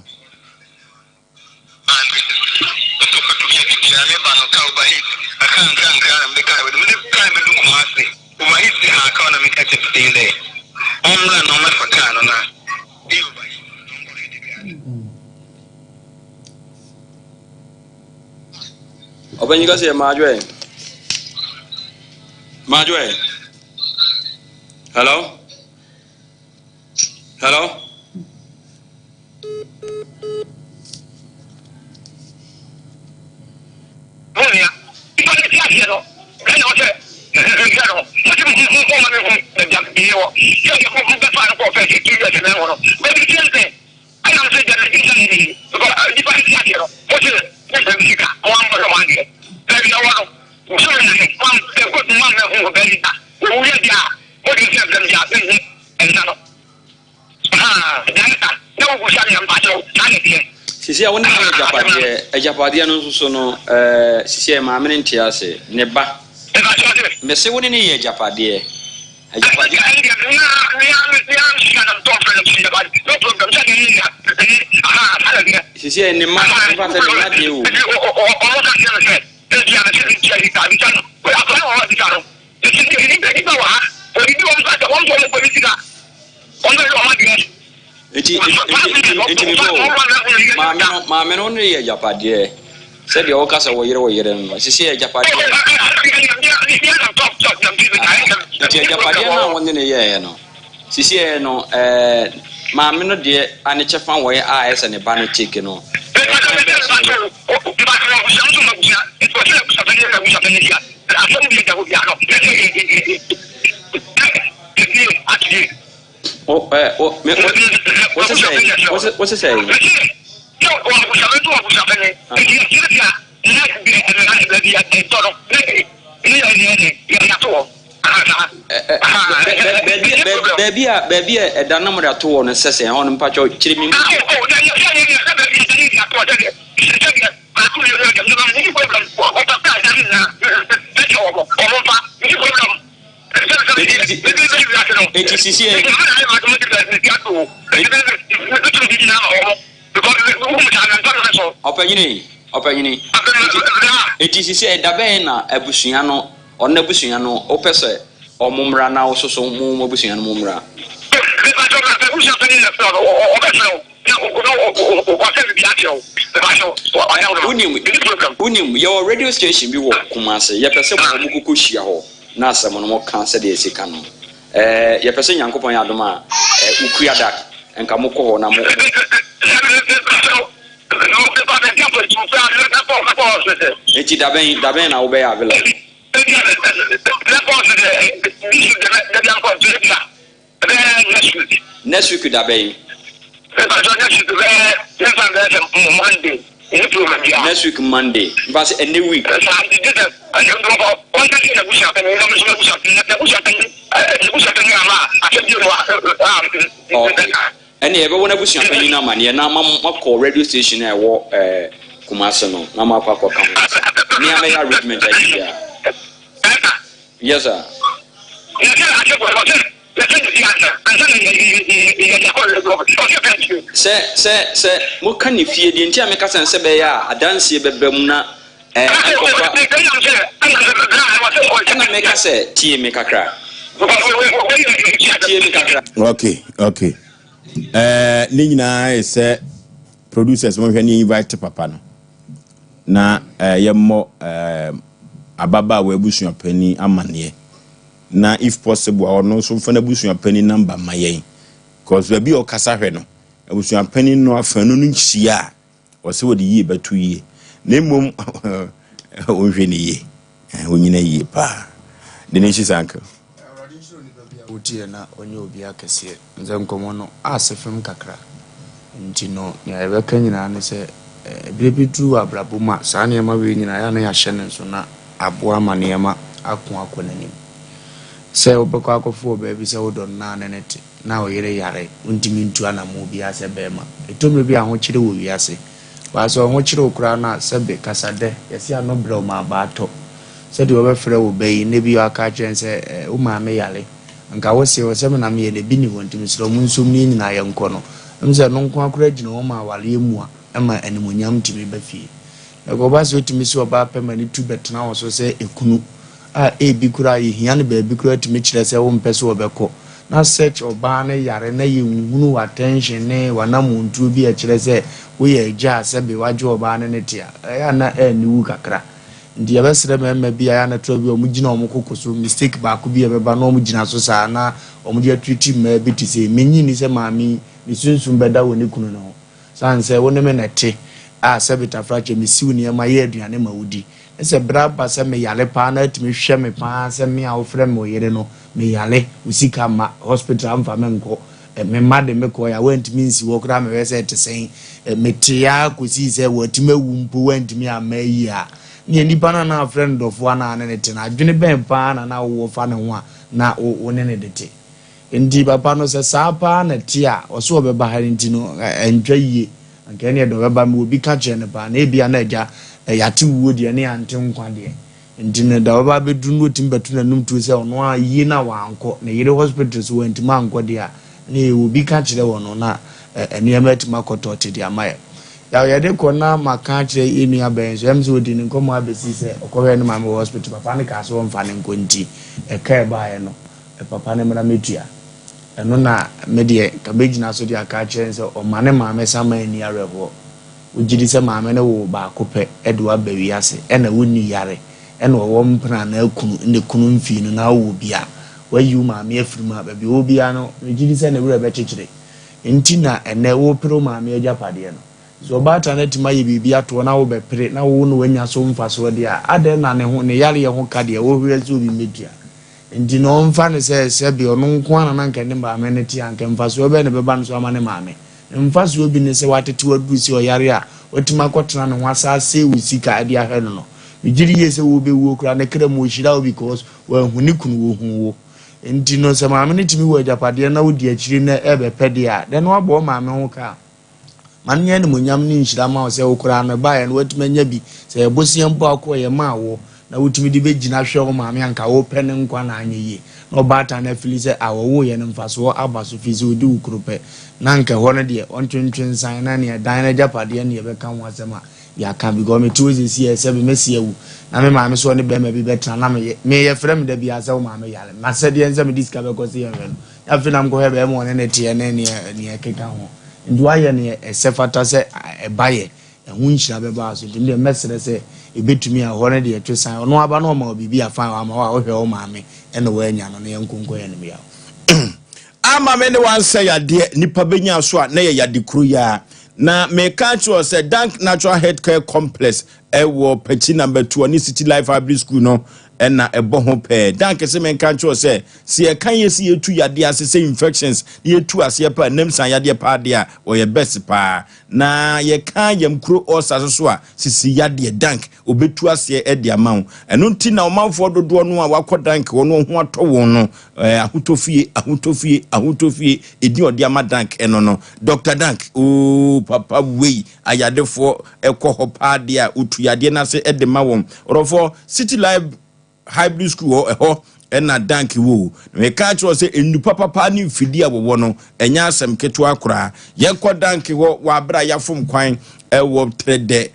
Open you guys here, Marjorie. Hello? Hello? Sisi a woni a Japadia no so no sisi ma amene ntiase ne ba me se woni ne ye Japadia a Japadia sisi ne ma ba ta ne de o Mamma non è Japadie. Se di Ocasa vuoi dire, se si è Japadie. Japadie non ne è no. Si si è no mamma non die ane chefan wo a esa ne ba no chicken no. What's it saying? Baby, a number of 2 on a session on patch of chimney. Opinion. It is said Dabena, a Busiano, or Nebusiano, Opese, or Mumra now, so Mubusian Mumra. Unim, your radio station be walk, Kumasa, Yapasa Mukushia, Nasa Mono Cancer de Sicano. Yapasan Yanko Yadoma, Ukriadak, and Kamoko Namo. Eti daben na obey avela. Next week daben. Next week Monday. But any week. Any ever when I was young, na man, na call radio station I walk Kumasi no, na ma kwa come. Me am a arrangement idea. Yes sir. Say mo kan fie de ntia me kasa nse be ya adanse bebe mu na kana me kasa tie me kakra.
Okay. Ni nyina say producers mo hwe ni invite papa no. Na yemmo ababa we busua pani amane na if possible or no so fana busua pani number mayen cause we be o kasa hwe no busua pani no afanu no nhia o se wodi yi batu yi na mom o hwe ni yi o nyina yi pa de ne chisanka
utie na onye obi akese nze nkomo no asefem kakra ntino ya ebe kanyina ne se Bibitu abrabuma sane ma we nyina ya na ya hye ne so na aboa manema ako akonanim say obekwa akofo baby say wodon na nenete na oyere yare untimi ntu anamu bi ase bema etomre bi ahokyere wo wiase waso ahokyere okura na sebe kasade yesi anobre ma baato said you obefre wo bayi ne bi aka chense wo maame yare nka wo se wo se na me ne bi ni wontimi sro mu nsom ni nyina ye nko no mze no nko akura gina wo ma wale emu a ema animonyam timi ba fie ego ba so timi so ba pema ni tu betena wo so se ekunu a ebi kura yi hia ne ba bi kura timi kire se wo mpese wo beko na search oba ne yare na ye nhunu attention ne wana muntu bi a kire se wo ye ja se be waje oba ne tia ya na ni wu kakra ndi ya besre mema bi ya na tro bi o mu gina o mu kokoso mistake ba ko bi e beba na o mu gina so sa na o mu dia treat me bi ti se menyi ni se maami ni sunsun beda woni kunu no san se wo ne me nete a se bita frache mi siw ni ma ye aduane ma wudi ese bra ba se me yale pa na timi hwe me pa se me a wo frɛ me oyere no me yale usika ma hospital am fa me nko me made me ko ya wantimi nsi wo kra me wese te sen me tia ko si se wo timi wumpo wantimi amayi a ni nipa na friend of one na ne te na adwene ben pa na wo fa ne ho na wo ne ne dete ndi papa no se sa pa na tia o so obeba ha nti no entwa yie anka ne do beba me obi ka che ne pa na ebia na agya yate wuo de ne ante nkwa de ndi ne da baba bedu no timbetu na num tu se ono a yi na wanko na yire hospital so wantima anko de a ne obi ka kire wono na eniema tima kotote de amaye ya de kona maka kire enu abenzo emzo odi ne nkomo abesi se okowe ne mama hospital papa ne ka so mfa ne nkonti ka ba ye no papa ne mra metua eno na medie ka begina so dia ka kire se o mane mama sama ani areho ujidi se mama ne wo ba kope edo abawi ase ena woni yare ena wo mpra na akunu ne kunu mfi no na wo bia wayu mama afirima ba bi wo bia no ujidi se ne wura be kekere enti na ene wo pro mama ajapade no so bata na tima ye bibia to na wo be pre na wo no wanya so mfa so de a ade na ne ho ne yare ye ho ka de wo hwere so bi media enti no mfa ne se bi ono nko ana na nka ne ba me ne ti anka mfa so be ne be ba no so ama ne maame mfa so bi ne se watete wadu si o yare a otima kotena ne ho asase usika ade ahwe no mijiri ye se wo be wo kra ne kra mo hira wo because wa huni kunu wo hu wo enti no se maame ne timi wo ajapade na wo di akiri na ebe pede a de no abo maame ho ka manye ne monyam ni nhira ma se okura na ba ya no watumanya bi se ebosiam po akọ ye ma wo na wutumi di begina hwe wo maame anka wo pene nkwa na anye ye no bata na fili se awo ye ne mfaso abaso fi se odi ukrupe na nka ho ne de ontwentwen san na ne dan na japade ne ye beka ho asema ya kan bi go me tuzi si ye se be mesi awu na me maame so ne be ma bi betra na me ye frem da bi asa wo maame yale na se de enza me diska be ko se ye no ya fi na mko he be mo ne tie ne ne keka ho nduaye ne esefata se ebaye ehun nhira beba aso de mesere se ebetumi a hore de etwesan ono aba no ma obibi afan ama wa ohwe o maame ene wa anya no ne yankonko ye ne bia ama me ne wan say ade nipa benya so a na ye yade kru ya na me ka cho se Dank Natural Health Care Complex ewo Petit number 2 ni City Life Hybrid School no ena ebo ho pe Dank se me ka cho se e kan ye si etu yade asese infections ye tu ase pa nemsan yade pa de a o ye best pa na ye kan yam kro osa so a sisi yade Dank obetu ase e de amawo eno nti na omanfo dodo no a wakọ Dank wono ho ato won no ahutofie edi odi ama Dank eno no Dr. Dank o papa wei ayadefo ekọ ho pa de a utu yade na se e de ma won orofo City Life Hybrid School ho ena Dank wo me ka cho se enu papa ni mfidi awowo no enya asem keto akora yenko Dank wo wa bra yafom kwan wo trede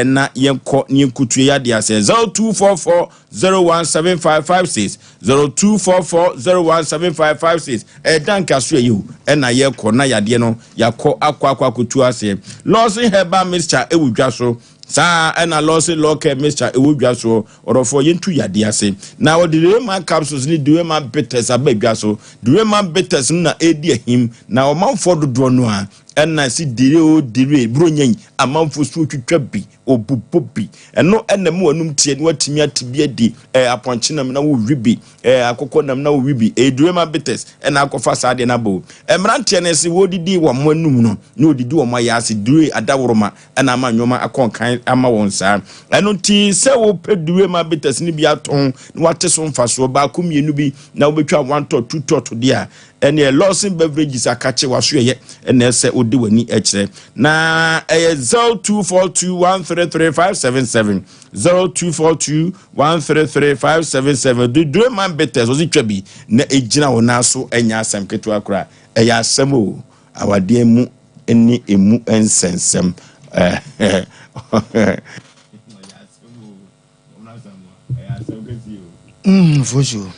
na yenko ni kutu ya dia se 0244017556 0244017556 Dank aso yi ena yenko na yade no yakọ akwa kutu ase Lawson Herbal Mixture ewudwa so sa ena Lawson Local Mixture ewudwa so orofo yentu yade ase na odire capsules ni Durema Bitters abadwa so Durema Bitters na edi ahim na omanfo dodo no a ena si dire bronyan amanfo so twitwa bi
obupobi eno enemu anum tie no atimi atibia di aponchenam na wo wibi akokonam na wo wibi edurema bites ena akofa saade na bo emrantie ne se wodidi wo mo anum no na odidi wo ma ya se dure adaworoma ena ma nwoma akonkan ama won sa eno ti se wo pedurema bites ni bia ton na wate so mfaso ba komienu bi na wo betwa 1 to 2 to dia ene Lawson beverages akache waso ye ene se odi wani ekire na 0242133577 0242133577 do man betes ozi twabi na ejina wona so enya asem keto akura eya asem o awade mu eni emu ensensem
Fosu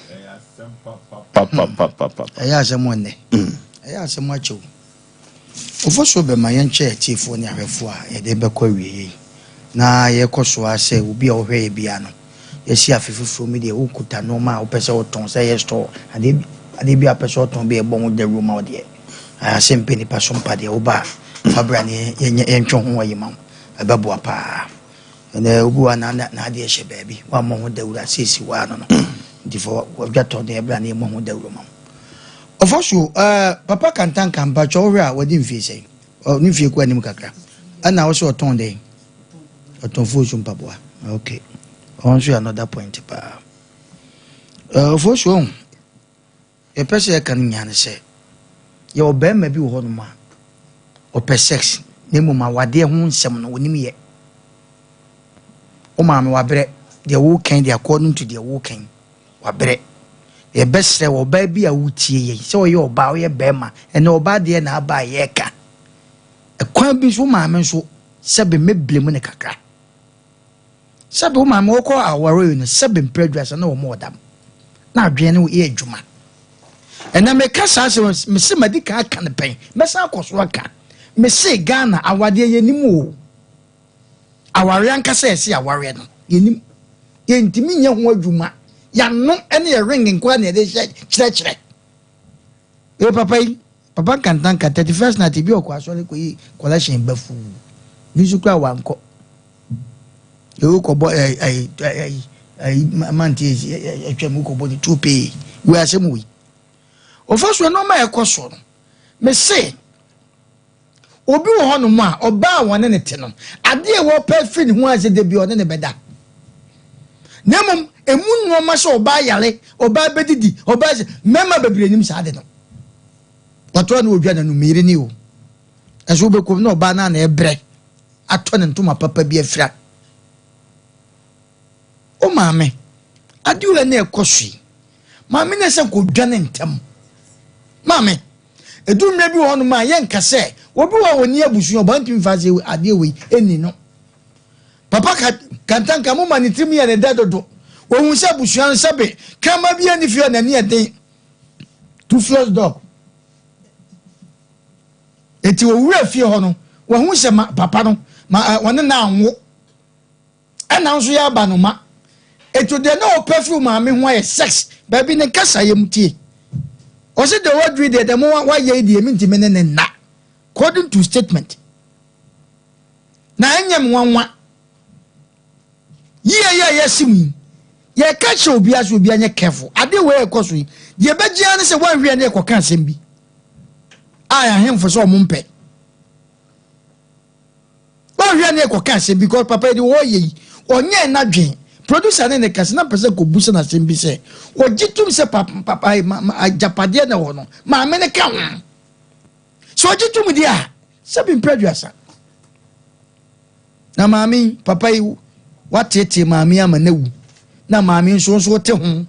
eya asem wonne eya asem acho Ofoso be ma yenche tifo ni ahwefo a ye de bekọ wiye na ye koso ase obi a ohwe bia no ye si afefefo mi de okuta no ma opese oton se ye store ade bi apese oton be bon de room out there ase mpeni paso mpa de oba fabra ne ye ntwe ho wayi ma ebebo apa ene obu ana na de hye baabi wa mo ho dawura sisi wa no no difo wa gato de ebra ne mo ho dawura ma Ofosu papa kantan kamba chowre a wadi mfie sei ni mfie kwa nim kakra ana wo so oton den oton fosu mpaboa okay also another point pa Ofosu e pese kan nyane se ye obema bi wo ho no ma ope sex ne mu ma wade ho nsem no wonim ye o ma me wabre de wo kan de according to de wo kan wabre ye best wo ba bi a wutie ye so ye oba ye bema ene oba de na aba ye ka ekwan bi so ma me so sebe meblem ne kakra sebe wo ma me wo ko awaro no sebe predress na wo mo dam na adwe ne ye adwuma ena me kasa se me se madika aka ne pen me sa akoso aka me se Ghana awade ye nimu aware anka se ese aware no ye nim ye ntimi nya ho adwuma ya no ene ye ringing kwa ne de chire papa kantan ka 31st na tibi okwa so le ko yi collection bafu ni sukwa wanko yo ko bo manti etwemu ko bo ni 2p we asemu wi ofaso no ma ekoso me se obi wo hono ma oba won ne te no ade e wo pa fi ni ho ase de bi one ne beda nemum emu no ma so oba yale oba bedidi oba mema bebre nim sa de no patro na odwa na no mire ni o eso be ko na oba na na ebre ato ne ntoma papa bi afira o maame ade ule na ekosui maame na se ko dwa ne ntem maame edumre bi wo no ma ye nka se obi wa woni abusu oba ntimi fa se ade we eni no papa kantanka mo manitimi ya ne dadodo ohun se abusu an sebe kama bi ani fi na ne eden two floors dog eti wo wura fi ho no wo hu se papa no ma wona na anwo ana nso ya ba no ma eto de na o perfume maame ho aye sex baby ne kasa ye mutie o se the word read the mo wa ye die mi ntime ne na according to statement na anyam wanwa ye simu ye catch obi as obi anya careful ade we ekoso ye begia ne se wan hwe ne ekoka asem bi aya hemfo so omumpe wan hwe ne ekoka asem because papa di wo ye onye na dwen producer ne kase na pese ko busa na asem bi se o gitum se papa ajapade na wo no ma me ne ka ho so gitum dia se bi producer na mami papa yi watete maami amanawu na maami nso te ho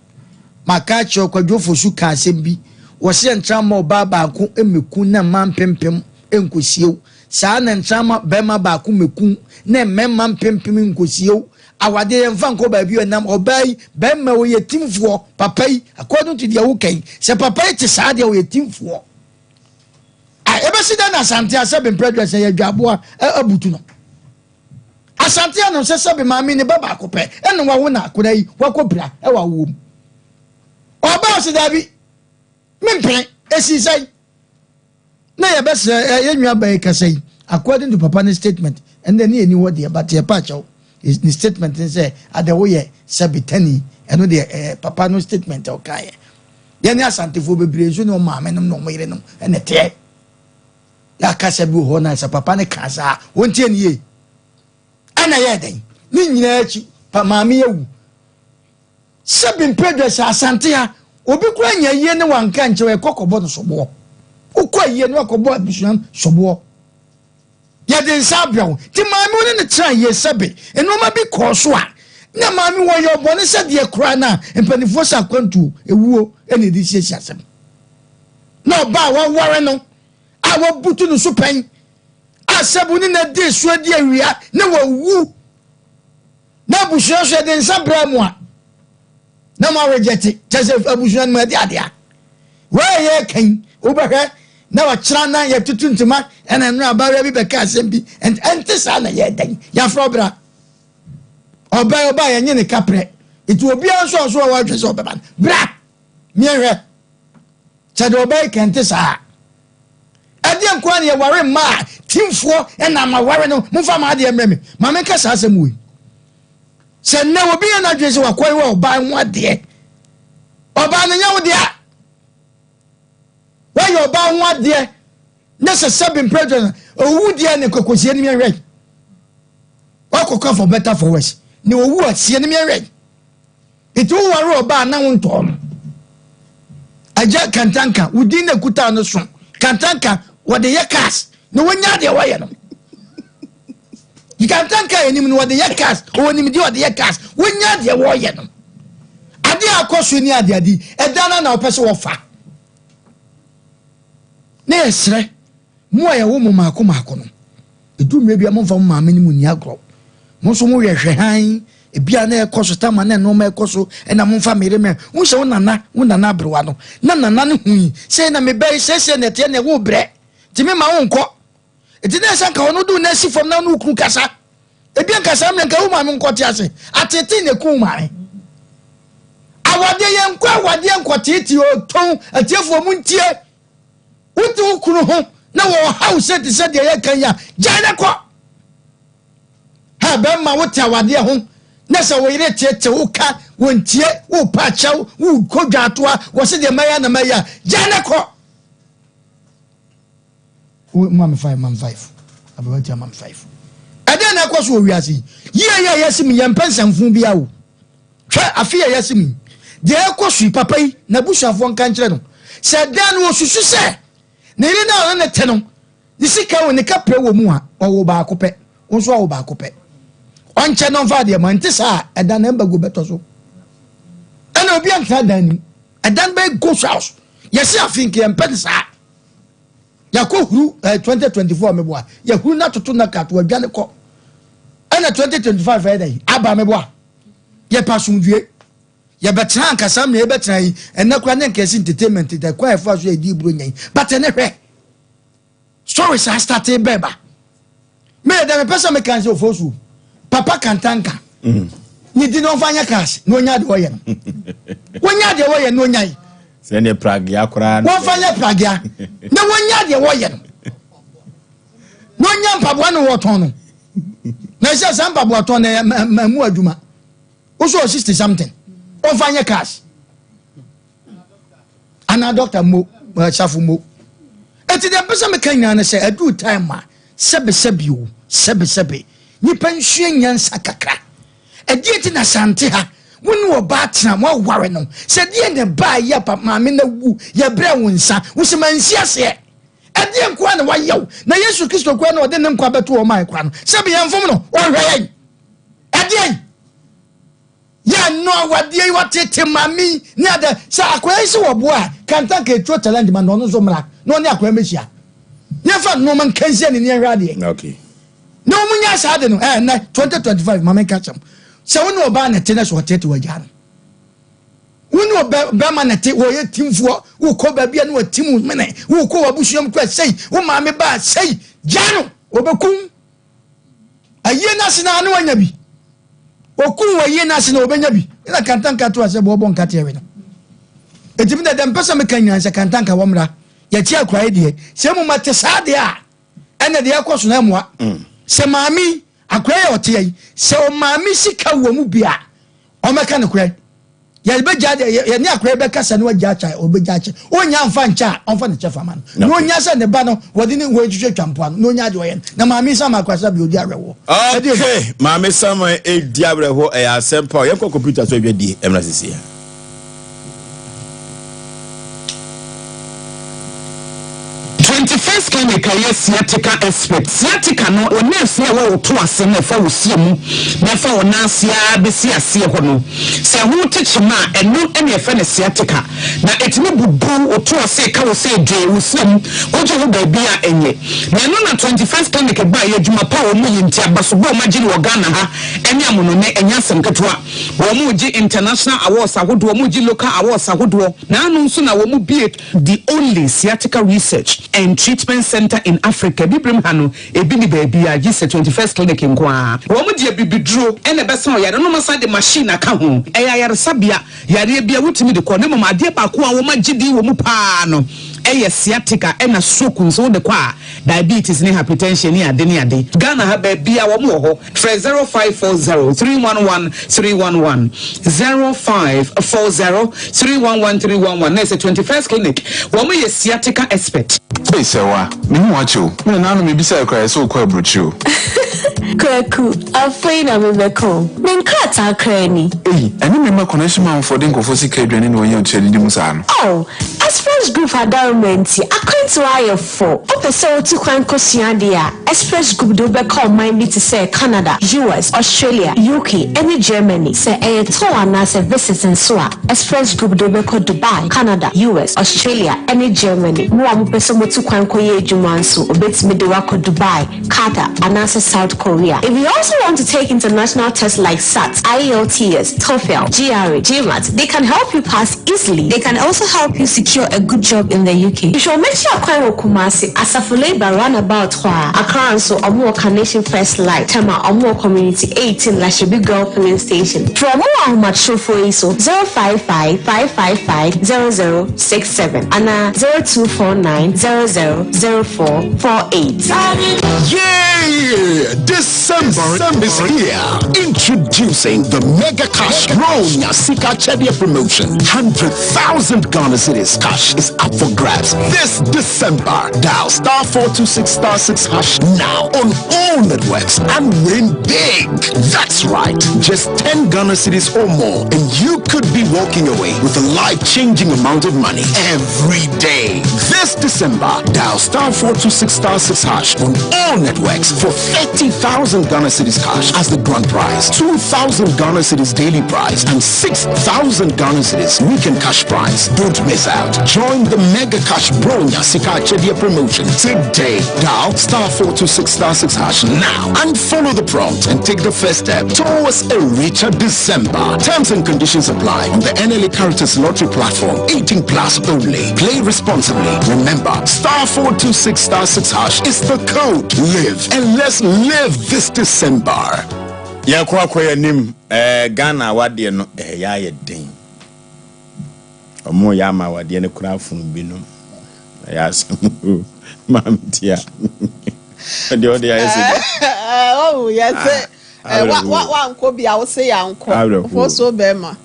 maka che okwadwofo su ka asem bi wo se ntrama oba baako emeku na mampempem enkosiew saa na ntrama bema baako meku na memma mpempem enkosiew awade yemfa nko ba bi onam obai bema wo yetimfo papai according to dia wukai se papai te saa dia wo yetimfo ebesi da na sante asebe president ye dwaboa abutu no asante anu sese maami ne baba akopɛ ene wa wo na akora yi wakopra e wa wo oba se dabi mempe esisai na ye bese ye nwa ba ekasai according to papa ne statement and then any what the but your patch is the statement and say at the way sabitani and the papa no statement okay yɛne asantefo bebree so ne ɔma amenom no ɔmo yerenom ɛne teɛ ya kasa bi ho na sa papa ne kasa wontie ne ye ana yɛ den ne nyinaa akyi pa maame yawu sabin pedro sa asante ha obi kura nya yie ne wanka nkyɛw ɛkɔkɔbɔ no sobo ukɔ yie ne wakɔbɔ abusuan sobo yɛde nsa abrɛw ti maame wo ne tra yie sabe enoma bi kɔ so a na maame wo yɛ ɔbɔ ne sɛ deɛ kura na mpanifo sa kwantu ewuo ɛne di siesie asɛm na ɔba wa ware no a wabutu no so pɛn asabu ne na de so adi awia na wawu na abusuan so de nsa brɛ mu a na ma reject kyese abusuan mu adi adia wa yɛ kan wobɛhwɛ na wakyerɛ na yɛ tutu ntoma ɛna no abawe bi bɛka asɛm bi ɛnte saa na yɛ dan yɛafrɛ bra ɔba yɛ nye ne kaprɛ itu obiara nso a wadwe sɛ ɔbɛba bra miɛhwɛ kyɛde ɔba kɛnte saa ɛdeɛ nkoa ne yɛware mma a timfoɔ ɛna ma ware no momfa ma adeɛ mmerɛ me ma menka saa asɛm wei sɛ nnɛ obi yɛ no adwene sɛ wakɔre wɔ ɔbaa ho adeɛ ɔbaa no nyɛ wo deɛ wayɛ ɔbaa ho adeɛ na sɛ sɛbi mpredwa owu deɛ ne kɔkɔsie no miɛhwɛ wakɔkɔ for better for worse ne owu asie no miɛhwɛ itu ware ɔbaa na wo ntɔɔ no agya kantanka wodi na kuta no so kantanka wɔde yɛ cars na wonya deɛ wɔyɛ no kantanka enim no wɔde yɛ cars onim deɛ wɔde yɛ cars wonya deɛ wɔyɛ no ade akɔso ni ade adi ɛda na ɔpɛ sɛ wɔfa na yɛsrɛ mo a yɛwo mo maako no edu mmerɛ bia momfa mo maame no mu ni agorɔ mo nso mo hwehwɛ han ebia na ɛkɔ tama na no ma ɛkɔ so ɛna momfa mere me wo sɛ wo nana abrewa no na nana ne hui sɛ na me bɛyi sɛ na ɛteɛ na wo brɛ ti me ma wo nkɔ eti na ɛsɛ nka ɔno do na si fam na no kuru kasa ebia nkasa me nka wo ma me nkɔ te ase atete ne ku ma me awade yɛ nkɔ awade nkɔ tete o ton atiefo mu ntie wotu kunu ho na wo house te sɛ deɛ yɛ kan ya gya ne kɔ ha bɛ ma wo te awade ho na sɛ wo yere tete wo ka wo ntie wo pa kyɛw wo kodwatoa wo se de maya na maya gya ne kɔ wo mam 5 abawati mam 5 ɛde na kɔ so wo wiase yie yɛsim yɛmpɛ nsamfo bia wo hwɛ afi yɛsim de ɛkɔ so papa yi na busuafo nka nkyerɛ no sɛ dan wo susu sɛ ne ri na ne te no ne sika wo ne kapre wo mu a ɔwo ba akopɛ wo nso awo ba akopɛ onche no fa de man ti sa edan na mbago beto so ena obi anka dan ni edan be go house yesi afink ye mpedi sa yakohuru 2024 meboa yahuru na toto na kato adwane ko ena 2025 fa dai aba meboa ye pasundue ye betra anka sam na ye betra yi ena kura ne nkesi entertainment da kwa efa so edi bro nyan but ene hwe story sa start beba me da me pesa me kan se ofosu papa kantanka ni di no fanya cash no nya de woye no wonya de woye no nya yi
se ne pragia kora
no fanya pragia na wonya de woye no nya mpaboa no woton no na se san mpaboa ton na mu adwuma wo so 60 something o fanya cash ana doctor mo chafu mo eti de pesa me kan nya na se adu time ma sebe ni pension nyansa kakra edieti na sante ha woni wo ba tena mo ware no se die ne ba ya pa maame na wu ya bre wonsa wo se mansi ase edie nko na wayew na Yesu Kristo ko na ode ne nko abeto o mai kwa no se be yemfom no o hwe edie ya no wadie watete mami ni ada sa akwai se wo bo a kanta ka etro challenge man no zo mra no ne akwai mechia yefa no man kanse ne ne hwa de
okay
no munya saade no na 2025 mama catch am se woni oba na te na so tete wagya no woni oba ma na te wo ye timfuo wo ko ba bia no watimu mene wo ko wabusuam kwa sei wo ma me ba sei jano obekum aye na se na no anya bi okun wa ye na se na obenya bi ina kantanka to ase bo bon kate we no etimi da dem pesa me kanya se kantanka wo mra ya ti akwa de se mu mate saade a ene de yakoso na moa se maami akoya ote se o maami sika wo mu bia o meka ne koya ya be jade ya ni akoya be kasa ne wagya cha o be gya cha onya mfa ncha onfa ne chefa man no onya se ne ba no wodi ne wo twetwe twampo no onya de oyen na maami sama akwasa bi odi arewo
okay maami sama e di arewo e asempa ye ko computer so e di emra sisi
21st clinic yes sciatica expert sciatica no o nurse na wo to ase na fa wo sie mu na fa wo nasia be si ase ho no se ho tichima eno ene fa na sciatica na etime bubu o to ase ka wo se dwe wo sie mu o je wo ba bia enye na no na 21st clinic ba ye djuma pa wo mu yinti abaso bo magine wo Ghana ha ene amono ne enya asem ketwa wo mu ji international awards ahodo wo mu ji local awards ahodo na anu nso na wo mu be the only sciatica research and treatment center in Africa. Bibrim hano ebini baby a gise 21st clinic nkwa. Wo mu de bibidro ene besan yare no masa de machine aka ho. Eya yare sabia yare bia wutimi de ko ne mama de ba ko a wo magidi wo mu pa no. Eye sciatica ena stroke nso de kwa diabetes ni hypertension ni ade ni ade. Ghana ha ba bia wo mu ho. 0540 311 311 0540 311 311 na 21st clinic. Wo mu ye sciatica expert.
Hey sewa, mimi wacho. Mimi nanu mibisa kwa so kwa brochu.
Kwaku, afei na mebeko. Menkata krani.
Ani mema connection man for den kofo sika adwane no yen chedi di musa no.
Oh, Express Group adornmenti. Akwanto ayefo. Opese oti kwan kosua dia. Express Group do be call mind to say Canada, US, Australia, UK, any Germany. Say e to ana say visiting so a. Express Group do be call Dubai, Canada, US, Australia, any Germany. Mo amopese motu kwan koye adwuma nso obetimi de wako Dubai, Qatar, and South Korea. If you also want to take international tests like SAT, IELTS, TOEFL, GRE, GMAT, they can help you pass easily. They can also help you secure a good job in the UK. You should make sure you Kumasi Asafule by roundabout Accra so Omo Nation First Light, Tema Omo Community 18 Lashibi Girl Filling Station. For more much show for ISO 055-555-0067 and 0249-000448.
Yeah! December is here. Introducing the Mega Cash Ronya Sika Chedia promotion. 100,000 Ghana Cedis cash is up for grabs this December. Dial *426*6# now on all networks and win big. That's right. Just 10 Ghana Cedis or more and you could be walking away with a life-changing amount of money every day. This December, dial *426*6# on all networks for 30,000 Ghana Cedis cash as the grand prize, 2,000 Ghana Cedis daily prize, and 6,000 Ghana Cedis weekend cash prize. Don't miss out. Join the Mega Cash Bronya Sika Chedia promotion today. Dial *426*6# now and follow the prompt and take the first step towards a richer December. Terms and conditions apply on the NLA Caritas Lottery platform. 18 plus only. Play responsibly. Remember, *426*6# is the code. Live and let's live this December.
Ya kwa ya nim Ghana wade no ya ye den. Omo ya ma wade ne kura funu binum. Ya samu mamtia. De ya yesi.
Oh yes. Wa anko bia wo say anko. For so bema.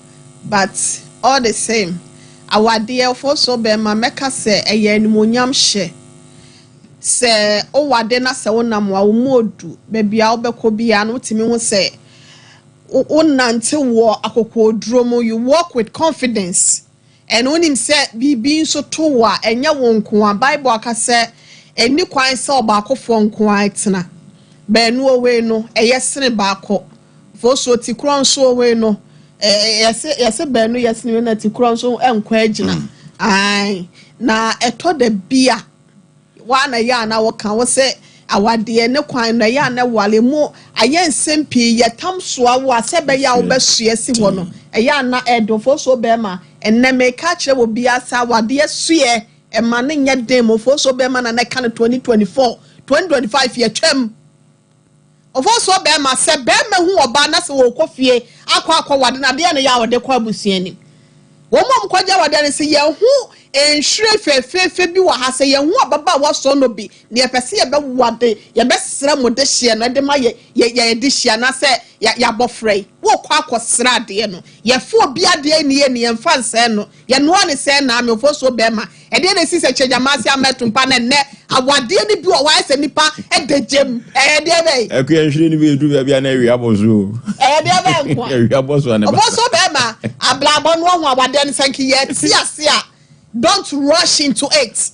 But all the same, awade for so bema meka se eye animonyam hye. Se o wade na se wonam wa omodu bebia obekọ bia no timi ho se o nante wo akokọ dromo. You walk with confidence and onim se bibi nso to wa enya wonko a Bible aka se eni kwan se obakofo nko atena benu owe no eyesene baako fo so ti kron so owe no yese benu yesene na ti kron so enko agina ai na eto de bia wana ya na woka wo se awade ne kwan na ya na wale mu ayensem pi yetam so awo asebe ya obesue si wo no eya na edofo so be ma enne me ka kire wo bia sa awade asue e ma ne nya dem fo so be ma na ka 2024 2025 ye twem ofo so be ma se be ma hu oba na se wo kofie akwa wade na de na ya wade kwa busuani wo mom kwaja wade ne se ye hu enhwere fefefe bi wa ha se ye ho ababa wa so no bi ne ye pese ye be wade ye be sra mo de hye no de ma ye de hye na se ya bofrei wo kwa akosra de no ye fo obi ade ni ye ne mfa nse no ye no ne se na me fo so be ma e de ne si se chejamase ametumpa na ne awade ni bi o wa se nipa e de jem e de be
e ku enhwere ni bi edu bia na wi aboso
e de be nko
wi aboso na
oboso be ma ablabo no ho awade ne sanki ye ti ase a don't rush into it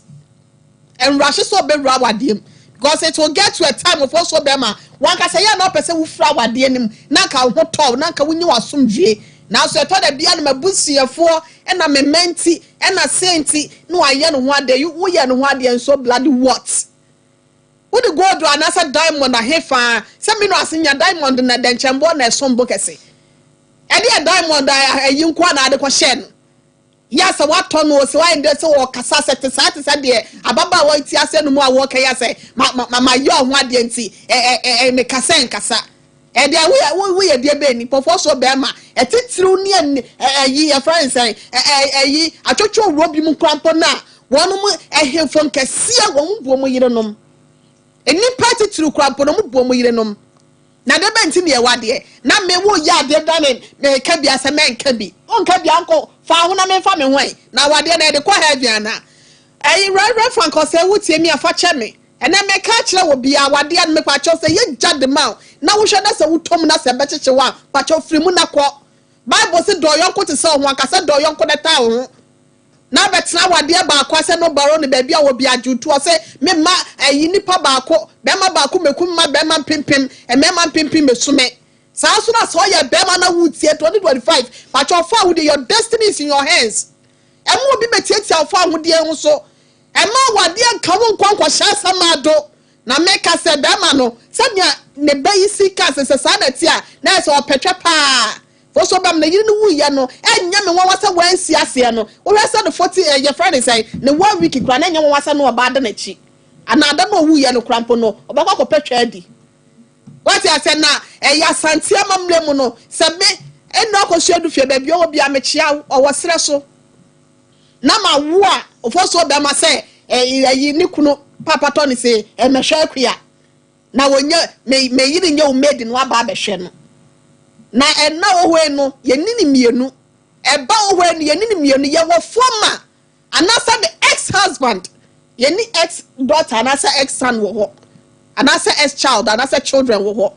and rush so be rawadiem because it will get to a time of also bema one can say ya no person who fra wadiem na ka ho to na ka wunyi wasomdwe now so to da bia na mabusiefo e na mementi e na senti no aye no ho ade you ye no ho ade so bloody what would go do another diamond na hefa say me no asenya diamond na denchembo na esombo kese e dey diamond ayi nkwa na ade ko hye no yes what ton was why dey say o kasa set dey ababa wa ti ase no mu a wo ka ya say ma yo ho ade nti me kasa nkasa e dey we dey be ni pofo so be ma e titiru ni yi ya friends yi atwotwo robi mu krampo na wonu mu ehemfo nkase won bu mu yirenom eni party titiru krampo no mu bu mu yirenom na de benti ne wade na me wo ya de dane me ka bia se me nka bi on ka bia nko fa ho na me fa me hwan na wade na de kwa heavy ana ayi right franco say wutie mi afa che me ena me ka kire wo bia wade na me kwa cho say ye jade ma na wo hwe na se wutom na se be cheche wa pa cho frimu na ko bible say do yonko te se ho aka se do yonko de ta ho na betra wade ba akwa se no baro ne ba bia wo bia jutu o say me ma ayi nipa ba akọ be ma ba akọ mekum ma be ma pimpim e me ma pimpim mesume sa so na so ye be ma na wutie 2025 but your fa with your destiny is in your hands e mo bi betietia fa ho de ho so e ma wade anka wo nkwankwa hya samado na meka se be ma no se ne bayi sika se sa na ti a na se opetwe pa for so bam na yiri no wuye no enya me won wasa wansi ase no wo wasa no 40 your friend say ne 1 week kra na enya won wasa no oba da na chi anada no wuye no krampo no obakwa ko petwa adi what I said na ya santia mamlemu no se me eno akosu adufie ba bia obi amechia owosere so na ma wo a ofo so be ma se yi ni kunu papa to ni se mehwe akua na wonya me yiri nya o made no aba abehwe no na enna wo hwe no ye nini mienu eba wo hwe no ye nini mienu ye wo former anasa the ex husband ye ni ex daughter anasa ex son wo ho anasa ex child anasa children wo ho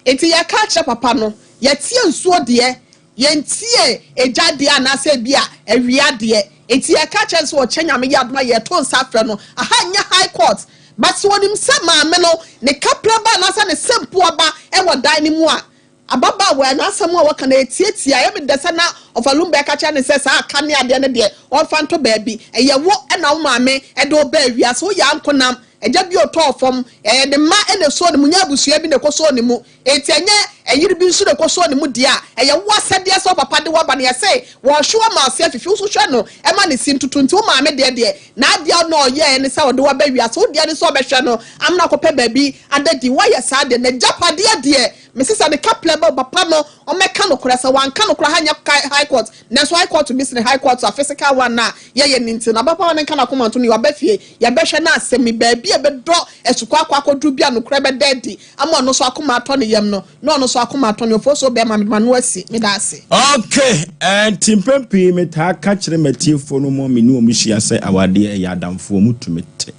enti ya ka che papa no ye tie nsuo de ye ntie ejade anasa bia awia de enti ya ka che so chenya me yadma ye to nsafre no aha nya high court but wonim se maame no ne kapra ba anasa ne sempo aba e wo dan ni mu a ababa we anasa mu a waka na etietia ye me desa na ofalumba ka cha ne se sa aka ne ade ne de on fanto baabi eye wo e na wo maame e do ba awia so ya nkonam eja bi otofom de ma ene so ne munya abusua bi ne koso ne mu etianye eyiri bi nsu ne koso ne mu dia eye wasade so papa de waba ne say wo hwo ma se afifi so hwe no e ma ne sintutu nti wo maame de na dia no ye ne sa wo de waba awia so dia ne so be hwe no amna ko pe baabi adadi wa ye sa de ne japade de mesisa ne kaple ba papa no o meka no kora sa wan ka no kora hanya high court na so high court to miss high court a physical one na ye ninti na papa ne kana koma to ne wa bafie ya behwe na asemi baabi e be do esukwa akwakodu bia no kora be daddy ama no so akoma ato ne yam no no so akoma ato ne ofo so be ma no asi me da ase
okay and timpempi me ta ka kire matiefo no mo me ni o muhia se awade ya adamfo mutumete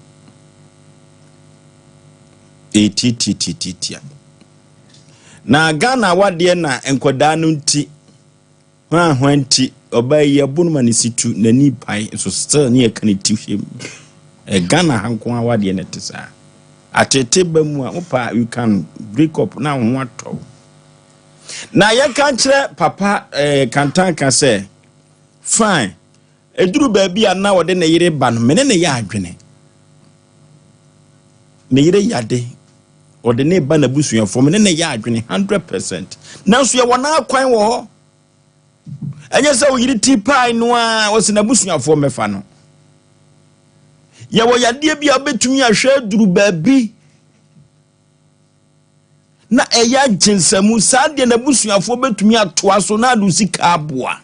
etititititia na Ghana wade na enkoda no nti hwanti obaye bunu manisitu nani pai so still ne kanitiwhem Ghana hanko wade na tesa atete ba mu a opa you can break up na ho ato na ye kan kire papa kantanka say fine eduru ba bia na wode na yire ba no mene ne ya adwene ne yire yade ode ne ba na busuafo mene ne ya adwene 100% nanso ye wona akwan wo ho enye se wo yiri ti pai no a wo se na busuafo mefa no ye wo yade bia betumi ahwe duru ba bi na eya jinsamu saade na busuafo betumi atoa so na adu sika aboa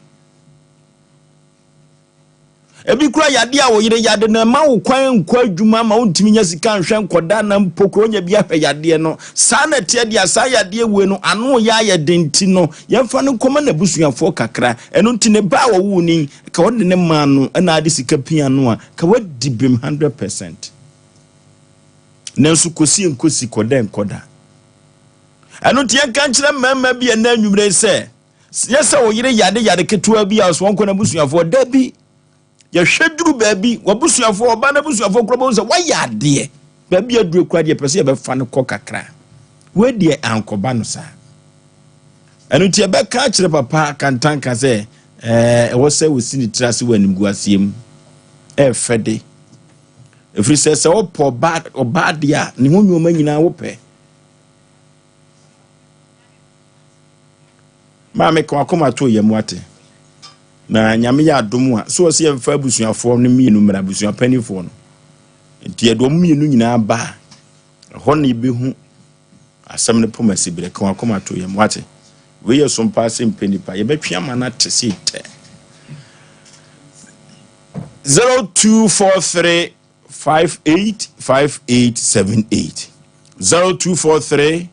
ebi kura yade a wo yire yade na ma wo kwan nkwa adwuma ma wo ntimi nya sika nhwe nkoda na mpokro nya bia hwe yade no saa na tie dia saa yade we no ano ya ye denti no yemfa no koma na busuafo kakra eno nti ne ba wo wu ni ka wo de ne ma no na ade sika pia no a ka wadi bim 100%. Nensu kosi nkosi koda nkoda eno tie kan kire mama bia na anwumre se yesa wo yire yade ketua bia so wonko na busuafo da bi ya hweduru baabi wabusuafo oba na busuafo kro bo se wayade baabi aduru kura de pese ye be fa ne kɔ kakra we de ankoba no sa enu tie be ka kire papa kantanka se wo se wo sini trase wanim guasiem fede efri se wo po oba de a ne honyo ma nyina wo pɛ ma me ko akoma to ye muate na nyame ya adom a so se yemfa abusuafo no mienu mra abusuapanifo no enti edom mienu nyina ba ho ne behu asem ne pomasi bere ko akoma to ye muate we ye so mpa se mpenipa ye betwa mana tese te 0243 585878 0243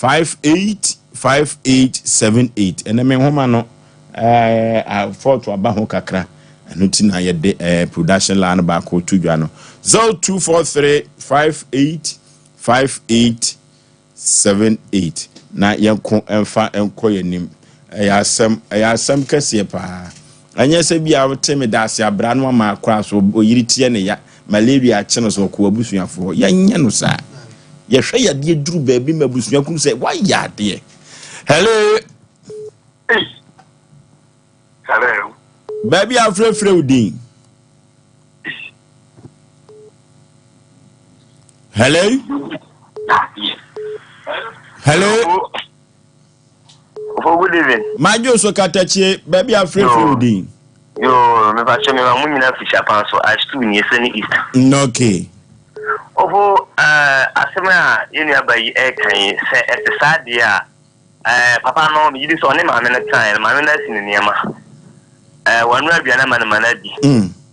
585878 ene me homa no photo aba ho kakra anuti na ye de production line ba ko tudwa no 0243 585878 na yenko emfa enko yenim ayasam kase pa anya se bia woteme dase abra no ma akra so oyiri tie ne ya malaria cheno so ko abusuafo yanya no sa ye hwe yade duru baabi mabusuaku se wa yade. Hello.
Hello.
Baby, I'm free. Hello. Hello.
Good evening.
My Joso Katachi, baby, I'm free.
Yo, me pacho me mamu na fisha panso. I stood in Yeseni East.
Okay.
Ovo asema yeni abayi kan se episadia papa no mi yidi so ne ma me na time ma me na sininiama wanu abiana manadi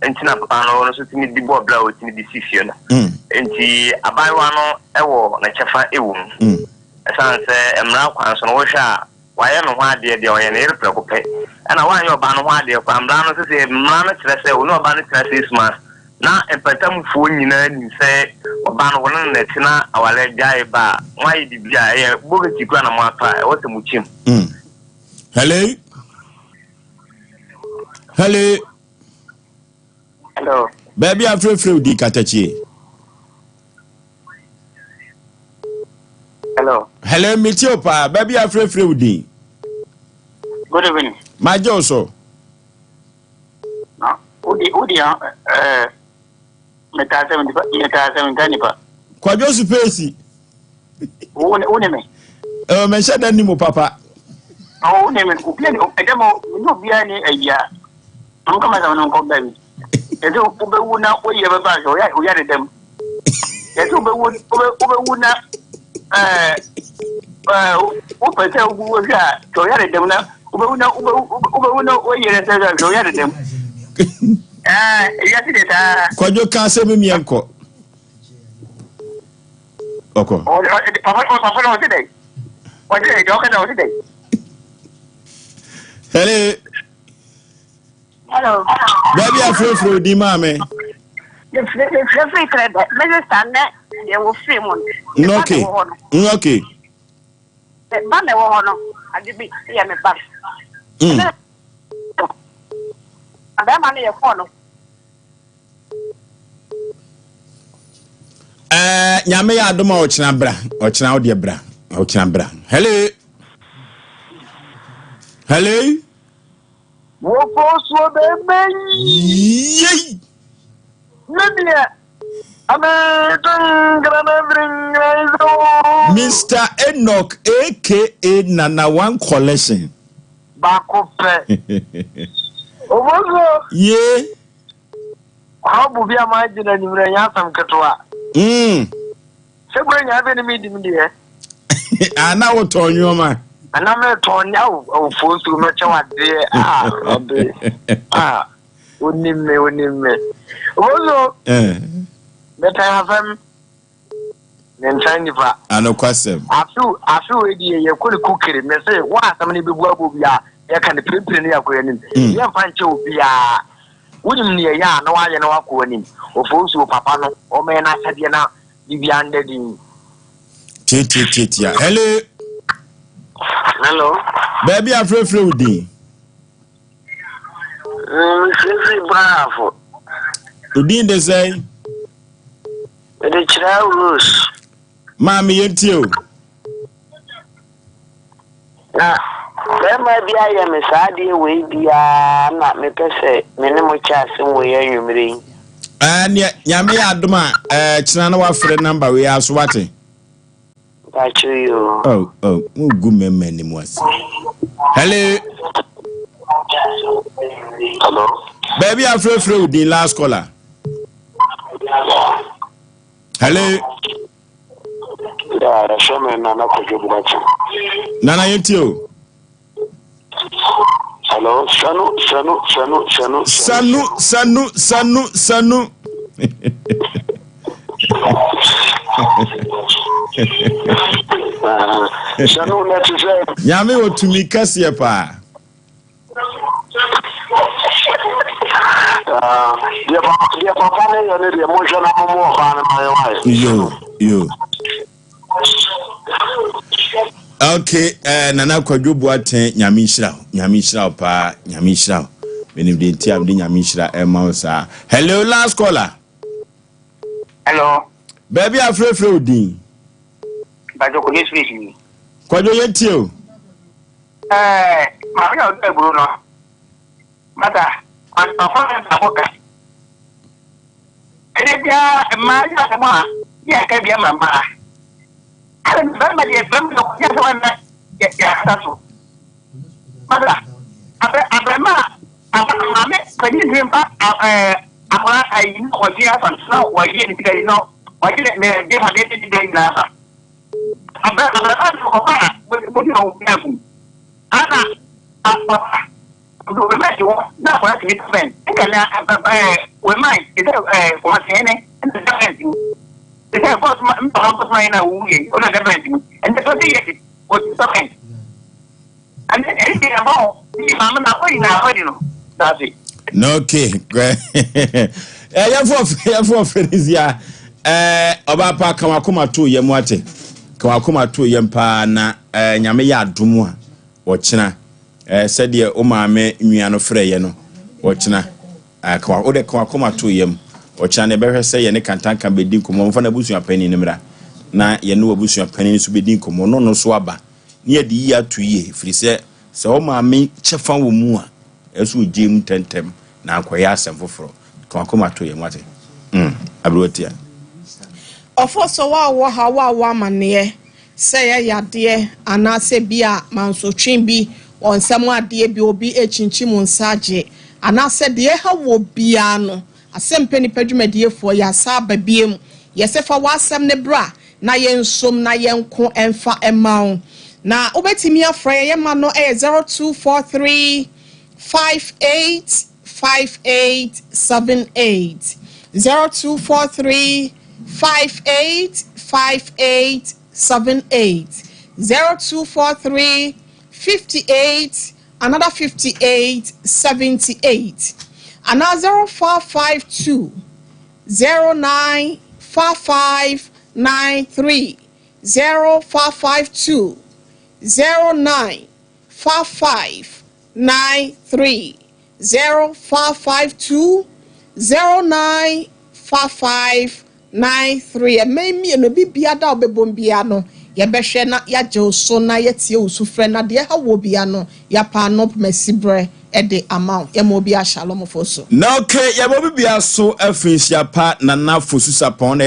entina papa no so timi di bo bla o timi di sifio na enti abayiwa no ewo na chefa ewo esanse emra kwan so no wo hwa waye no ho ade de oye na irepre ko pe ana wanyo oba no ho ade kwa mra no se mra no kire se wo no oba no kire se smart na epatam fu nyina ni se oba no wono na tina awale jai ba why di bia e boga tikwa na mwapa e wote muchim.
Hello. Hello.
Hello.
Baby, I'm free di Katachi.
Hello.
Hello, Mitiopa. Baby, I'm free di.
Good evening.
My Joso.
No. Udi meta 70 pa.
Kwa Josu pesi.
Une me.
Mention that nimo papa.
Oh, une me. Upiani edemo no bia ni eya. Nko ma no nko baby. Ezo ube una oye baba so ya de dem. Ezo ube una upete ugu ya so ya de dem na ube una oye de so ya de dem. Ya ti ta.
Kwajo kan se mi enko. Oko.
Papa no today. What did I talk about today?
Hello. Baby, I'm free di mame.
The free credit. Mrs. Stanley, they will free one.
Okay. Okay.
The banner one, I did be here me back. And that money a follow.
Nyame ya adoma ochina odi bra. Hello. Hello.
Wopo bebe.
Yey.
Media.
Mr. Enoch aka Nana One Collection.
Bakope. Obozo.
Yeah.
How bu bia ma jina ni mre nya sam ketwa. Sebure nya be ni medim de.
Ana wo tonyo ma.
Ana me tonya o fonsu me chewa de obe. Unime. Also, better have them. Then trying to.
I know question.
I feel you could cook it. Me say, why somebody be work be ya can prepare near Queen. You find you be a wouldn't near ya, no I know Queen. Of also Papa, or man, I said, you know, be under the.
Tia.
Hello.
Baby, I'm free.
Bravo.
Udin de say.
The child rules.
Mammy, and you.
There might be I am a sad way, be not me per se, minimum chance where you mean.
And yet, Yami Aduma, Chinanawa for the number we are swatting.
Got you.
Oh, good men was. Hello.
Hello.
Baby, I'm free the last caller. Hello.
Yeah, Nana
Nana, you.
Hello,
Sanu. Yami wo tumi kase pa. Yo. Okay, Nana Kwadwo Boateng Nyame Hira pa Nyame Hira. Benim de ntia de Nyame Hira e ma sa. Hello, last caller.
Hello.
Baby, I'm free Odin.
Bajo ko yesu yesu.
Kwadwo yetio.
Ma ya o Bruno. Mata, I foka. Ebia ma ya sama, ya ka bia mama. Ba dia bam no ya wana ya taso. Mata, abema me ko ni dimpa akora ai ko dia san na wa ye ni tiga no. Wa ye me de ha de tiga ina. Abema ko pa mo ni o ya fu. Ana we might do not for us to defend. We might, is that for Matene and the defending. The hair was mine a wooing on a defending, and the body was sucking. And then anything about the mamma now, you know. That's it.
No, okay, great. For Felicia, Obapa Kawakuma 2 Yamwate, Kawakuma 2 Yampa, Yameya Dumwa, or China. Said ye o maame nnuano freye no wochina akwa o de kwa koma to yem ocha ne behwe se ye ne kantanka bedin komo mfa na busua pani ne mra na ye ne wabusua pani so bedin komo no so aba ne ye di ya to ye firi se o maame chefa wo mu a eso gem tentem na akwaya asem foforo kwa koma to yem wate abrotia
ofo so wa ha mane se ye yade anase bia manso twin on samwa de bi obi echinchi mu nsaje anase de ha wo bia no asempe ni padwumadie fo ya sa babiem yesefa wasem ne bra na yensom na yenko emfa emaw na obetimi afra ye ma no 0243 585878 0243 585878 0243 58 another 58 78 another 0452 095593 0452 095593 0452 095593 maybe no bibia da obebombia no ya behwe na ya je so na yetie usufre na de ha wo bia no ya pa no mesibre e de amount ya mo bia shalom foso
na okay ya mo bibia so afinsia pa na na fosu sapon